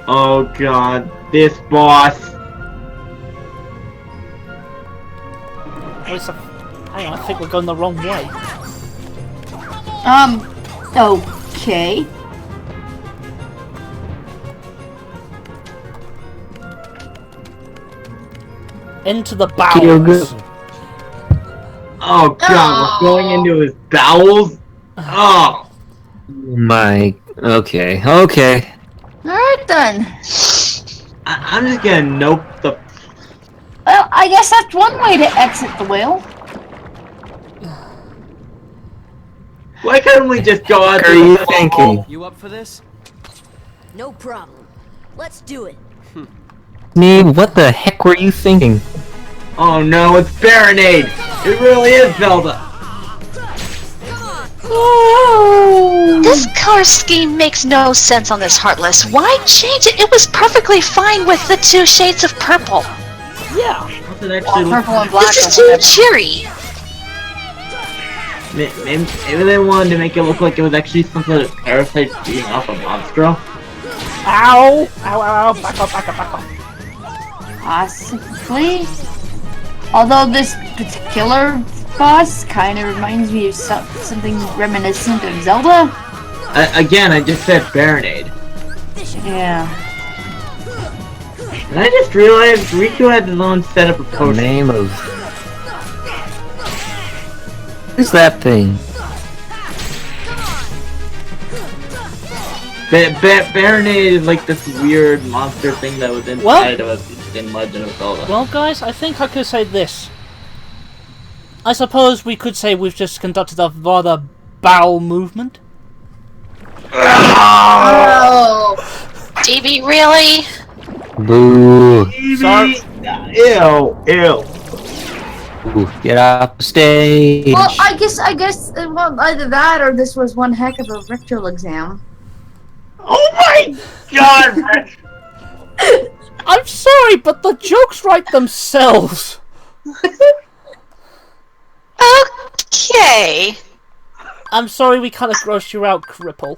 Oh god, this boss. Hang on, I think we're going the wrong way. Okay. Into the bowels. Oh god, we're going into his bowels? Oh. My... Okay. Alright then. I'm just gonna nope the... Well, I guess that's one way to exit the whale. Why couldn't we just go out What are you thinking? You up for this? No problem. Let's do it. Neve, what the heck were you thinking? Oh no, it's Baronade! It really is Zelda! This color scheme makes no sense on this Heartless. Why change it? It was perfectly fine with the two shades of purple. Yeah. Purple and black. This is too cheery. Maybe they wanted to make it look like it was actually some sort of parasite feeding off a Monstro. Ow! Ow! Back up! Possibly. Although this particular boss kind of reminds me of something reminiscent of Zelda. Again, I just said Baronade. Yeah. And I just realized Riku had his own setup of The potions. name of... What is that thing? Baronade is like this weird monster thing that was inside of us in Legend of Zelda. Well, guys, I think I could say this. I suppose we could say we've just conducted a rather bowel movement. Oh. DB, really? Boo. Sorry. Ew. Ooh, get off the stage. Well, I guess, well, either that or this was one heck of a rectal exam. Oh my god! I'm sorry, but the jokes write themselves. Okay. I'm sorry we kind of grossed you out, Cripple.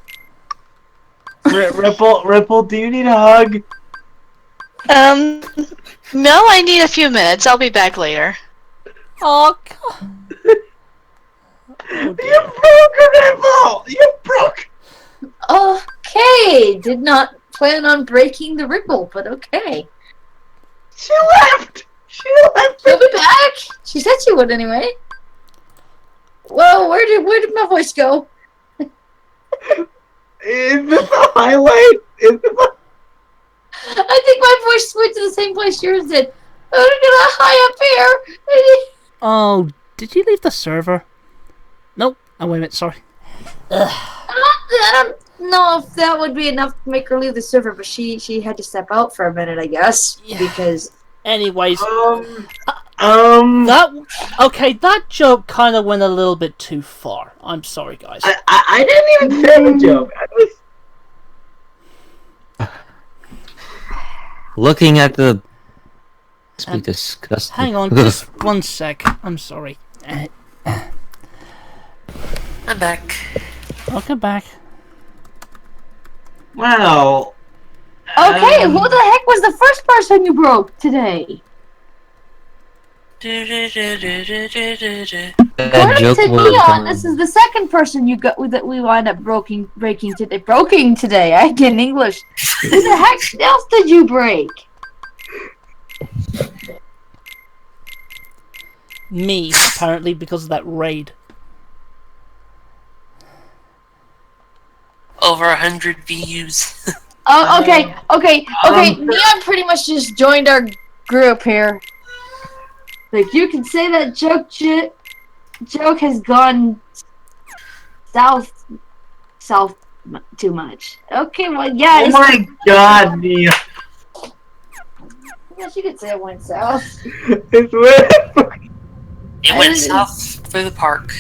Ripple, do you need a hug? No, I need a few minutes. I'll be back later. Oh, God. You broke, Ripple! You broke! Okay, did not plan on breaking the ripple, but okay. She left! She'll be back! She said she would anyway. Whoa, where did my voice go? Is this a highlight? I think my voice went to the same place yours did. Oh, look at that high up here! Oh, did you leave the server? Nope. Oh, wait a minute, sorry. I don't know if that would be enough to make her leave the server, but she had to step out for a minute, I guess, because... Anyways, that joke kind of went a little bit too far. I'm sorry, guys. I didn't even say the joke. Looking at the... Must be disgusting. Hang on, just 1 sec. I'm sorry. I'm back. Welcome back. Wow. Okay, who the heck was the first person you broke today? According to Neon, this is the second person you got that we wind up breaking today. Broken today. I get in English. Who the heck else did you break? Me, apparently, because of that raid. Over 100 views. Oh, okay. Neon pretty much just joined our group here. Like, you can say that joke has gone south too much. Okay, well, yeah. Oh my god, Neon. I guess you could say it went south. It's weird. It went south through the park.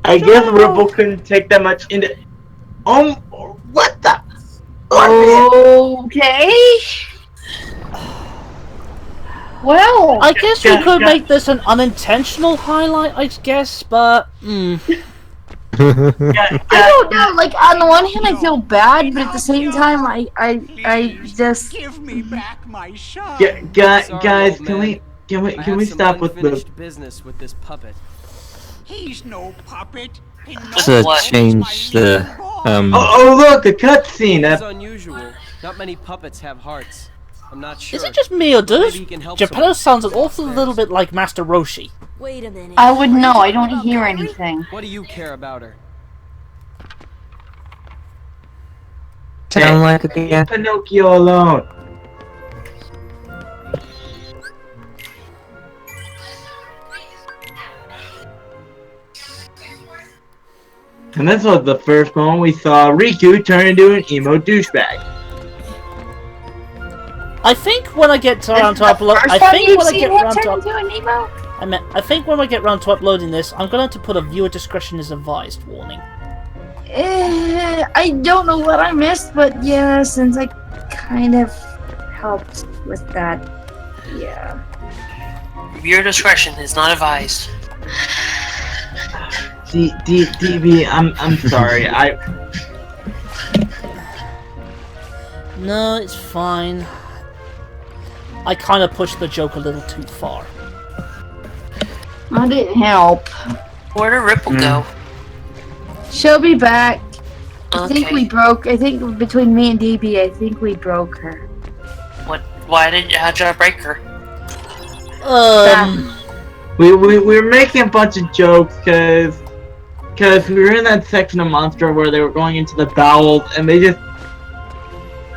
I guess Ripple couldn't take that much into... what the... Okay. Well... I guess we could make this an unintentional highlight, I guess, but... I don't know, like, on the one hand I feel bad, but at the same time I just... Give me back my shot. Guys, can we stop with the... business with this puppet. He's no puppet. Change the Oh look, a cutscene. That's unusual. Not many puppets have hearts. I'm not sure. Is it just me or does Geppetto sounds an awful little bit like Master Roshi? Wait a minute. I would know, I don't hear anything. What do you care about her? Sound like a Leave Pinocchio alone. And this was the first moment we saw Riku turn into an emo douchebag. I think when I get around to upload, I think when I get round to uploading this, I'm gonna have to put a viewer discretion is advised warning. I don't know what I missed, but yeah, since I kind of helped with that, yeah. Viewer discretion is not advised. DB, I'm sorry. No, it's fine. I kind of pushed the joke a little too far. I didn't help. Where did Ripple go? She'll be back. I think Okay. we broke. I think between me and DB, I think we broke her. What? How'd you break her? We were making a bunch of jokes because we were in that section of Monstro where they were going into the bowels and they just...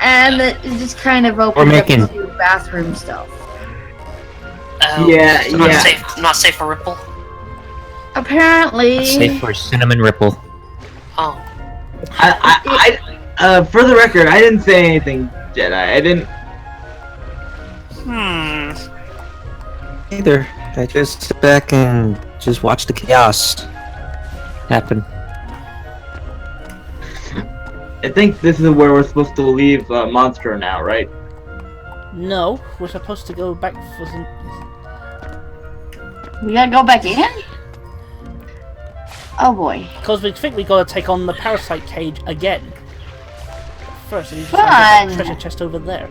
And it just kind of opened up to bathroom stuff. Yeah. Not safe for Ripple. Apparently. Safe for Cinnamon Ripple. Oh. For the record, I didn't say anything, Jedi. I didn't. Either. I just sit back and just watch the chaos happen. I think this is where we're supposed to leave Monstro now, right? No, we're supposed to go back for some... We gotta go back in? Oh boy. Because we think we gotta take on the parasite cage again. First, we need to Fun. find the treasure chest over there.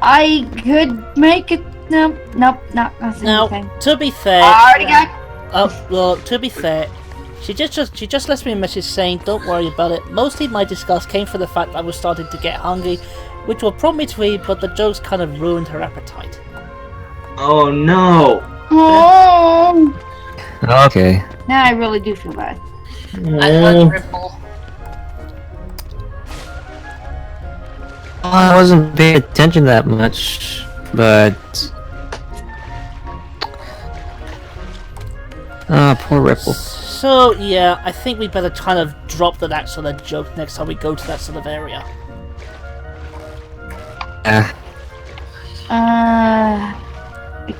I could make it. Nope, not nothing. Now, to be fair... I already got... Oh, well, to be fair, she just left me a message saying, don't worry about it. Mostly my disgust came from the fact I was starting to get hungry, which will prompt me to eat, but the jokes kind of ruined her appetite. Oh no! Oh. Okay. Now I really do feel bad. I love Ripple. I wasn't paying attention that much, but... poor Ripple. So, yeah, I think we better kind of drop that sort of joke next time we go to that sort of area. I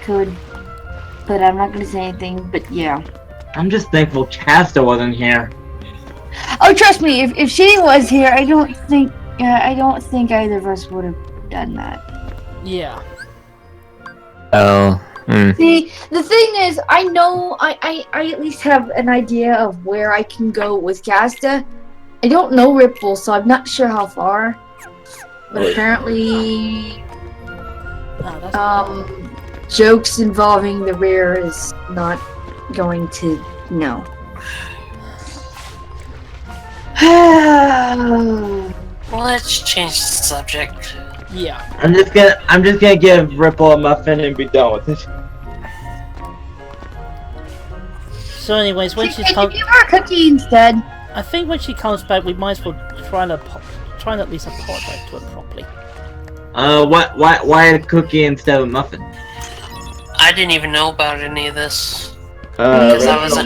could. But I'm not gonna say anything, but yeah. I'm just thankful Casta wasn't here. Oh, trust me, if she was here, I don't think either of us would have done that. Yeah. Oh. See, the thing is, I know I at least have an idea of where I can go with Casta. I don't know Ripple, so I'm not sure how far. But apparently, jokes involving the rear is not going to no. Let's change the subject. Yeah. I'm just gonna give Ripple a muffin and be done with it. So anyways, when she's give her a cookie instead. I think when she comes back, we might as well try and at least apologize to her properly. Why a cookie instead of a muffin? I didn't even know about any of this. Because I was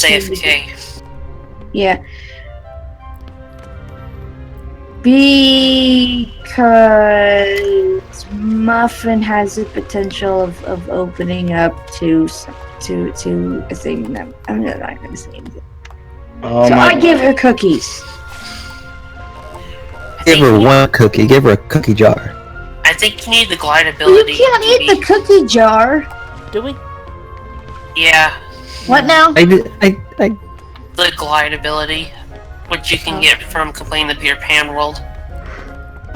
AFK. Yeah. Because Muffin has the potential of opening up to a thing that I'm not gonna say anything. Oh so my I give her cookies. Give her one cookie. Give her a cookie jar. I think you need the glide ability. You can't eat the cookie jar. Do we? Yeah. What now? The glide ability, which you can get from completing the Peter Pan world.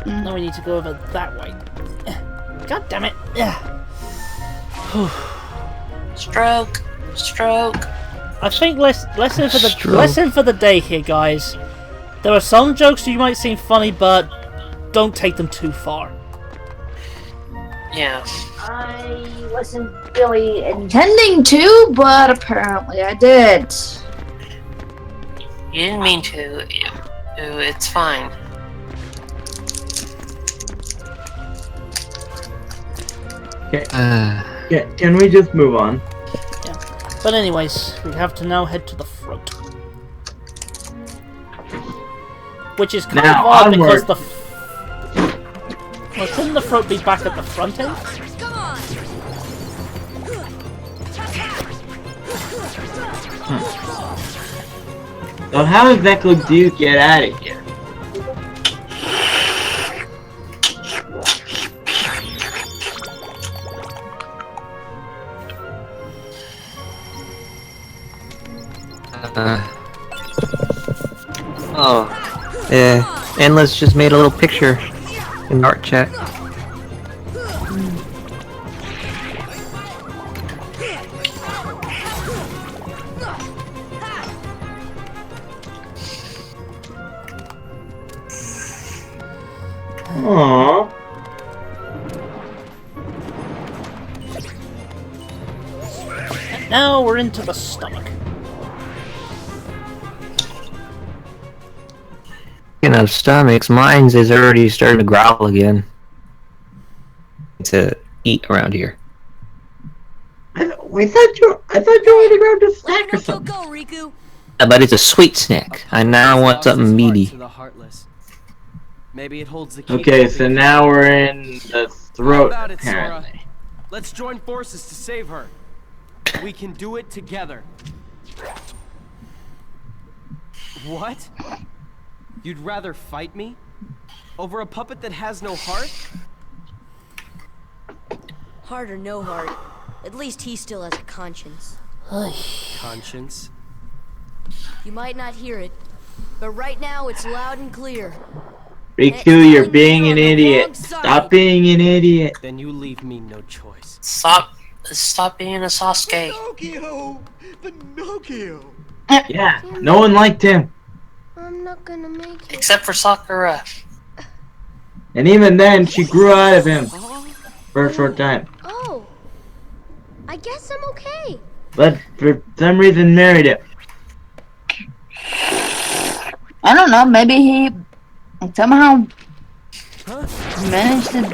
Now we need to go over that way. God damn it! Stroke. I think lesson for the day here, guys. There are some jokes you might seem funny, but don't take them too far. Yeah. I wasn't really intending to, but apparently I did. You didn't mean to. It's fine. Okay. Can we just move on? Yeah. But anyways, we have to now head to the front. Which is kind of odd because well, shouldn't the throat be back at the front end? So how exactly do you get out of here? Endless just made a little picture in art chat. Aww. And now we're into the stomach. Speaking of stomachs, mine's is already starting to growl again. To eat around here. I thought you were gonna grab the snack or Go, something. go, Riku. But it's a sweet snack. I now want something meaty. To the heartless. Maybe it holds the key. Okay, so now we're in the throat, How about it, Sora? apparently. Let's join forces to save her. We can do it together. What? You'd rather fight me? Over a puppet that has no heart? Heart or no heart, at least he still has a conscience. Conscience? You might not hear it, but right now it's loud and clear. Riku, you're being an idiot. Stop being an idiot. Then you leave me no choice. Stop being a Sasuke. Pinocchio! Pinocchio! Yeah, no one liked him. I'm not gonna make it. Except for Sakura. And even then, she grew out of him for a short time. Oh, I guess I'm okay. But for some reason, married him. I don't know, maybe he somehow managed to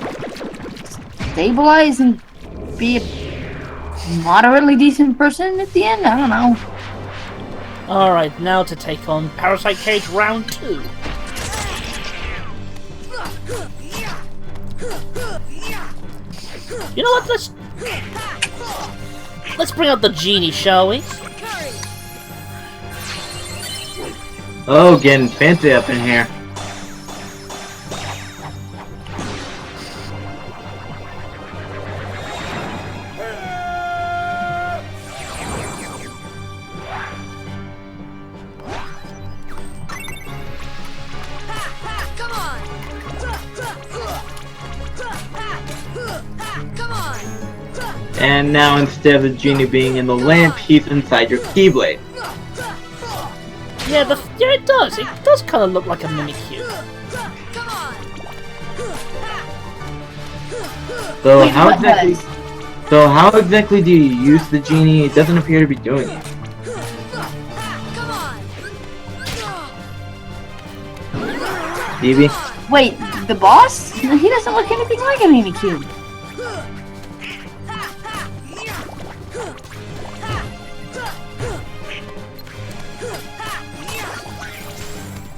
stabilize and be a moderately decent person at the end. I don't know. Alright, now to take on Parasite Cage Round 2. You know what, let's bring out the genie, shall we? Oh, getting fancy up in here. And now instead of the genie being in the lamp, he's inside your Keyblade. Yeah, it does. It does kind of look like a mini cube. So how exactly do you use the genie? It doesn't appear to be doing it. Stevie? Wait, the boss? He doesn't look anything like a mini cube.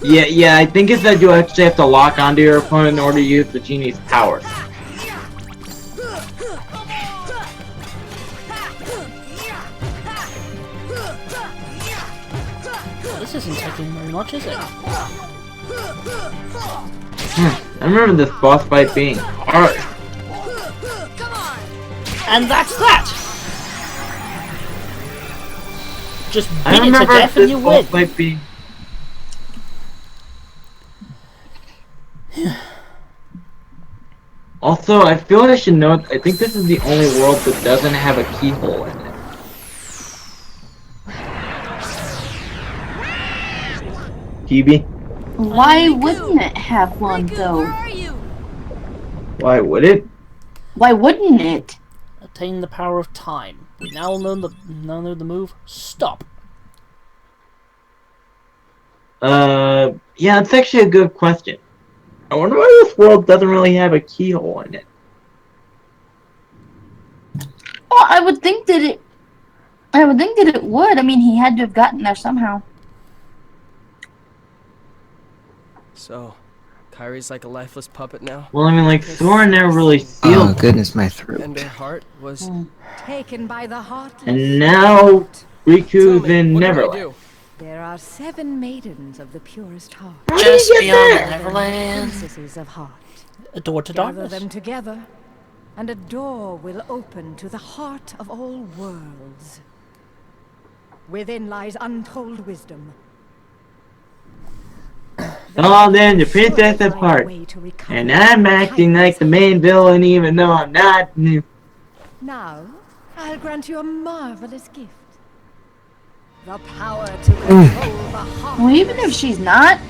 Yeah, I think it's that you actually have to lock onto your opponent in order to use the genie's powers. This isn't taking very much, is it? I remember this boss fight being hard. And that's that! Just I beat it to remember death this and you boss win. fight being... Also, I feel I should note, I think this is the only world that doesn't have a keyhole in it. Kibi? Why wouldn't it have one, though? Why would it? Why wouldn't it? Attain the power of time. We now know the move. Stop. Yeah, it's actually a good question. I wonder why this world doesn't really have a keyhole in it. Well, I would think that it would. I mean, he had to have gotten there somehow. So, Kyrie's like a lifeless puppet now? Well, I mean, like, Sora never really sealed. Oh goodness, my throat. And her heart was... Taken by the heartless. And now, Riku's in Neverland. There are 7 maidens of the purest heart. Just beyond Neverland. Princesses of heart. A door to Gather darkness. them together, and a door will open to the heart of all worlds. Within lies untold wisdom. Oh, then the princess of heart. And I'm acting like the main villain even though I'm not. Now, I'll grant you a marvelous gift. The power to control the heart. Well, even if she's not,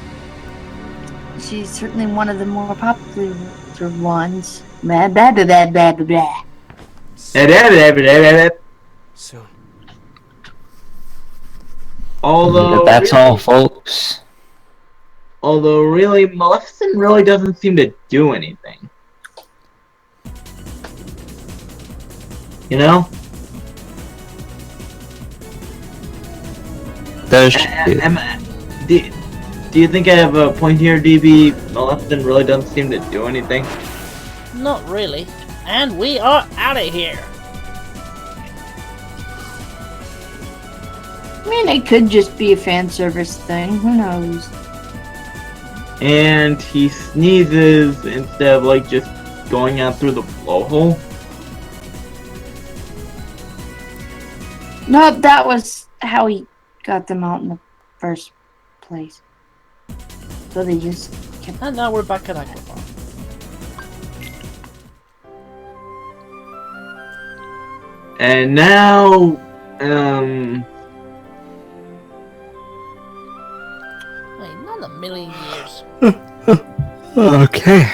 she's certainly one of the more popular ones. Blah, blah, blah, blah, blah, blah. Soon. Although that's all, folks. Although, really, Maleficent really doesn't seem to do anything. You know? does. Do you think I have a point here, DB? Maleficent really doesn't seem to do anything. Not really. And we are out of here. I mean, it could just be a fan service thing. Who knows? And he sneezes instead of like just going out through the blowhole. No, that was how he got them out in the first place. So they just kept... And now we're back at Agrabah. And now, Wait, not a million years. Okay.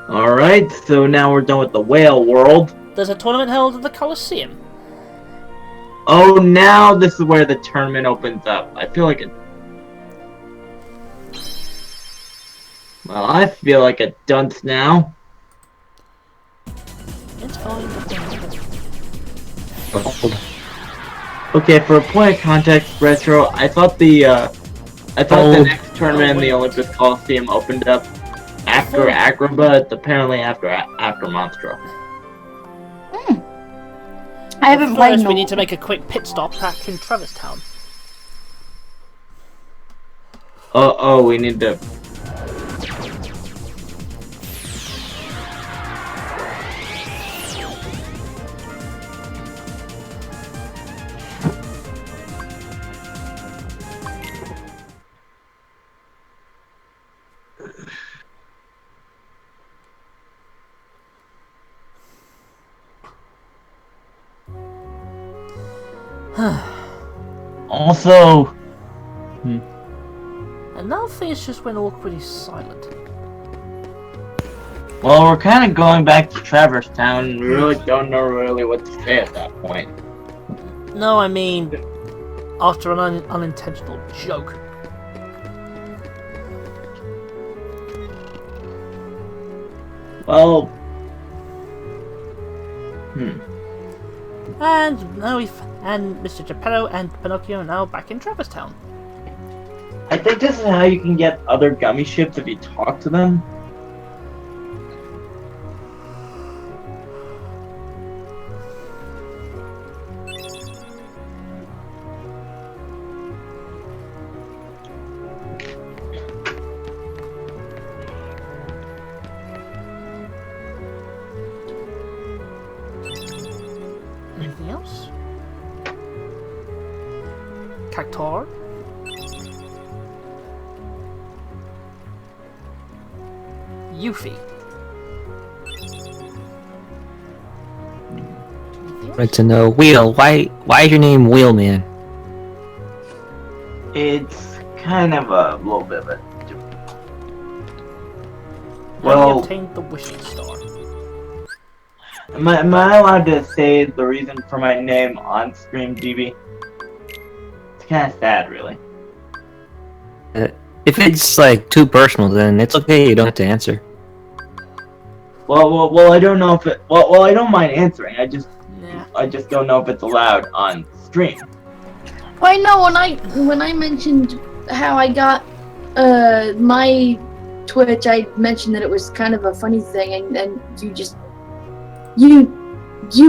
Alright, so now we're done with the whale world. There's a tournament held at the Colosseum. Oh, now this is where the tournament opens up. I feel like it... Well, I feel like a dunce now. It's going to Okay, for a point of context, Retro, I thought the next tournament in the Olympus Coliseum opened up after Agrabah. It's apparently after Monstro. I haven't played. First, we need to make a quick pit stop back in Travis Town. Oh, we need to... Also... And now things just went awkwardly silent. Well, we're kind of going back to Traverse Town, and we really don't know really what to say at that point. No, I mean, after an unintentional joke. Well... And now and Mr. Geppetto and Pinocchio are now back in Travis Town. I think this is how you can get other gummy ships if you talk to them. Anything else? Cactar? Yuffie. Right to know. Wheel, why is your name Wheelman? It's kind of a little bit of a... Well, he obtained the wishing star. Am I allowed to say the reason for my name on stream, DB? It's kind of sad, really. If it's like too personal, then it's okay. You don't have to answer. Well, I don't know if it. Well, I don't mind answering. I just don't know if it's allowed on stream. Well, I know when I mentioned how I got my Twitch, I mentioned that it was kind of a funny thing, and you just you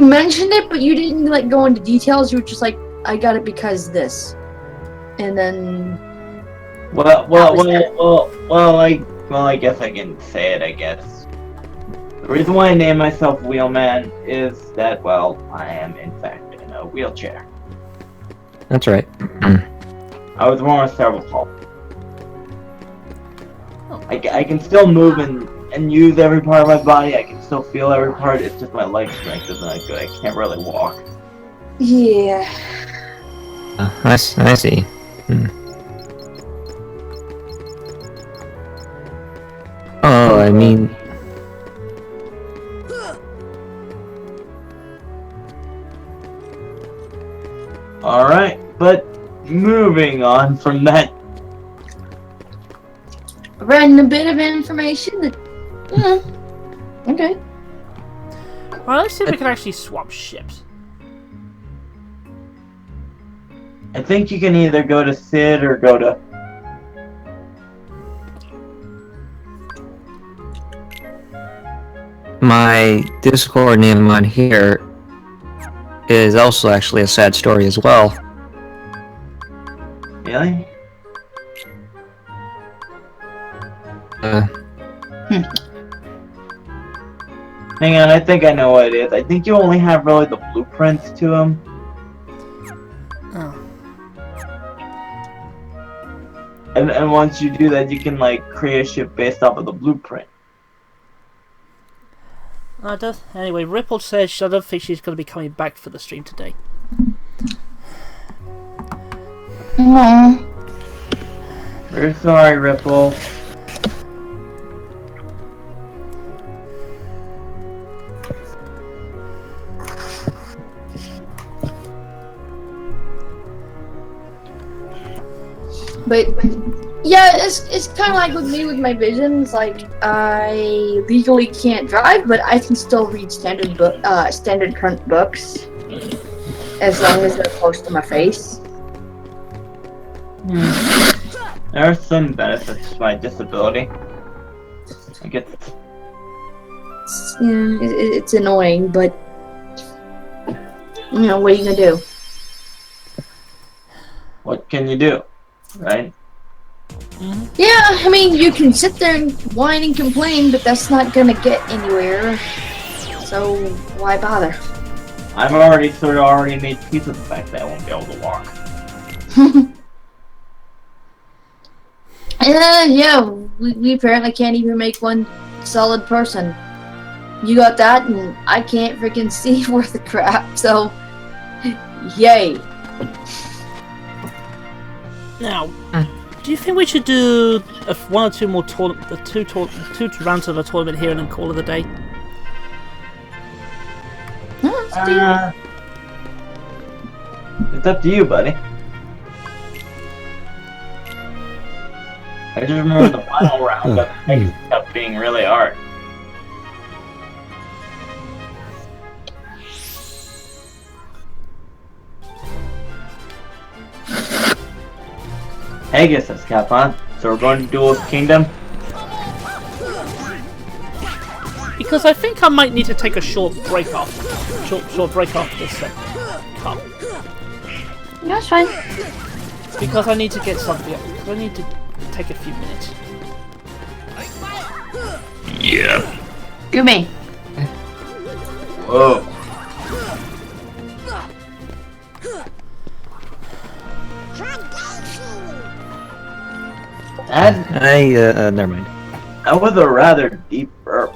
mentioned it, but you didn't like go into details. You were just like, I got it because this, and then. Well, I guess I can say it. I guess the reason why I named myself Wheelman is that, well, I am in fact in a wheelchair. That's right. I was born with cerebral palsy. I can still move and use every part of my body. I can still feel every part. It's just my leg strength isn't that good. I can't really walk. Yeah. I see. Oh, I mean... Alright, but moving on from that... Read a bit of information that... okay. Well, let's see if we can actually swap ships. I think you can either go to Sid or go to... My Discord name on here is also actually a sad story as well. Really? Hang on, I think I know what it is. I think you only have really the blueprints to them. Oh. And once you do that, you can like create a ship based off of the blueprint. Anyway, Ripple says I don't think she's going to be coming back for the stream today. We're sorry, Ripple. But yeah, it's kind of like with me with my visions. Like I legally can't drive, but I can still read standard current books as long as they're close to my face. There are some benefits to my disability. I get. Yeah, it's annoying, but you know what are you gonna do? What can you do, right? Yeah, I mean, you can sit there and whine and complain, but that's not gonna get anywhere. So why bother? I've already made peace with the fact that I won't be able to walk. Yeah, we apparently can't even make one solid person. You got that, and I can't freaking see worth the crap. So, yay. Now, do you think we should do one or two more two rounds of a tournament here and then call it a day? It's up to you, buddy. I just remember the final round of the kept being really hard. Haggis says Capon. So we're going to Duelist Kingdom? Because I think I might need to take a short break off. Short break off this cup. Yeah, that's fine. Because I need to get something up. Because I need to take a few minutes. Yeah. Do me. Whoa. Never mind. That was a rather deep burp.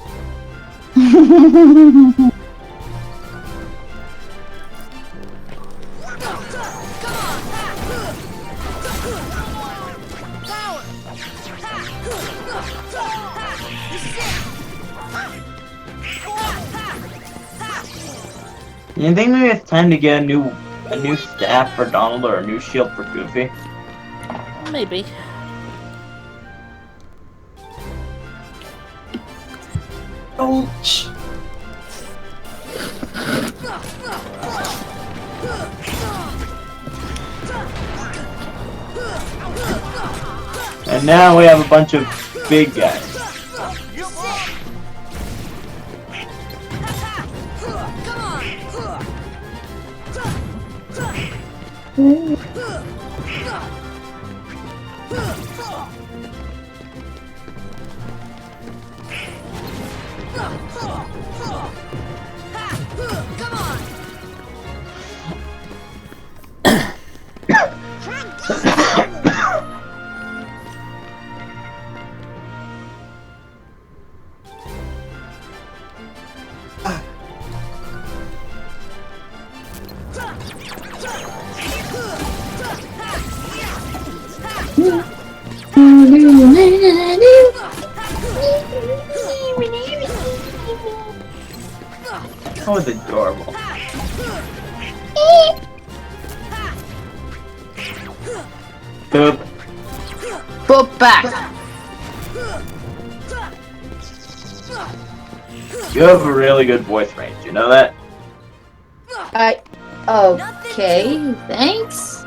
You think maybe it's time to get a new staff for Donald or a new shield for Goofy? Maybe. Ouch. And now we have a bunch of big guys. That was adorable. Boop. Boop back. You have a really good voice range, you know that? Okay, thanks.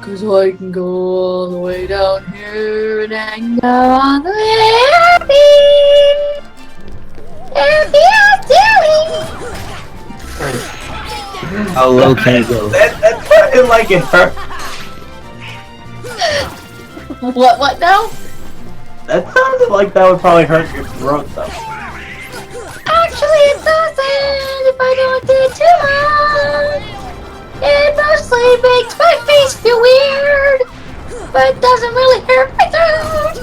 'Cause I can go all the way down here and hang out on the happy. How low can I go? That sounded like it hurt. What now? That sounded like that would probably hurt your throat though. Actually, it doesn't if I don't do it too hard. It mostly makes my face feel weird, but it doesn't really hurt my throat.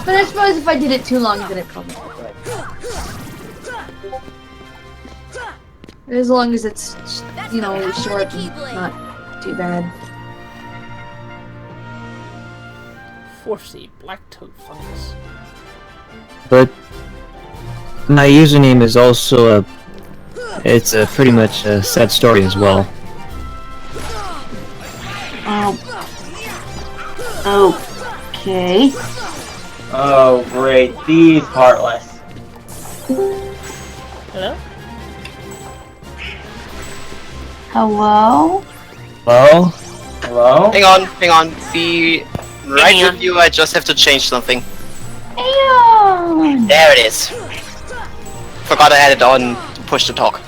But I suppose if I did it too long, then it probably would. As long as it's, you know, short and not too bad. 4C, black toad fungus. But my username is also it's a pretty much a sad story as well. Okay. Oh great, these heartless. Hello? Hello? Hello? Hello? Hang on. Be right with you, I just have to change something. Aeon! There it is. Forgot I had it on to push to talk.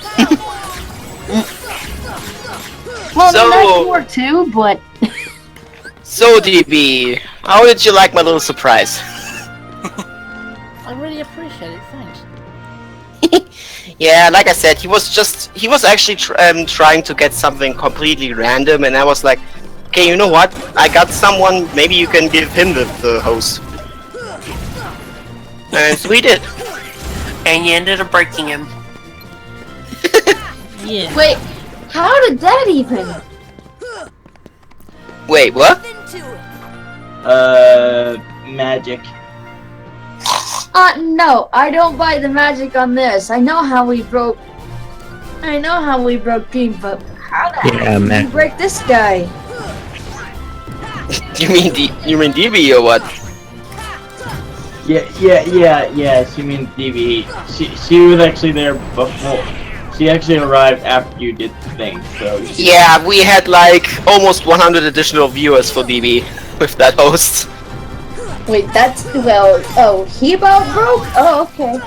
Well, So- that can work too, but... So DB, how did you like my little surprise? I really appreciate it, thanks. Yeah, like I said, he was actually trying to get something completely random, and I was like, okay, you know what? I got someone, maybe you can give him the host. And so we did. And you ended up breaking him. Yeah. Wait, how did that even? Wait, what? Magic. No, I don't buy the magic on this. I know how we broke Dream, but how the heck did you break this guy? You mean DB or what? Yeah, she means DB. She was actually there before. She actually arrived after you did the thing, so... Yeah, we had like almost 100 additional viewers for DB with that host. Wait, that's, well, oh, he about broke? Oh, okay.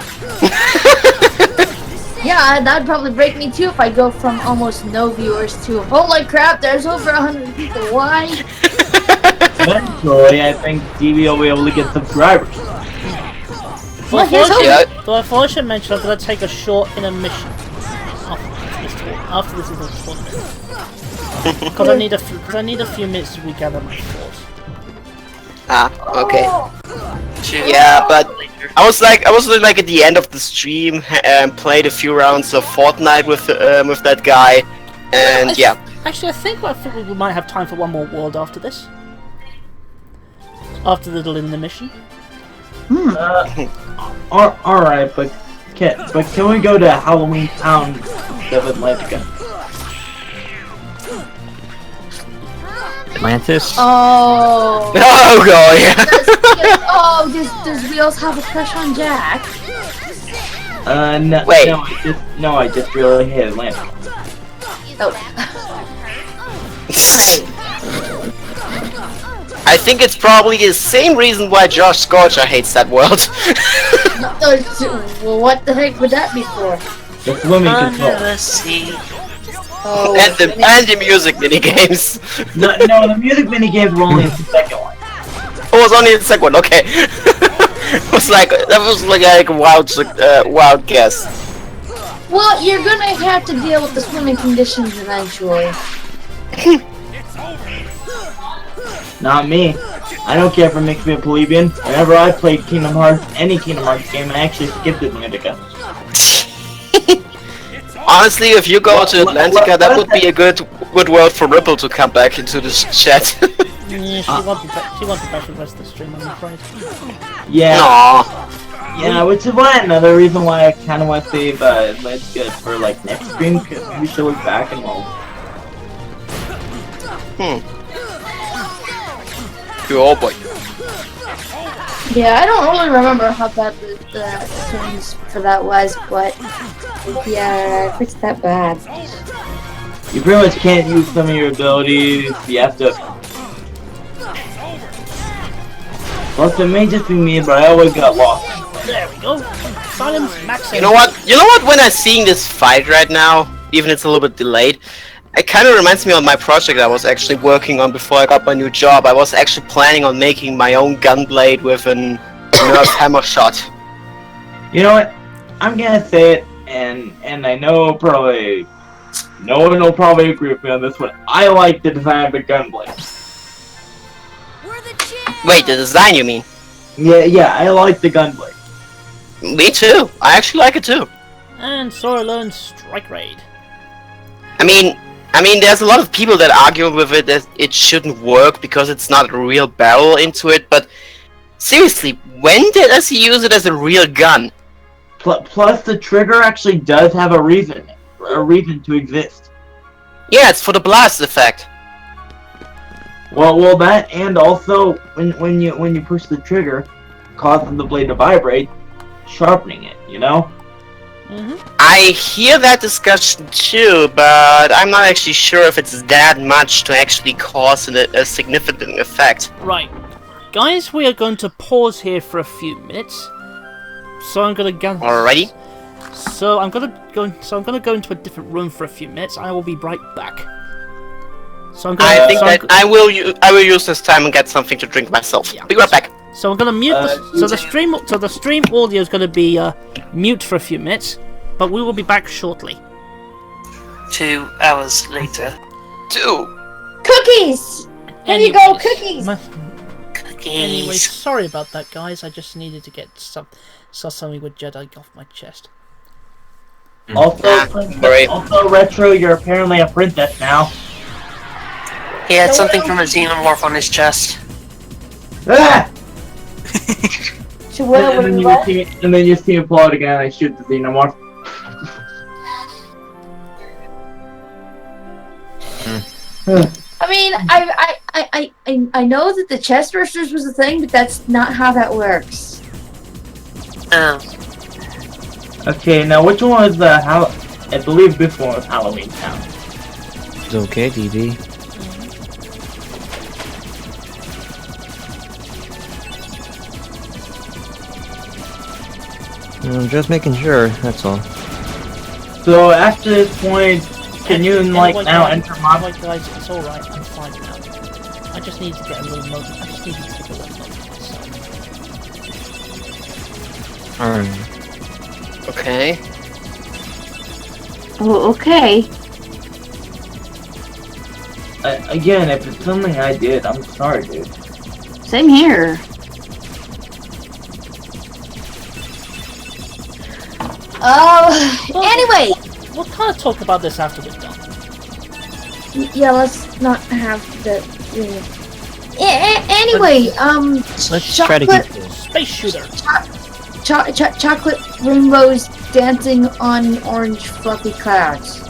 Yeah, that'd probably break me too if I go from almost no viewers to, holy crap, there's over 100 people, why? Eventually, I think DB will be able to get subscribers. Well, if I should mention, I'm going to take a short intermission after this is a tournament. Because I need a few minutes to regather my thoughts. Ah, okay. Yeah, but I was like at the end of the stream and played a few rounds of Fortnite with that guy, and yeah. Actually, I think we might have time for one more world after this. After the little intermission. Alright, but can we go to Halloween Town of Atlantica? Atlantis? Oh. Oh god, yeah. Does Wheels have a crush on Jack? No, wait. No, I just really hate Atlanta. Oh. I think it's probably the same reason why Josh Scorcher hates that world. Well, what the heck would that be for? The swimming control. Under the sea. Oh, and the music minigames. No, the music minigames were only in the second one. Oh, it was only the second one. Okay. That was like a wild guess. Well, you're gonna have to deal with the swimming conditions eventually. Not me. I don't care if it makes me a plebeian. Whenever I played Kingdom Hearts, any Kingdom Hearts game, I actually skipped Atlantica. Honestly, if you go to Atlantica, that would be a good world for Ripple to come back into this chat. Yeah, she won't be back for the rest of the stream, I'm afraid. Yeah. Aww. Yeah, which is why another reason why I kind of want to save Atlantica for like next stream, because maybe she'll look back and we'll... Oh boy. Yeah, I don't really remember how bad the turns for that was, but yeah, it's that bad. You pretty much can't use some of your abilities. You have to. Plus, it may just be me, but I always got lost. There we go. Silence maximum. You know what? You know what? When I'm seeing this fight right now, even it's a little bit delayed, it kind of reminds me of my project I was actually working on before I got my new job. I was actually planning on making my own gunblade with an Nerf hammer shot. You know what? I'm gonna say it, and I know probably no one will probably agree with me on this one. I like the design of the gunblade. Wait, the design you mean? Yeah, I like the gunblade. Me too. I actually like it too. And Sora learns Strike Raid. I mean, there's a lot of people that argue with it that it shouldn't work because it's not a real barrel into it, but seriously, when does he use it as a real gun? Plus, the trigger actually does have a reason to exist. Yeah, it's for the blast effect. Well, that, and also when you push the trigger, causing the blade to vibrate, sharpening it. You know. I hear that discussion too, but I'm not actually sure if it's that much to actually cause a significant effect. Right, guys, we are going to pause here for a few minutes. So I'm gonna go. Alrighty. So I'm gonna go into a different room for a few minutes. I will be right back. So I'm gonna. I will use this time and get something to drink myself. Yeah. Be right back. So I'm gonna mute the stream audio is gonna be mute for a few minutes, but we will be back shortly. 2 hours later. 2 Cookies. Here you go, cookies. Anyway, sorry about that, guys. I just needed to get something with Jedi off my chest. Also, Retro, you're apparently a princess now. He had something from a xenomorph on his chest. Ah! And then you see him pull out again and I shoot the xenomorph. I mean, I know that the chest bursters was a thing, but that's not how that works. Okay, now which one was the I believe this one was Halloween Town. It's okay, DB. I'm just making sure, that's all. So after this point, can you now enter mob? Anyway, guys, it's alright, I'm fine now. I just need to get a little moment. I just needed to get a little moment myself. Alright. Okay. Oh, okay. Again, if it's something I did, I'm sorry, dude. Same here. Anyway! We'll kind of talk about this after we're done. Yeah, let's not have the... Anyway, let's try to get this. Space shooter! Chocolate rainbows dancing on orange fluffy clouds.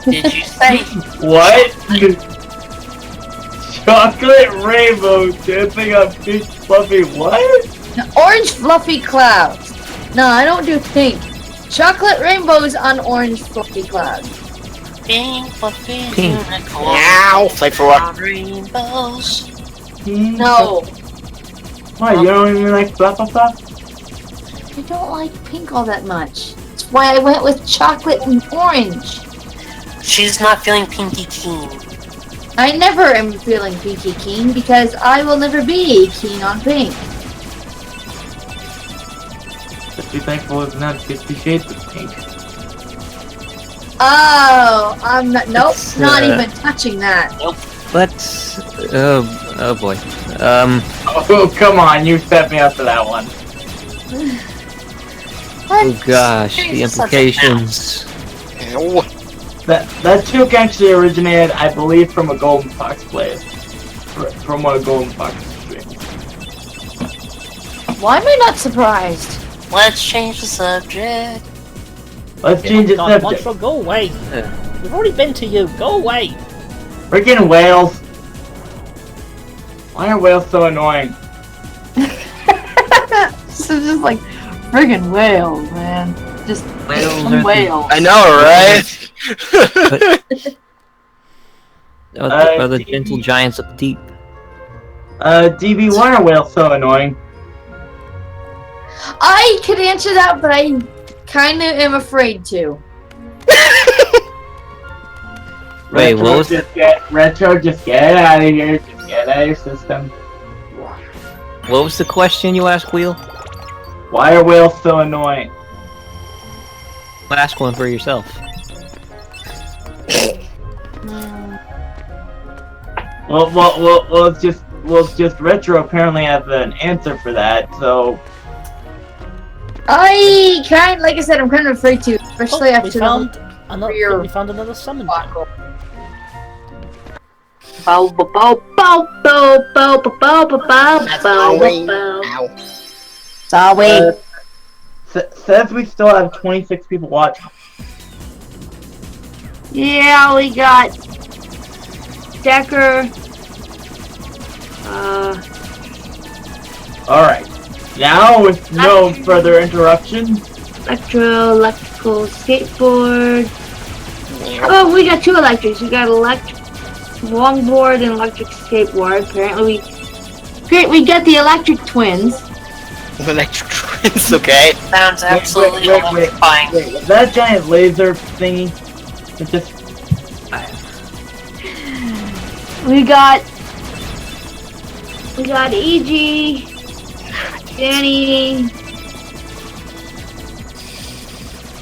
Did you say? What? Chocolate rainbow dancing on pink fluffy what? Orange fluffy clouds. No, I don't do pink. Chocolate rainbows on orange fluffy clouds. Pink fluffy Now, flamethrower. rainbows. No. Why, you don't even like fluff? I don't like pink all that much. That's why I went with chocolate and orange. She's not feeling pinky keen. I never am feeling pinky keen because I will never be keen on pink. Just be thankful it's not 50 Shades of Pink. Oh, I'm not. Nope, not even touching that. Nope. Let's... oh boy. Oh, come on, you set me up for that one. Oh gosh, the implications. Ow. That joke actually originated, I believe, from a Golden Fox player. From one of Golden Fox's streams. Why am I not surprised? Let's change the subject. Let's change the subject. Monstro, go away. We've already been to you. Go away. Freaking whales. Why are whales so annoying? This is just like friggin' whales, man. Just whales. I know, right? Are the gentle giants of the deep? DB, why are whales so annoying? I could answer that, but I kind of am afraid to. Wait, what was Retro, just get out of here. Just get out of your system. What was the question you asked, Wheel? Why are whales so annoying? Ask one for yourself. Well, it's just Retro apparently has an answer for that, so... Like I said, I'm kind of afraid to, especially after we found another summon. Bow bow bow bow bow bow bow bow bow bow. Sorry. Says we still have 26 people watching. Yeah, we got Decker. Alright. Now, with no further interruptions. Electrical skateboard. Oh, we got two electrics. We got electric longboard and electric skateboard. Apparently, we got the electric twins. Electric twins, okay. Sounds absolutely horrifying. Wait, that giant laser thingy. It's just. We got E.G., Danny.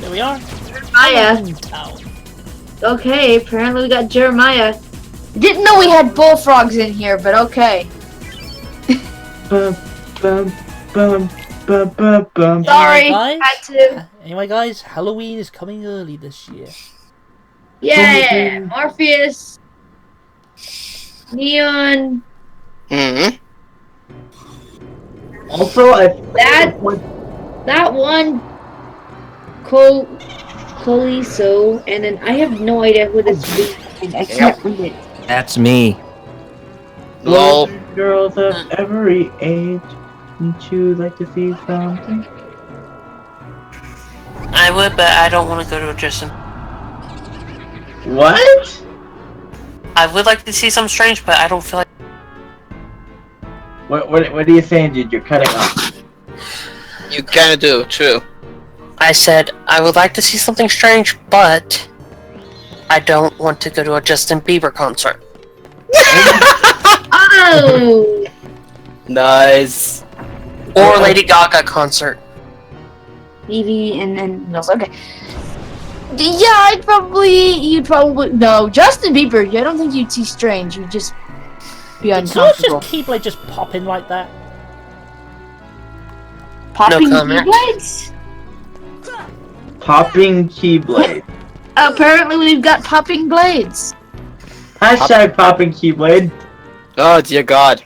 There we are. Jeremiah. Okay, apparently we got Jeremiah. Didn't know we had bullfrogs in here, but okay. Sorry, had to. Anyway, guys, Halloween is coming early this year. Yeah, Morpheus, Neon. Also, that one, Coliso, and then I have no idea who this is. I can't read it. That's me. Lol. Girls of every age. Wouldn't you like to see something? I would, but I don't want to go to a Justin. What? I would like to see something strange, but I don't feel like. What are you saying, dude? You're cutting off. You kinda do, true. I said I would like to see something strange, but I don't want to go to a Justin Bieber concert. Oh! Nice. Or Lady Gaga concert. Evie and no, okay. Yeah, you'd probably no Justin Bieber. I don't think you'd see strange. You'd just be uncomfortable. Just Keyblade just pop in like that. Popping Keyblades? Popping Keyblade. Apparently, we've got popping blades. Hashtag popping Keyblade. Oh dear God.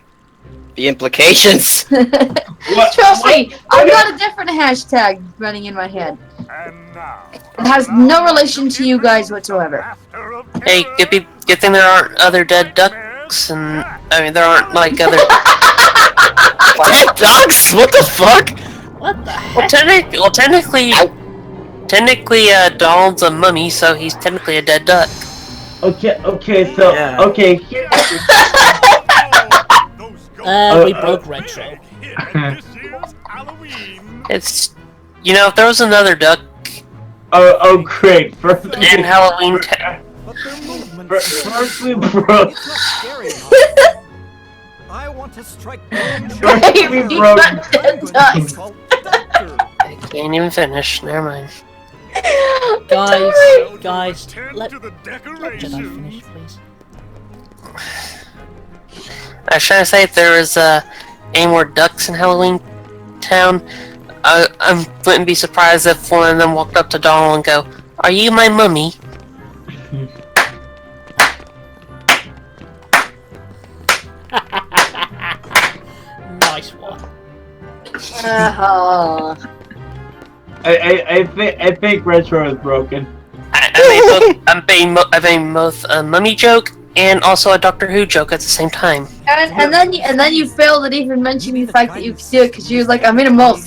The implications. Trust me, I've got a different hashtag running in my head. It has no relation to you guys whatsoever. Hey, good thing there aren't other dead ducks, and I mean there aren't like other dead ducks. What the fuck? What the heck? Well, technically, Donald's a mummy, so he's technically a dead duck. Okay, we broke Retro. It's, if there was another duck. Oh great! First in Halloween. First we broke. I want to strike. First we broke. I can't even finish. Never mind. Guys, let Jedi finish, please. I was trying to say if there was any more ducks in Halloween Town, I wouldn't be surprised if one of them walked up to Donald and go, "Are you my mummy?" Nice one. I think Retro is broken. I'm paying both a mummy joke and also a Doctor Who joke at the same time. And then you failed at even mentioning the fact that you could do it because you're like, I'm in a malt.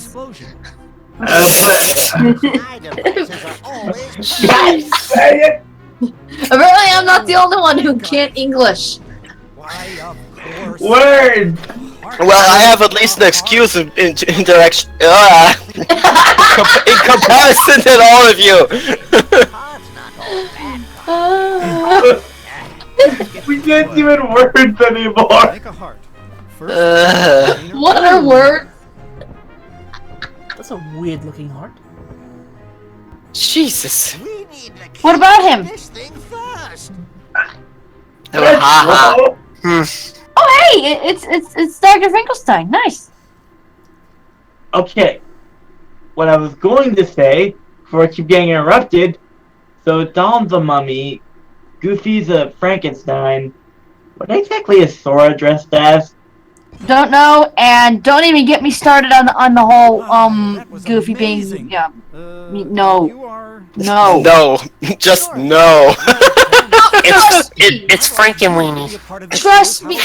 Apparently, I'm not the only one who can't English. Word! Well, I have at least an excuse in direction. In comparison to all of you. We can't even words anymore. What are words? That's a weird looking heart. Jesus. What about him? Oh hey, it's Dr. Finkelstein. Nice. Okay. What I was going to say before I keep getting interrupted. So Dom's a mummy, Goofy's a Frankenstein. What exactly is Sora dressed as? Don't know, and don't even get me started on the whole Goofy being no. Just no. It's Frankenweenie. Trust me.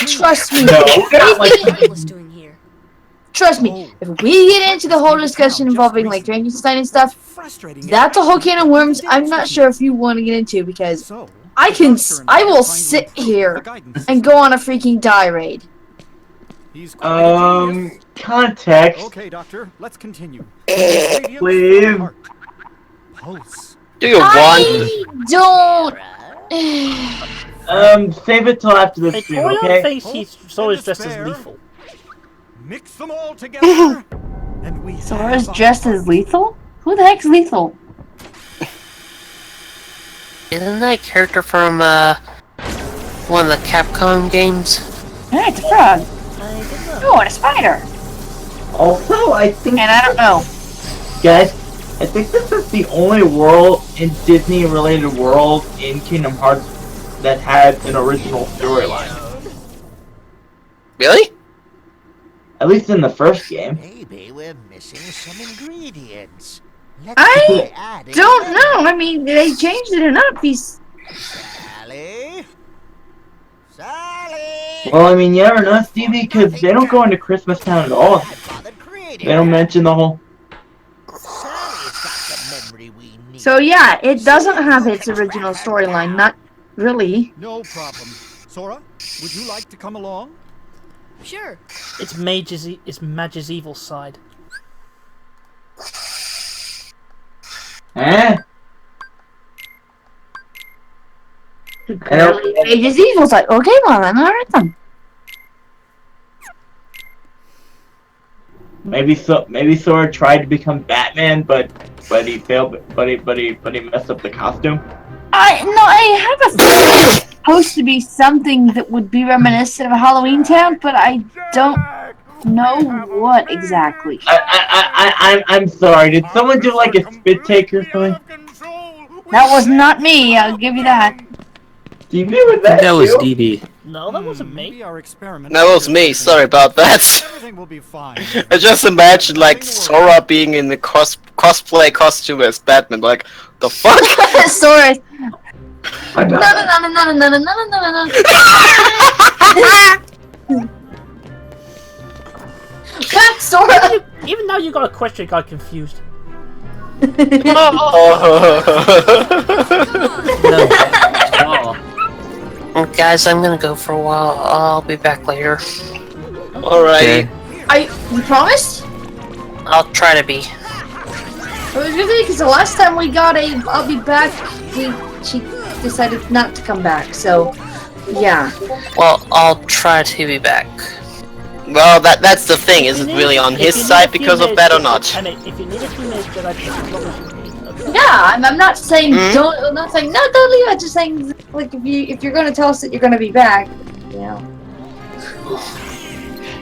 Trust me. If we get into the whole discussion involving like Frankenstein and stuff, that's a whole can of worms. I'm not sure if you want to get into because I will sit here and go on a freaking tirade. Context. Okay, Doctor, let's continue. Please. Do you want? I don't. Save it till after the stream, okay? Thinks he's Sora's dressed as lethal. Mix them all together, and we. Sora's dressed as lethal? Who the heck's lethal? Isn't that a character from one of the Capcom games? Alright, it's a frog. Oh, and a spider. Also, I think. And I don't know. Guys, I think this is the only world in Disney-related world in Kingdom Hearts that had an original storyline. Really? At least in the first game. Maybe we're missing some ingredients. I don't know. I mean, they changed it enough. Sally? Well, I mean, you never know, Stevie, because they don't go into Christmas Town at all. They don't mention the whole... So yeah, it doesn't have its original storyline. Not really. No problem. Sora, would you like to come along? Sure. It's Mage's evil side. Eh? Mage's evil side. Okay, well then, alright then. Maybe Sora tried to become Batman, but he failed. But he messed up the costume. I have a feeling it's supposed to be something that would be reminiscent of Halloween Town, but I don't know what exactly. I'm sorry. Did someone do like a spit take or something? That was not me. I'll give you that. DB was that? That was DB. No, that wasn't me. That was me, sorry about that. I just imagined like Sora being in the cosplay costume as Batman, like, the fuck? Sora. Sora. Even though you got a question, got confused. Guys, I'm gonna go for a while. I'll be back later. Alright. You promised? I'll try to be. I was gonna say, because the last time we got I'll be back, she decided not to come back, so, yeah. Well, I'll try to be back. Well, that's the thing. Is it really on his side because of that or not? If you need a few minutes, Yeah, I'm not saying I'm not saying no, don't leave. I'm just saying like if you're gonna tell us that you're gonna be back, you know.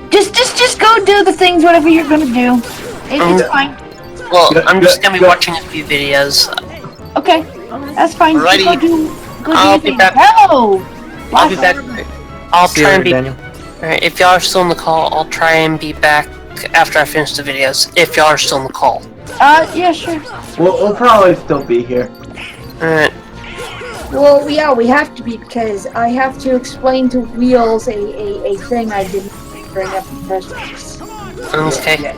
Just go do the things whatever you're gonna do. It's fine. Well, I'm just gonna be watching a few videos. Okay, that's fine. Alrighty. Go I'll do be back. Hello. I'll be back. I'll See you try and be. later, Daniel. Alright, if y'all are still on the call, I'll try and be back after I finish the videos. If y'all are still on the call. Yeah, sure. We'll probably still be here. Alright. Well, yeah, we have to be because I have to explain to Wheels a thing I didn't bring up in the first place. Okay.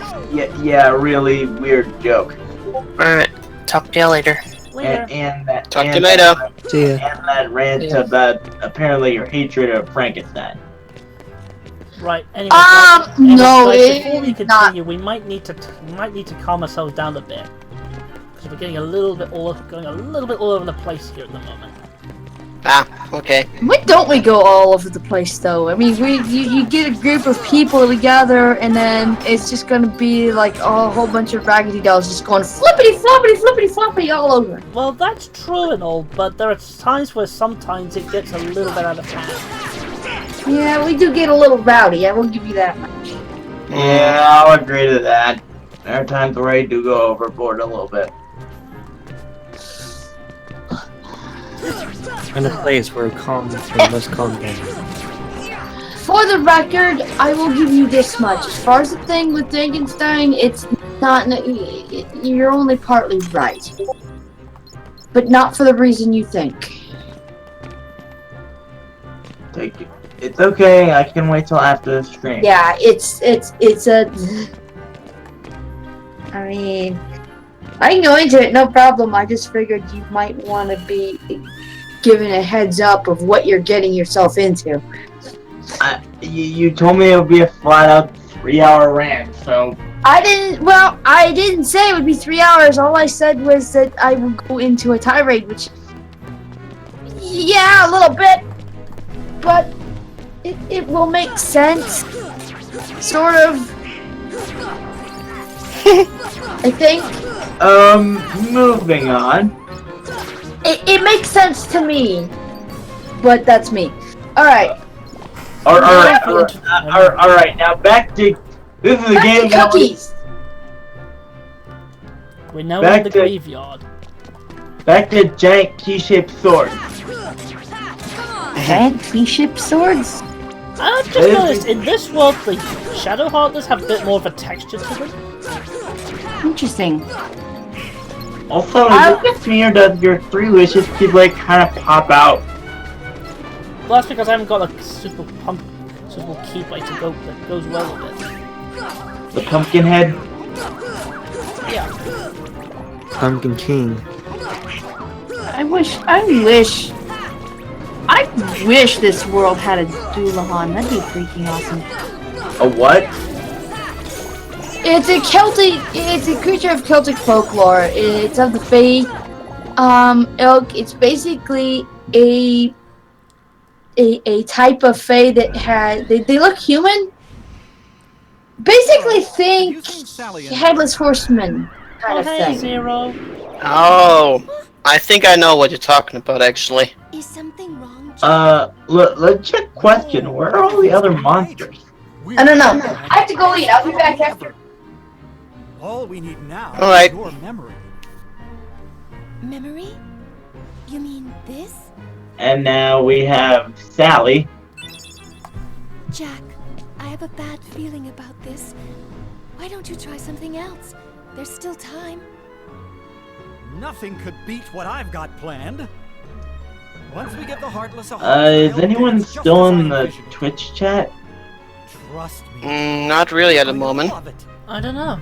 Yeah, really weird joke. Alright. Talk to you later. And that. Talk to you and later. that- See ya. And that rant about apparently your hatred of Frankenstein. Right. Anyway, no, guys, before we it's continue, we might need to calm ourselves down a bit because we're getting going a little bit all over the place here at the moment. Ah, okay. Why don't we go all over the place though? I mean, you get a group of people together, and then it's just gonna be like a whole bunch of raggedy dolls just going flippity floppity flippity floppity all over. Well, that's true and all, but there are times where sometimes it gets a little bit out of hand. Yeah, we do get a little rowdy. I will give you that much. Yeah, I'll agree to that. There are times where I do go overboard a little bit. And a place where calm must calm down. For the record, I will give you this much. As far as the thing with Frankenstein, it's not. You're only partly right, but not for the reason you think. Take it. It's okay. I can wait till after the stream. Yeah, it's a. I mean, I can go into it, no problem. I just figured you might want to be given a heads up of what you're getting yourself into. You told me it would be a flat-out 3-hour rant, so. I didn't say it would be 3 hours. All I said was that I will go into a tirade, which, yeah, a little bit, but it will make sense, sort of. I think. Moving on. It makes sense to me, but that's me. All right. All right. Now back to this is a game. Cookies. We're now in the graveyard. Back to giant key-shaped swords. Giant key-shaped swords. I've just noticed in this world the shadow heartless have a bit more of a texture to them. Interesting. Also, it just appeared that your 3 wishes could like kind of pop out. Well, that's because I haven't got a super key plate to go that goes well with it. The pumpkin head. Yeah. Pumpkin King. I wish this world had a Doulahan. That'd be freaking awesome. A what? It's a creature of Celtic folklore. It's of the Fae ilk. It's basically a type of Fae that they look human. Basically think Headless Horseman kind of thing. Zero. Oh, I think I know what you're talking about, actually. Is something wrong? Let's check question. Where are all the other monsters? I don't know. I have to go eat. I'll be back after. All we need now is your memory. Memory? You mean this? And now we have Sally. Jack, I have a bad feeling about this. Why don't you try something else? There's still time. Nothing could beat what I've got planned. Once we get the Heartless Is anyone still in the Twitch chat? Trust me. Not really at the moment. I don't know.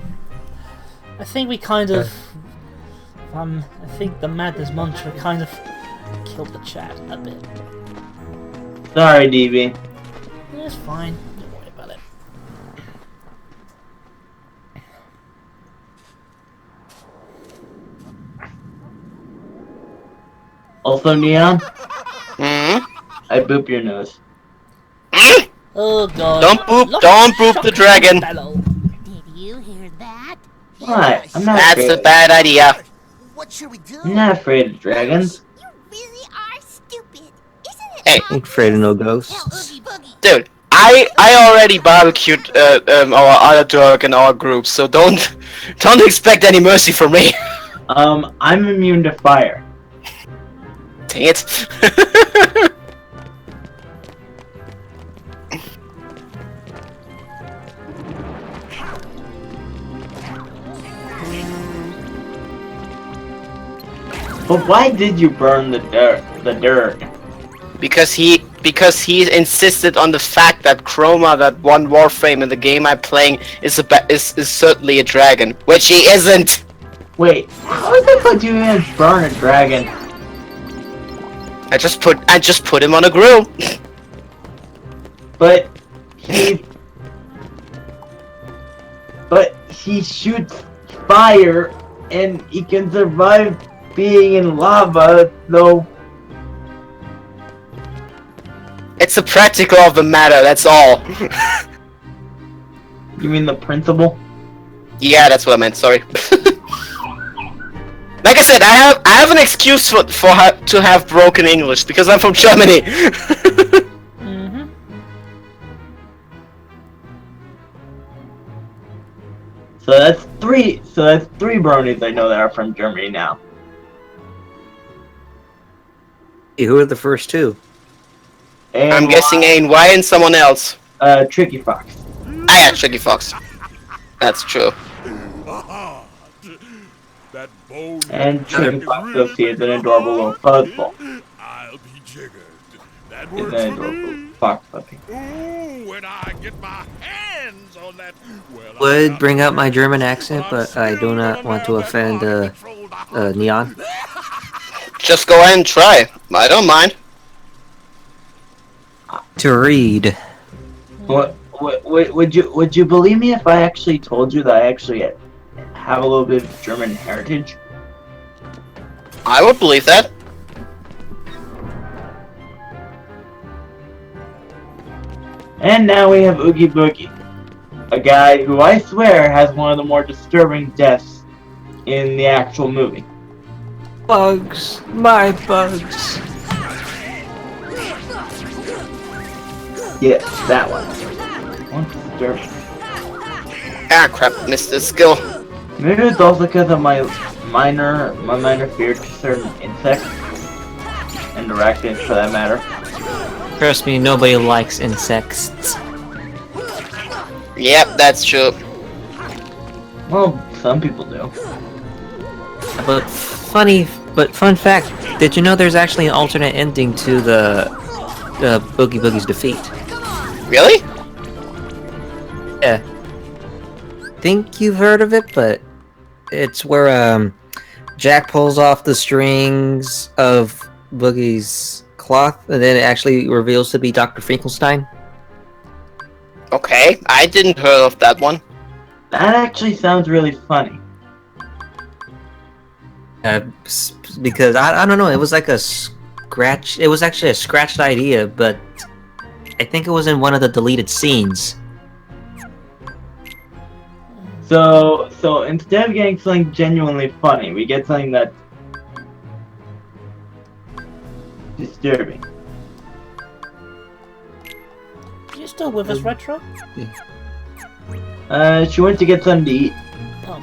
I think we kind of, I think the Madness Mantra kind of killed the chat a bit. Sorry, DB. It's fine. Don't worry about it. Also, Neon. Hmm? I boop your nose. Oh god. Don't boop the dragon. Did you hear that? What? I'm not That's afraid. a bad idea. What should we do? I'm not afraid of dragons. Really are stupid, isn't it? Hey, Ain't afraid of no ghosts. dude, I already barbecued our other dog in our group, so don't expect any mercy from me. I'm immune to fire. Dang it. But why did you burn the dirt? the Dirk? Because he insisted on the fact that Chroma, that one Warframe in the game I'm playing, is certainly a dragon, which he isn't. Wait, how is it that you even burn a dragon? I just put him on a grill. But he shoots fire and he can survive being in lava, though. It's the practical of the matter, that's all. You mean the principle? Yeah, that's what I meant, sorry. Like I said, I have an excuse to have broken English, because I'm from Germany. So that's three bronies I know that are from Germany now. Hey, who are the first two? And I'm guessing ANY and someone else. Tricky Fox. Ah, yeah, Tricky Fox. That's true. And Tricky Fox does see is an adorable little fuzzball. I'll be jiggered. That He's works an for adorable me. fox puppy. Ooh, when I get my hands on that, well, Would bring up my German accent, but I do not want to offend Neon. Just go ahead and try. I don't mind. To read. What would you believe me if I actually told you that I actually have a little bit of German heritage? I would believe that. And now we have Oogie Boogie, a guy who I swear has one of the more disturbing deaths in the actual movie. Bugs, my bugs. Yes, that one. One's disturbing. Ah, crap, missed this skill. Maybe it's also because of my minor fear to certain insects and arachnids, for that matter. Trust me, nobody likes insects. Yep, that's true. Well, some people do. But fun fact, did you know there's actually an alternate ending to the Boogie Boogie's defeat? Really? Yeah. Think you've heard of it, but it's where Jack pulls off the strings of Boogie's cloth, and then it actually reveals to be Dr. Finkelstein. Okay, I didn't hear of that one. That actually sounds really funny. Because I don't know, it was like a scratch. It was actually a scratched idea, but I think it was in one of the deleted scenes. So instead of getting something genuinely funny, we get something that's disturbing. Are you still with us, Retro? She went to get something to eat. Oh.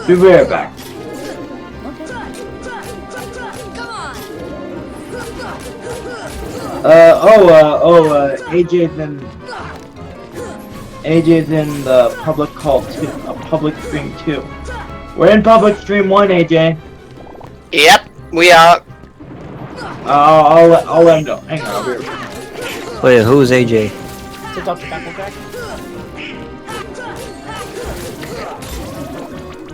Be right back. AJ's in the public call 2, public stream 2. We're in public stream 1, AJ. Yep, we are. I'll let him know. Hang on, I'll be right back. Wait, who's AJ? To Dr. Applejack?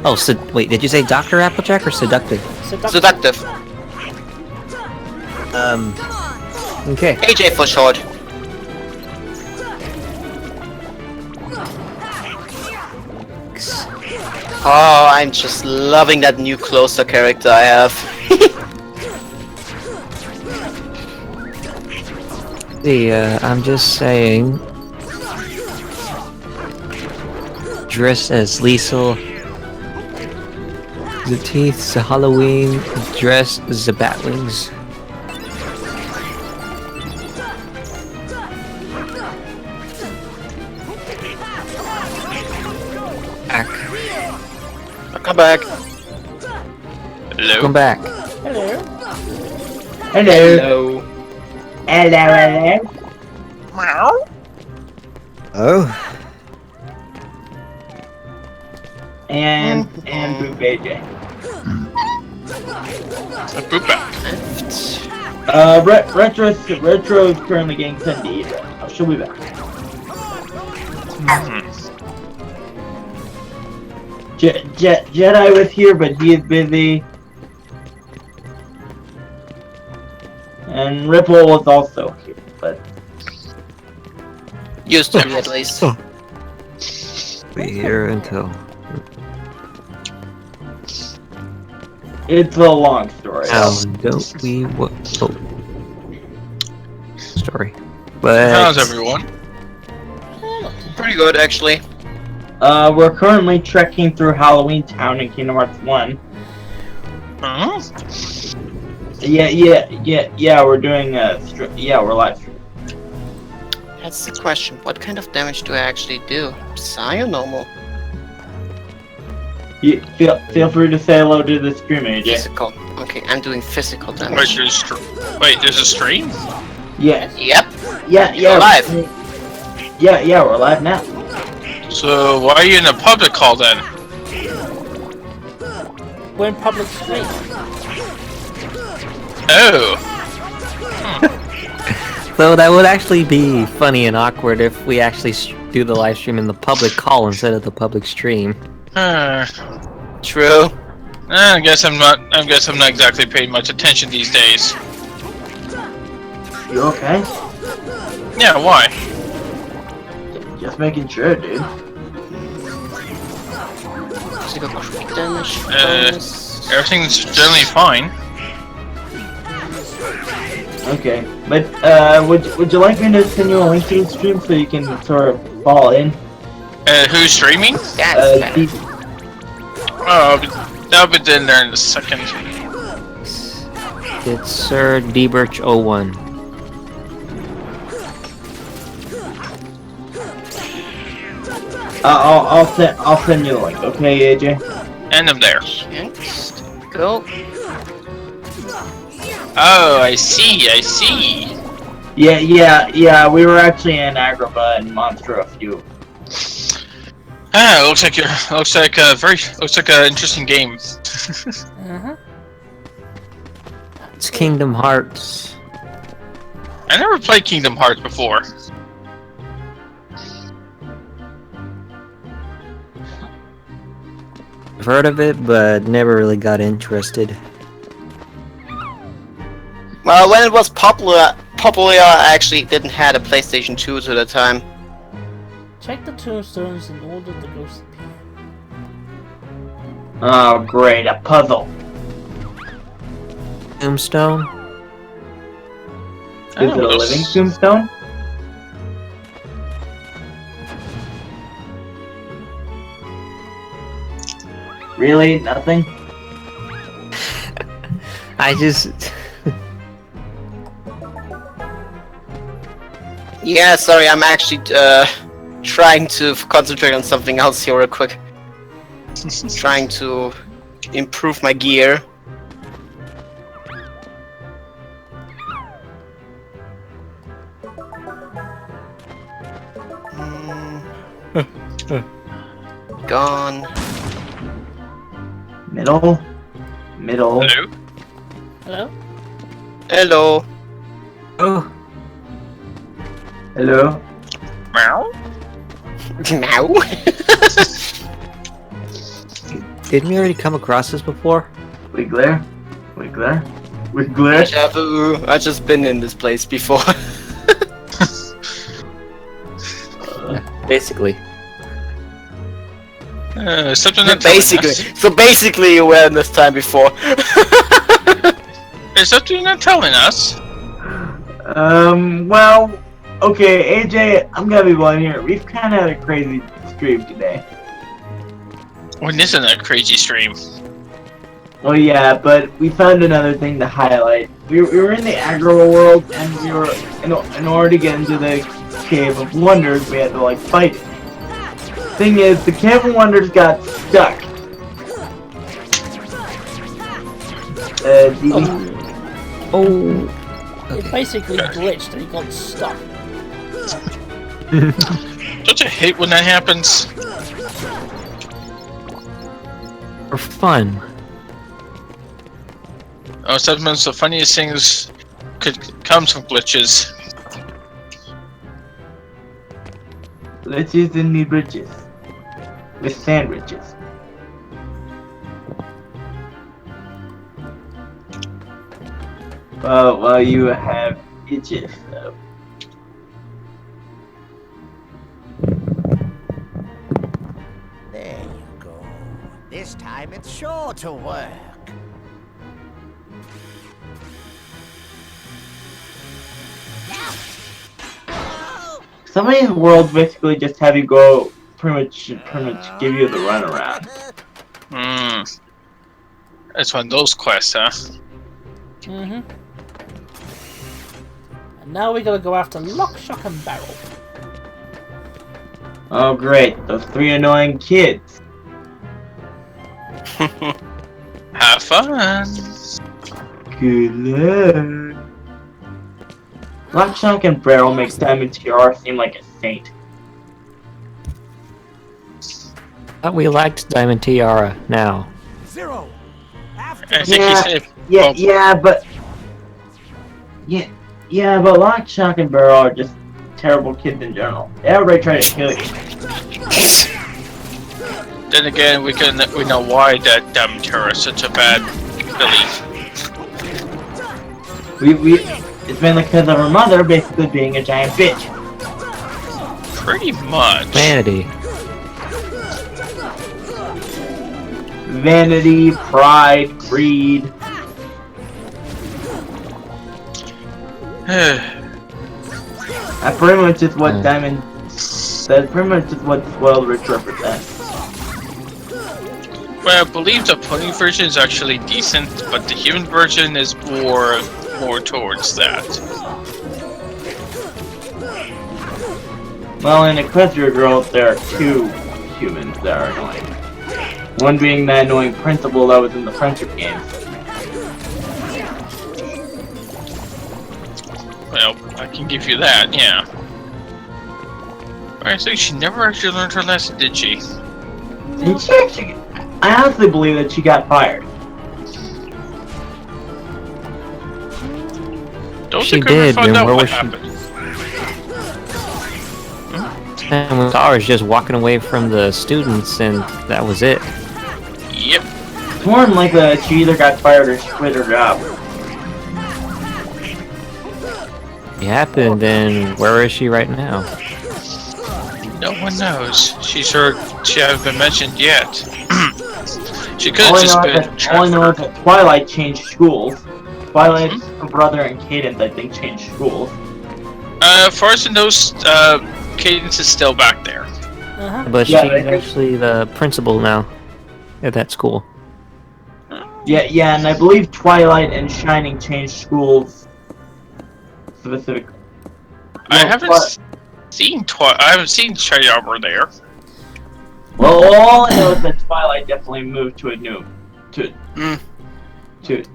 Oh, wait, did you say Dr. Applejack or seductive? Seductive. Okay. AJ for short. Oh, I'm just loving that new closer character I have. I'm just saying. Dress as Liesel. The teeth, the Halloween. Dress as the Batwings. Back. Come back. Hello. Come back. Hello. Hello. Hello. Meow. Oh. And Boop AJ. A boot back. Retro is currently getting sent to eat right now. She'll be back. Jedi was here, but he is busy. And Ripple was also here, but used to be at least. Be here until. It's a long story. Don't we? Story. But how's everyone? Pretty good, actually. We're currently trekking through Halloween Town in Kingdom Hearts 1. Huh? Yeah, we're doing we're live streaming. That's the question. What kind of damage do I actually do? Psi or normal? Feel free to say hello to the stream, AJ. Physical. Okay, I'm doing physical damage. Wait, there's a stream? Yes. Yep. Yeah. We're live. Yeah, we're live now. So why are you in a public call then? We're in public stream. Oh. So that would actually be funny and awkward if we actually do the live stream in the public call instead of the public stream. True. I guess I'm not exactly paying much attention these days. You okay? Yeah, why? Just making sure, dude. Physical crit damage. Everything's generally fine. Okay, but would you like me to send you a link to the stream so you can sort of fall in? Who's streaming? I'll be in there in a second. It's Sir DBirch01. I'll send you a link, okay, AJ? And I'm there. Go. Oh, I see. Yeah, we were actually in Agrabah and Monstro a few. Looks like an interesting game. It's Kingdom Hearts. I never played Kingdom Hearts before. I've heard of it, but never really got interested. Well, when it was popular, I actually didn't have a PlayStation 2 at the time. Check the tombstones in order to go see. Oh, great, a puzzle. Tombstone? Is it a living tombstone? Really? Nothing? I just... Yeah, sorry, I'm actually trying to concentrate on something else here real quick. Trying to improve my gear. Gone. Middle. Hello? Hello? Hello. Oh. Hello? Meow? Meow? Didn't we already come across this before? Wiggler? Deja vu. I've just been in this place before. Basically. Basically you were in this time before. Is that what you're not telling us? Well, okay, AJ, I'm gonna be blunt here. We've kinda had a crazy stream today. When isn't a crazy stream? Oh yeah, but we found another thing to highlight. We were in the Agrabah world, and we were, in order to get into the Cave of Wonders, we had to, like, fight it. Thing is, the Cave of Wonders got stuck. It basically glitched and he got stuck. Don't you hate when that happens? For fun. Oh, sometimes the funniest things comes from glitches. Glitches in the bridges. With sandwiches. Well, you have itches, though. There you go. This time it's sure to work. Some of these worlds basically just have you go pretty much give you the runaround. That's one of those quests, huh? Mm-hmm. And now we gotta go after Lock, Shock, and Barrel. Oh great, those 3 annoying kids. Have fun. Good luck. Lock, Shock, and Barrel makes Diamond Tiara seem like a saint. We liked Diamond Tiara now. Zero. I think he said. But Lock, Shock, and Barrel are just terrible kids in general. They already try to kill you. Then again, we know why that Diamond Tiara is such a bad belief. It's mainly because of her mother basically being a giant bitch. Pretty much. Vanity, pride, greed. That pretty much is what Diamond. That's pretty much is what Spoiled Rich represents. Well, I believe the pony version is actually decent, but the human version is more towards that. Well, in Equestria Girls, there are 2 humans that are annoying. One being that annoying principal that was in the friendship games. Well, I can give you that, yeah. I think she never actually learned her lesson, did she? Did she actually? I honestly believe that she got fired. Don't She think we ever did, found and out where what was she? happened. And we saw her just walking away from the students, and that was it. Yep. It's more than likely that she either got fired or she quit her job. It happened, then where is she right now? No one knows. She hasn't been mentioned yet. She could All have just been I know is that Twilight changed schools. Twilight's brother and Cadence, I think, changed schools. As far as I know, Cadence is still back there. But she's actually the principal now at that school. Yeah, and I believe Twilight and Shining changed schools specifically. I haven't seen Shiny Arbor there. Well, all I know is that Twilight definitely moved to a new,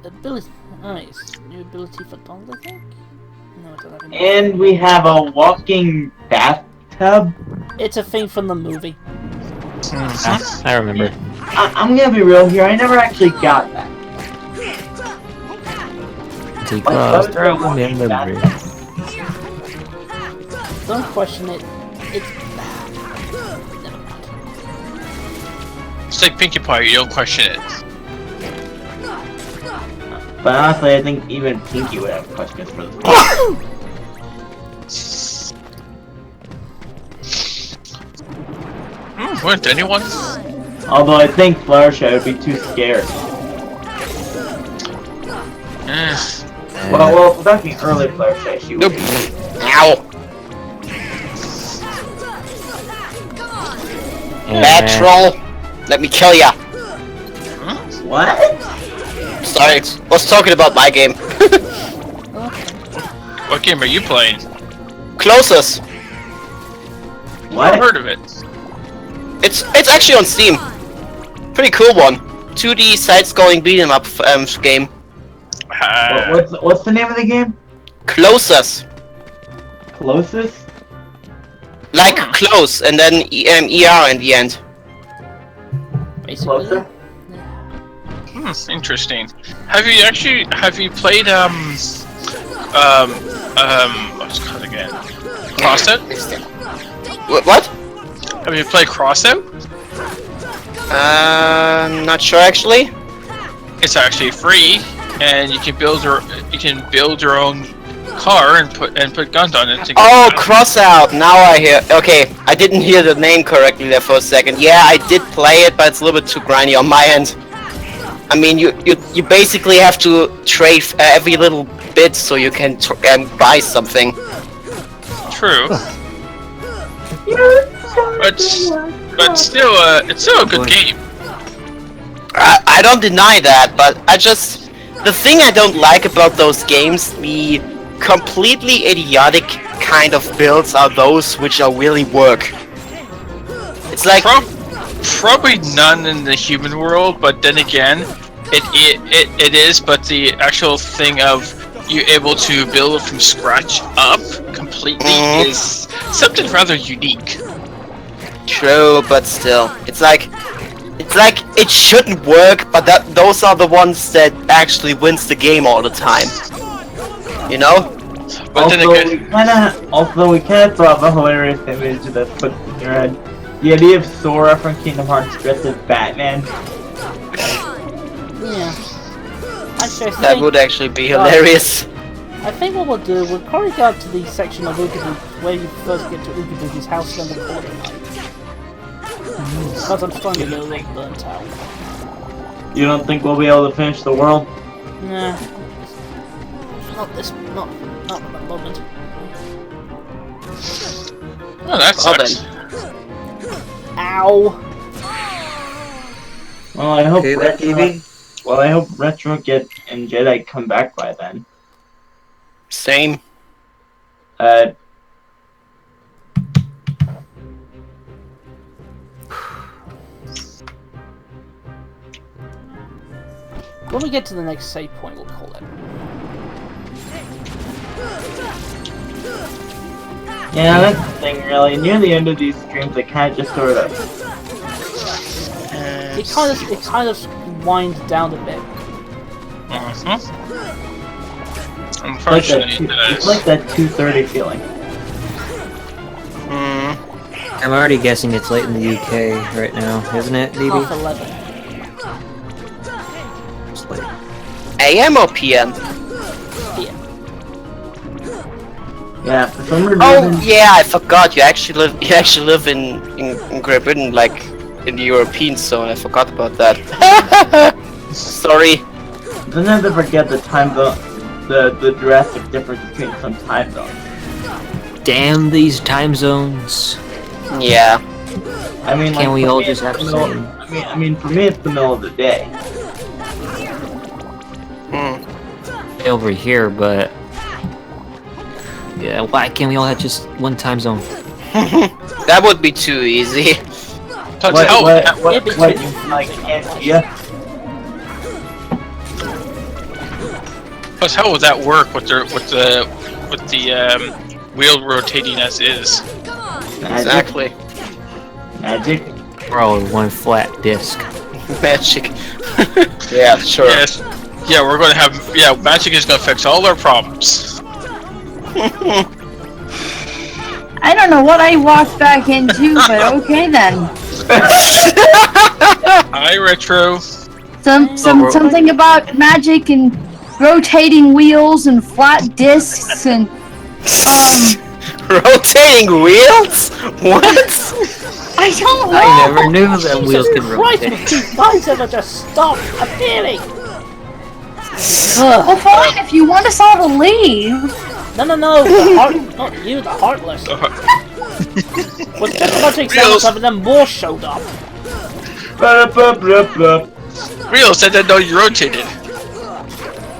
Ability, nice. New ability for Donald, I think. No, it doesn't have any. And we have a walking bathtub. It's a thing from the movie. I remember. I'm gonna be real here. I never actually got that. Because throw them in the bridge. Don't question it. It's It's like Pinkie Pie, you don't question it. But honestly, I think even Pinkie would have questions for this. Wouldn't anyone? Although I think Fluttershy would be too scared. Well, talking early Fluttershy, she would be. Ow! Bad troll! Let me kill ya! What? Sorry, I was talking about my game. What game are you playing? Closest. What? Never heard of it. It's actually on Steam. Pretty cool one. 2D side-scrolling beat 'em up game. What's the name of the game? Closest. Closest? Like close, and then ER in the end. basically. Interesting. Have you played what's it called again? Crossout? What? Have you played Crossout? Not sure actually. It's actually free, and you can build your own car and put guns on it. Oh, Crossout! Now I hear. Okay, I didn't hear the name correctly there for a second. Yeah, I did play it, but it's a little bit too grindy on my end. I mean, you basically have to trade every little bit so you can buy something. True. But still, it's still a good game. I don't deny that, but the thing I don't like about those games, the completely idiotic kind of builds are those which are really work. It's like probably none in the human world, but then again, it is. But the actual thing of you able to build from scratch up completely is something rather unique. True, but still, it's like it shouldn't work, but those are the ones that actually wins the game all the time. You know? But Also, we kinda throw up a hilarious image that's put in your head. The idea of Sora from Kingdom Hearts dressed as Batman. Yeah. Actually, That would actually be hilarious. I think what we'll do, we'll probably go up to the section of Oogaboo where you first get to Oogaboo's house, then we'll call it night. Because I'm starting to get a little burnt out. You don't think we'll be able to finish the world? Nah. Not at the moment. Oh, that sucks. Ow! Well, I hope Retro and Jedi come back by then. Same. When we get to the next save point, we'll call it. Yeah, that's the thing, really. Near the end of these streams, I kind of just sort of... It kind of winds down a bit. Unfortunately, it's like that 2:30 feeling. I'm already guessing it's late in the UK right now, isn't it, DB? Half 11. It's late. AM or PM? Yeah, for some reason... Oh yeah, I forgot. You actually live in Great Britain, like in the European zone. I forgot about that. Sorry. Don't have to forget the time zone, the drastic difference between some time zones. Damn these time zones. Yeah. I mean, Can't we all just have some? I mean, for me, it's the middle of the day. Over here, but yeah, why can't we all have just one time zone? That would be too easy. What, like Antia? Plus, how would that work with the wheel rotating as is? Exactly. Magic. Bro, one flat disc. Magic. Yeah, sure. Yes. Yeah, we're gonna have. Yeah, magic is gonna fix all our problems. I don't know what I walked back into, but okay then. Hi, Retro. Something about magic and rotating wheels and flat discs and rotating wheels? What? I don't know. I never knew that wheels could rotate. These guys ever just stop appearing. Well, fine, if you want us all to leave. No, not you, the Heartless. With just about to take 7 and then more showed up. Real said that no, you rotated.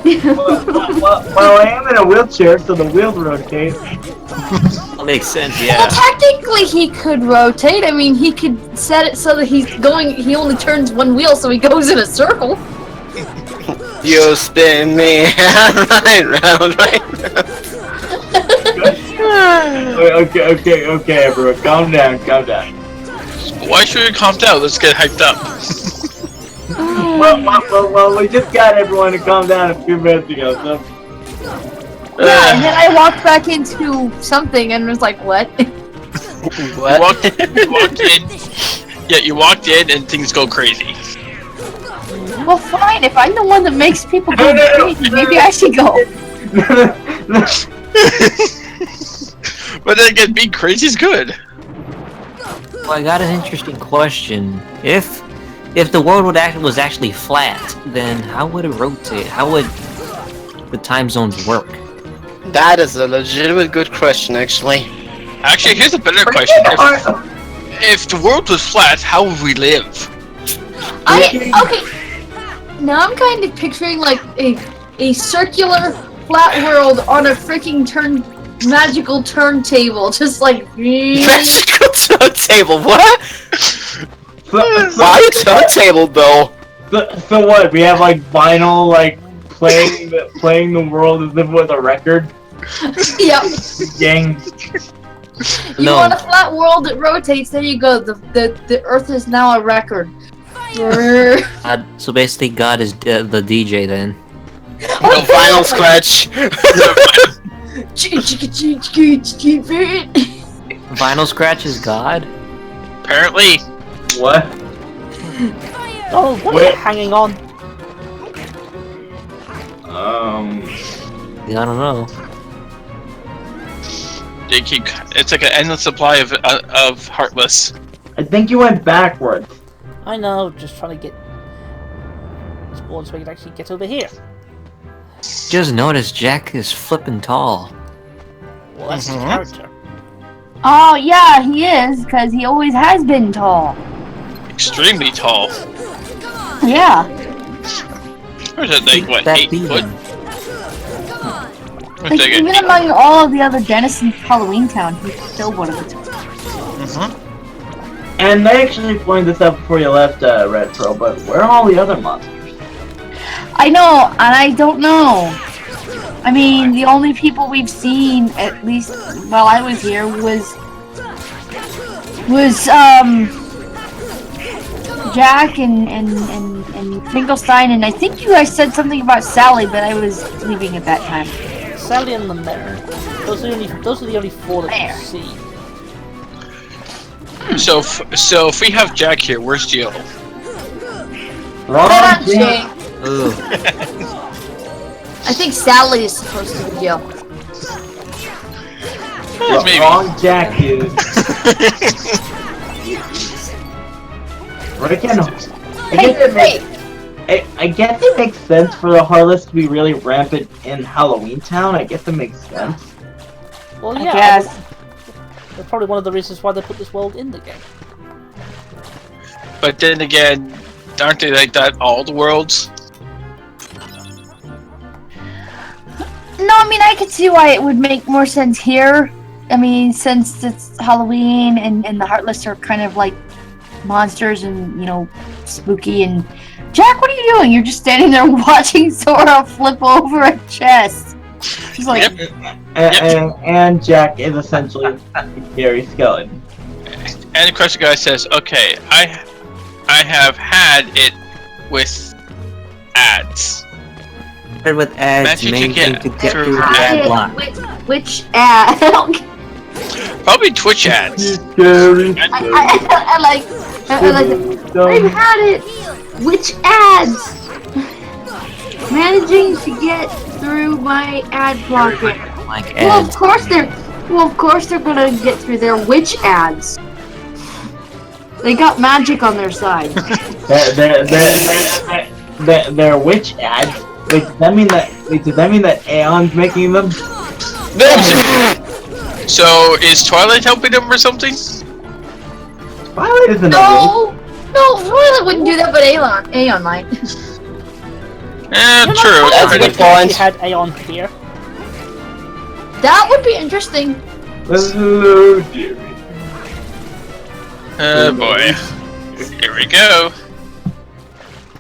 well, I am in a wheelchair, so the wheels rotate. That makes sense, yeah. Well, technically he could rotate. I mean, he could set it so that he only turns one wheel, so he goes in a circle. You spin me right round. Okay, everyone, calm down. Why should we calm down? Let's get hyped up. Well, we just got everyone to calm down a few minutes ago, so... Yeah, and then I walked back into something and was like, what? What? You walked in. Yeah, you walked in and things go crazy. Well, fine. If I'm the one that makes people go crazy, maybe I should go. But then again, being crazy is good. Well, I got an interesting question. If the world was actually flat, then how would it rotate? How would the time zones work? That is a legitimate good question, actually. Actually, here's a better question. If the world was flat, how would we live? Okay. Now I'm kind of picturing like a circular flat world on a freaking magical turntable, just like magical turntable. What? Why turntable though? So what? We have like vinyl like playing the world as if it was a record. Yep. Gang. You want a flat world that rotates? There you go. The Earth is now a record. So basically, God is the DJ then. No final scratch. Vinyl scratch is God. Apparently. What? Oh, what are you hanging on? Yeah, I don't know. It's like an endless supply of Heartless. I think you went backwards. I know, just trying to get spawned so we can actually get over here. Just notice Jack is flippin' tall. Well, that's his character. Oh yeah, he is, because he always has been tall. Extremely tall. Yeah. Where's that thing? What, 8 foot? Like, even among all of the other denizens of Halloween Town, he's still one of the top. And they actually pointed this out before you left, Retro, but where are all the other monsters? I know, and I don't know. I mean, the only people we've seen, at least while I was here, was Jack and Finkelstein, and I think you guys said something about Sally, but I was leaving at that time. Sally and the mayor. Those are the only 4 that you see. So if we have Jack here, where's Jill? Wrong Jay. Ooh. I think Sally is supposed to be Jill. Maybe. Wrong Jack, dude. But again, I guess it makes sense for the Heartless to be really rampant in Halloween Town. I guess it makes sense. Well, I yeah. guess. That's probably one of the reasons why they put this world in the game. But then again, aren't they like that all the worlds? No, I mean, I could see why it would make more sense here. I mean, since it's Halloween and the Heartless are kind of like monsters and, you know, spooky. And Jack, what are you doing? You're just standing there watching Sora flip over a chest. She's like, and Jack is essentially a scary skeleton. And the question guy says, okay, I have had it with ads. With ads, Imagine main thing to get through the ad block. Which ad? Probably Twitch ads. I like I've had it. Which ads? Managing to get through my ad blocker. Like Well, ads. of course they're gonna get through their witch ads. They got magic on their side. They're witch ads. Wait, does that mean that Aeon's making them? So is Twilight helping them or something? Twilight isn't No, Twilight wouldn't do that, but Aeon might. True. That's a good point. You had Aeon here. That would be interesting. Hello, dearie. Oh boy. Here we go.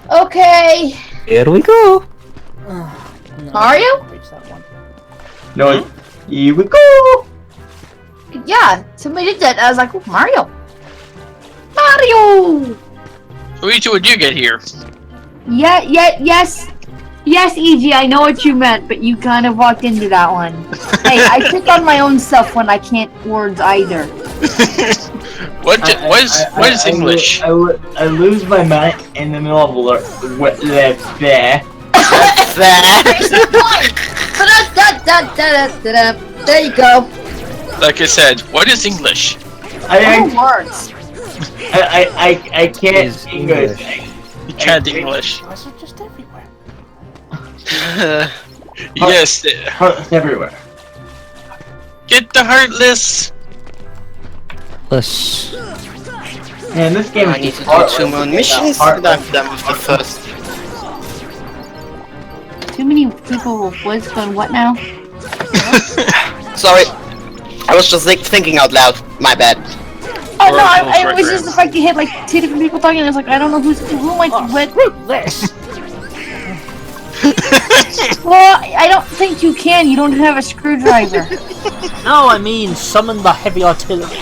Okay. Here we go. Mario? No, here we go. Yeah, somebody did that. I was like, oh, Mario. Mario! Luigi, when you get here? Yes, EG, I know what you meant, but you kind of walked into that one. Hey, I pick on my own stuff when I can't words either. What is English? I lose my mind in the middle of there. There you go. Like I said, what is English? Words. I can't English. You can't English. It's just everywhere. Yes. Heartless everywhere. Get the Heartless! Let's... Man, this game I need to do 2 more missions, and I'm done with the first. Too many people with woods going what now? Sorry. I was just thinking out loud. My bad. Oh no, I was just the fact you had like 2 different people talking, and I was like, I don't know who am I with. This. Well, I don't think you can. You don't have a screwdriver. No, I mean summon the heavy artillery.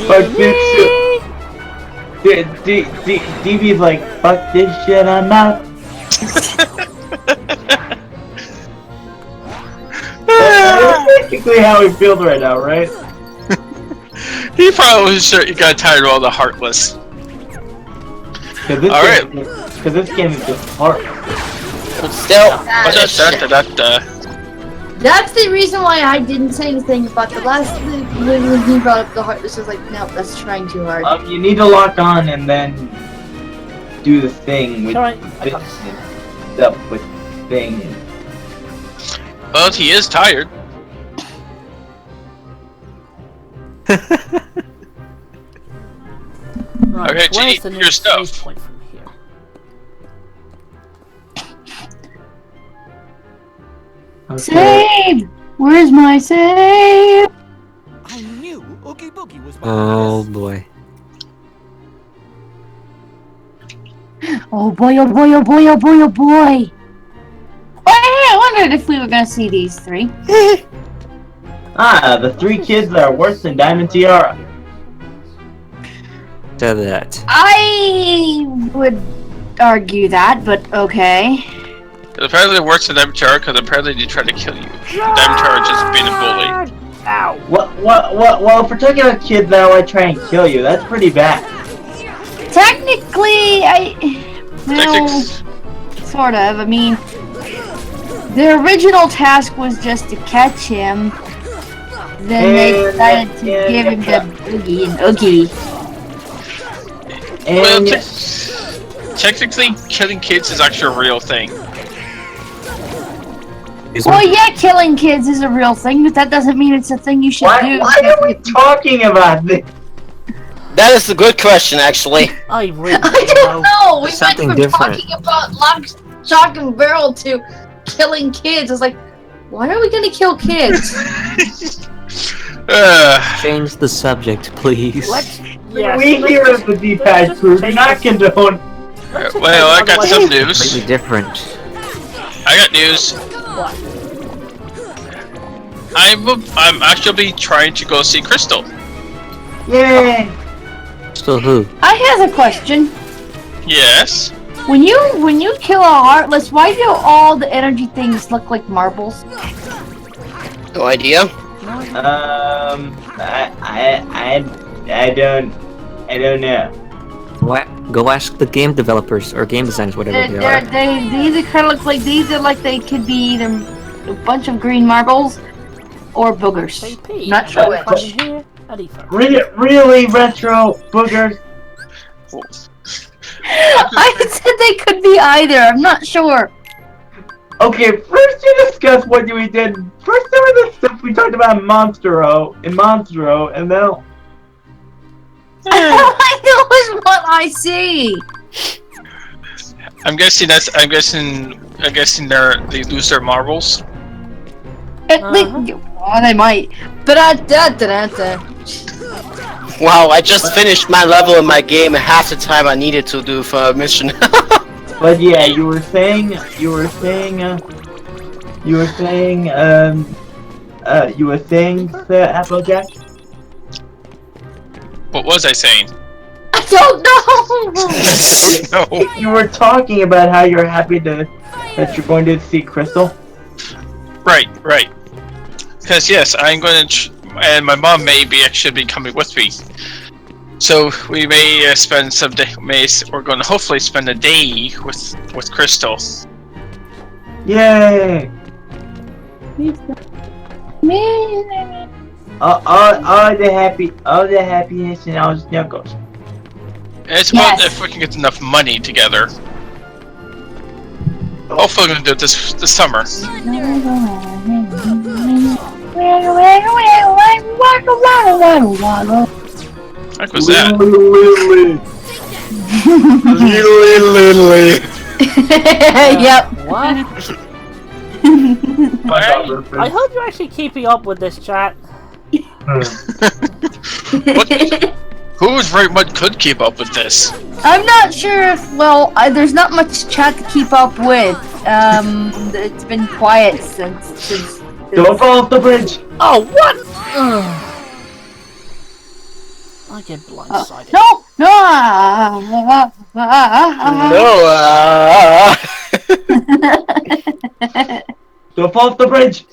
Fuck this shit. DB's like, fuck this shit, I'm out. That's basically how he feels right now, right? He probably was sure he got tired of all the Heartless. Alright. Because this game is just hard. But still, that's the reason why I didn't say anything about the last when he brought up the Heartless. I was like, no, that's trying too hard. You need to lock on and then do the thing with stuff with thing. Well, he is tired. Right, okay, where's G, the your stuff. Point from here? Save! Where's my save? I knew Oogie Boogie was Oh boy. Oh boy, oh boy, oh boy, oh boy, oh boy! I wondered if we were gonna see these 3. The 3 kids that are worse than Diamond Tiara. To that. I would argue that, but okay. Apparently it works in Diamond Tiara because apparently they tried to kill you. Diamond Tiara just being a bully. Ow. Well, if we're talking about kids that want to try and kill you, that's pretty bad. Technically, sort of. I mean, the original task was just to catch him. Then they decided to give him the Oogie and Oogie. Well, technically, killing kids is actually a real thing. Well, yeah, killing kids is a real thing, but that doesn't mean it's a thing you should do. Why are we talking about this? That is a good question, actually. I really don't know. We went from different. talking about lock, shock, and barrel to killing kids. It's like, why are we gonna kill kids? Change the subject, please. We here at the D-Pad crew do not condone. Well, I got some news. Completely different. I got news. What? I'm actually trying to go see Crystal. Yay! Still who? I have a question. Yes. When you kill a Heartless, why do all the energy things look like marbles? No idea. I don't know. What? Go ask the game developers or game designers, whatever they are. They either kind of look like they could be either a bunch of green marbles or boogers. Not sure which. Really, retro boogers? I said they could be either. I'm not sure. Okay, first you discuss what we did. First there was the stuff we talked about in Monstro, and then... I know is what I see. I'm guessing they lose their marbles. Well, they might. Wow, I just finished my level in my game in half the time I needed to do for a mission. But yeah, you were saying, Applejack? What was I saying? I don't know! You were talking about how you're happy that you're going to see Crystal. Right. Because yes, I'm going to, and my mom should be coming with me. So we may spend some day. We're going to hopefully spend a day with Crystal. Yay! All the happiness and all snuggles. It's about if we can get enough money together. Hopefully, we're going to do it this summer. What was that? Yep. What? I hope you're actually keeping up with this chat. Who's right? What could keep up with this? I'm not sure if, well, there's not much chat to keep up with. It's been quiet since Don't fall off the bridge! Oh, what? I get blindsided. No! Don't fall off the bridge!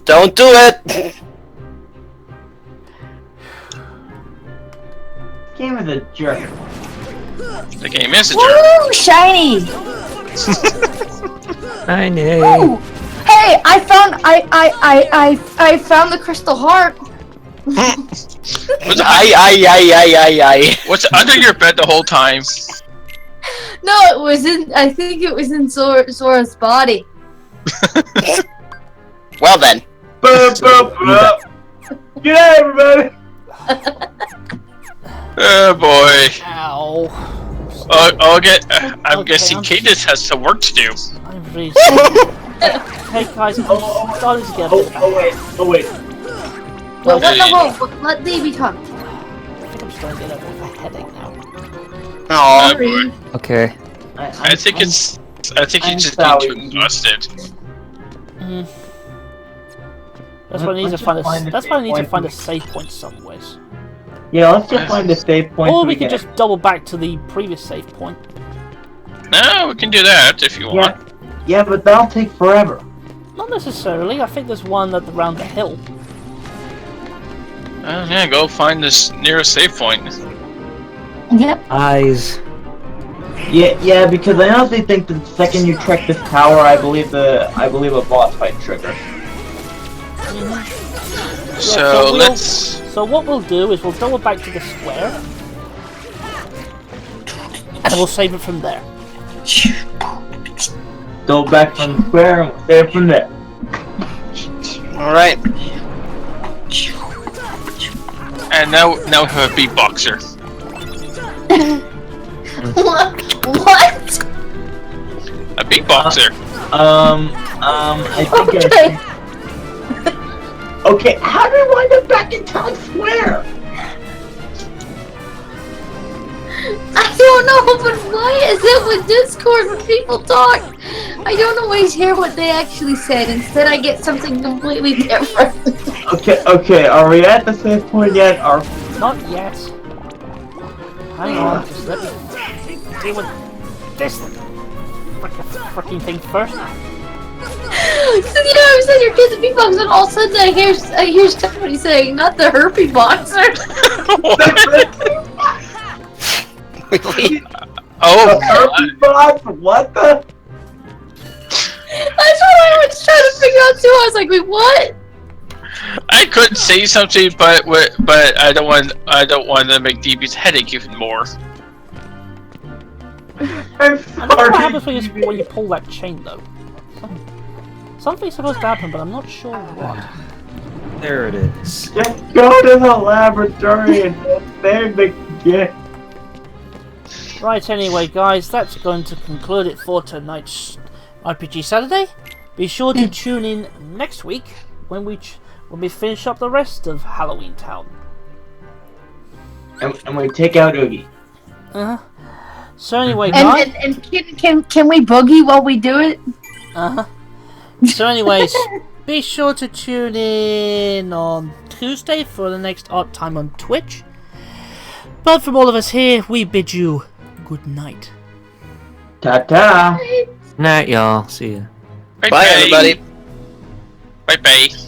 Don't do it! Game is a jerk. The game is a jerk. Woo! Shiny! I know. Ooh. Hey, I found the crystal heart. What's under your bed the whole time? No, it was in. I think it was in Sora's body. Well then. Get out, everybody! Oh boy. Ow. I'm guessing Cadence has some work to do. I'm really Hey guys, I'm starting to get Oh wait. Well, let Davey talk. I think I'm starting to get a bit of a headache now. Oh. Okay. I think he's just being too exhausted. That's why I need to find a. That's why I need to find a save point somewhere. Yeah, let's just find a save point. Or we can just double back to the previous save point. No, we can do that if you want. Yeah, but that'll take forever. Not necessarily. I think there's one around the hill. Yeah, go find this nearest save point. Yep. Eyes. Yeah, because I honestly think the second you trek this tower, I believe a boss fight trigger. So what we'll do is we'll double back to the square, and we'll save it from there. Double back from the square, and we'll save it from there. All right. And now we have a beatboxer. What? A beatboxer. I think. Okay, how do we wind up back in town square? I don't know, but why is it with Discord when people talk? I don't always hear what they actually said. Instead, I get something completely different. Okay, are we at the save point yet? Not yet. Hang on, just let me deal with this freaking thing first. So, you know, I said your kid's a beatboxer, and all of a sudden I hear somebody saying, not the herpy boxer. Herpy box? What the? That's what I was trying to figure out too. I was like, wait, what? I could say something, but I don't want to make DB's headache even more. I'm I know what happens when you pull that chain, though. Something's supposed to happen, but I'm not sure what. There it is. Just go to the laboratory and save the gift. Right, anyway, guys, that's going to conclude it for tonight's RPG Saturday. Be sure to tune in next week when we finish up the rest of Halloween Town. And we take out Oogie. So anyway, guys. And can we boogie while we do it? So anyways, be sure to tune in on Tuesday for the next art time on Twitch. But from all of us here, we bid you good night. Ta-ta. Night, y'all. See ya. Bye everybody. Bye bye.